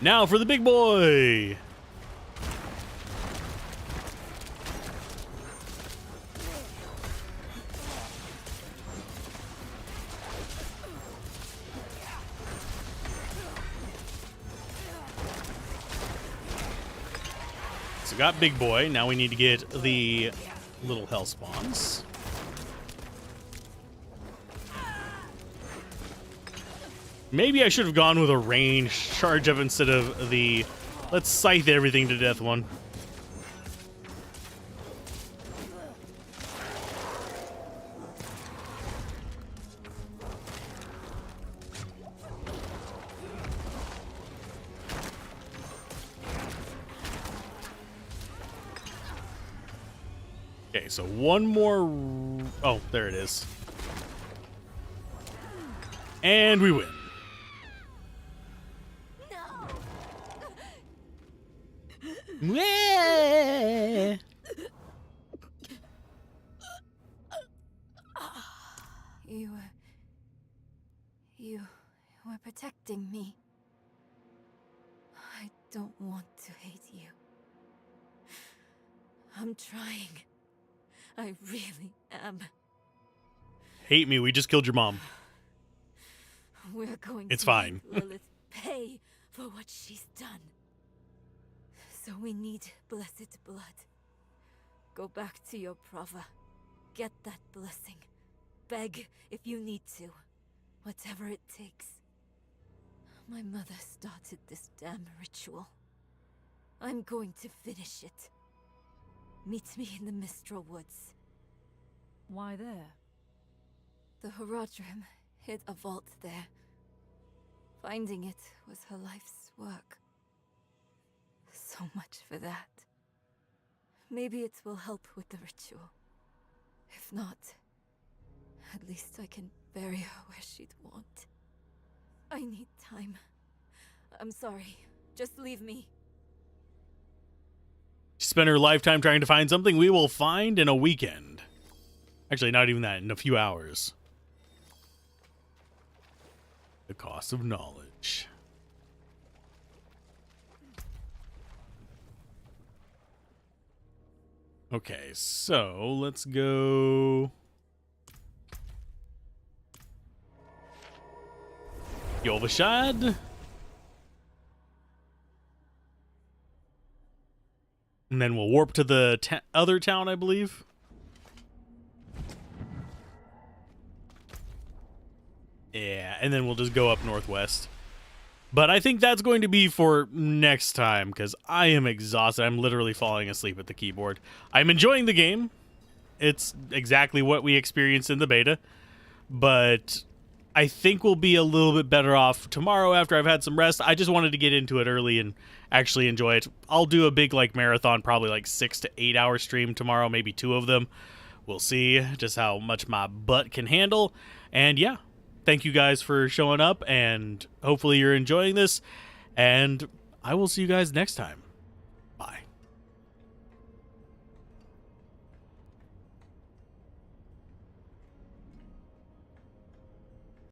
Now for the big boy. So got big boy. Now we need to get the little hell spawns. Maybe I should have gone with a range charge up instead of the let's scythe everything to death one. Okay, so one more. Oh, there it is. And we win. Yeah. You were protecting me. I don't want to hate you. I'm trying. I really am. Hate me, we just killed your mom. We're going It's to fine. make Lilith pay for what she's done. So we need blessed blood. Go back to your Prava. Get that blessing. Beg if you need to. Whatever it takes. My mother started this damn ritual. I'm going to finish it. Meet me in the Mistral Woods. Why there? The Horadrim hid a vault there. Finding it was her life's work. So much for that. Maybe it will help with the ritual. If not, at least I can bury her where she'd want. I need time. I'm sorry. Just leave me. Spend her lifetime trying to find something we will find in a weekend. Actually, not even that, in a few hours. The cost of knowledge. Okay, so let's go. Yolvashad. And then we'll warp to the other town, I believe. Yeah, and then we'll just go up northwest. But I think that's going to be for next time, because I am exhausted. I'm literally falling asleep at the keyboard. I'm enjoying the game. It's exactly what we experienced in the beta. But I think we'll be a little bit better off tomorrow after I've had some rest. I just wanted to get into it early and actually enjoy it. I'll do a big marathon, probably 6 to 8 hour stream tomorrow, maybe 2 of them. We'll see just how much my butt can handle. And yeah, thank you guys for showing up, and hopefully you're enjoying this, and I will see you guys next time.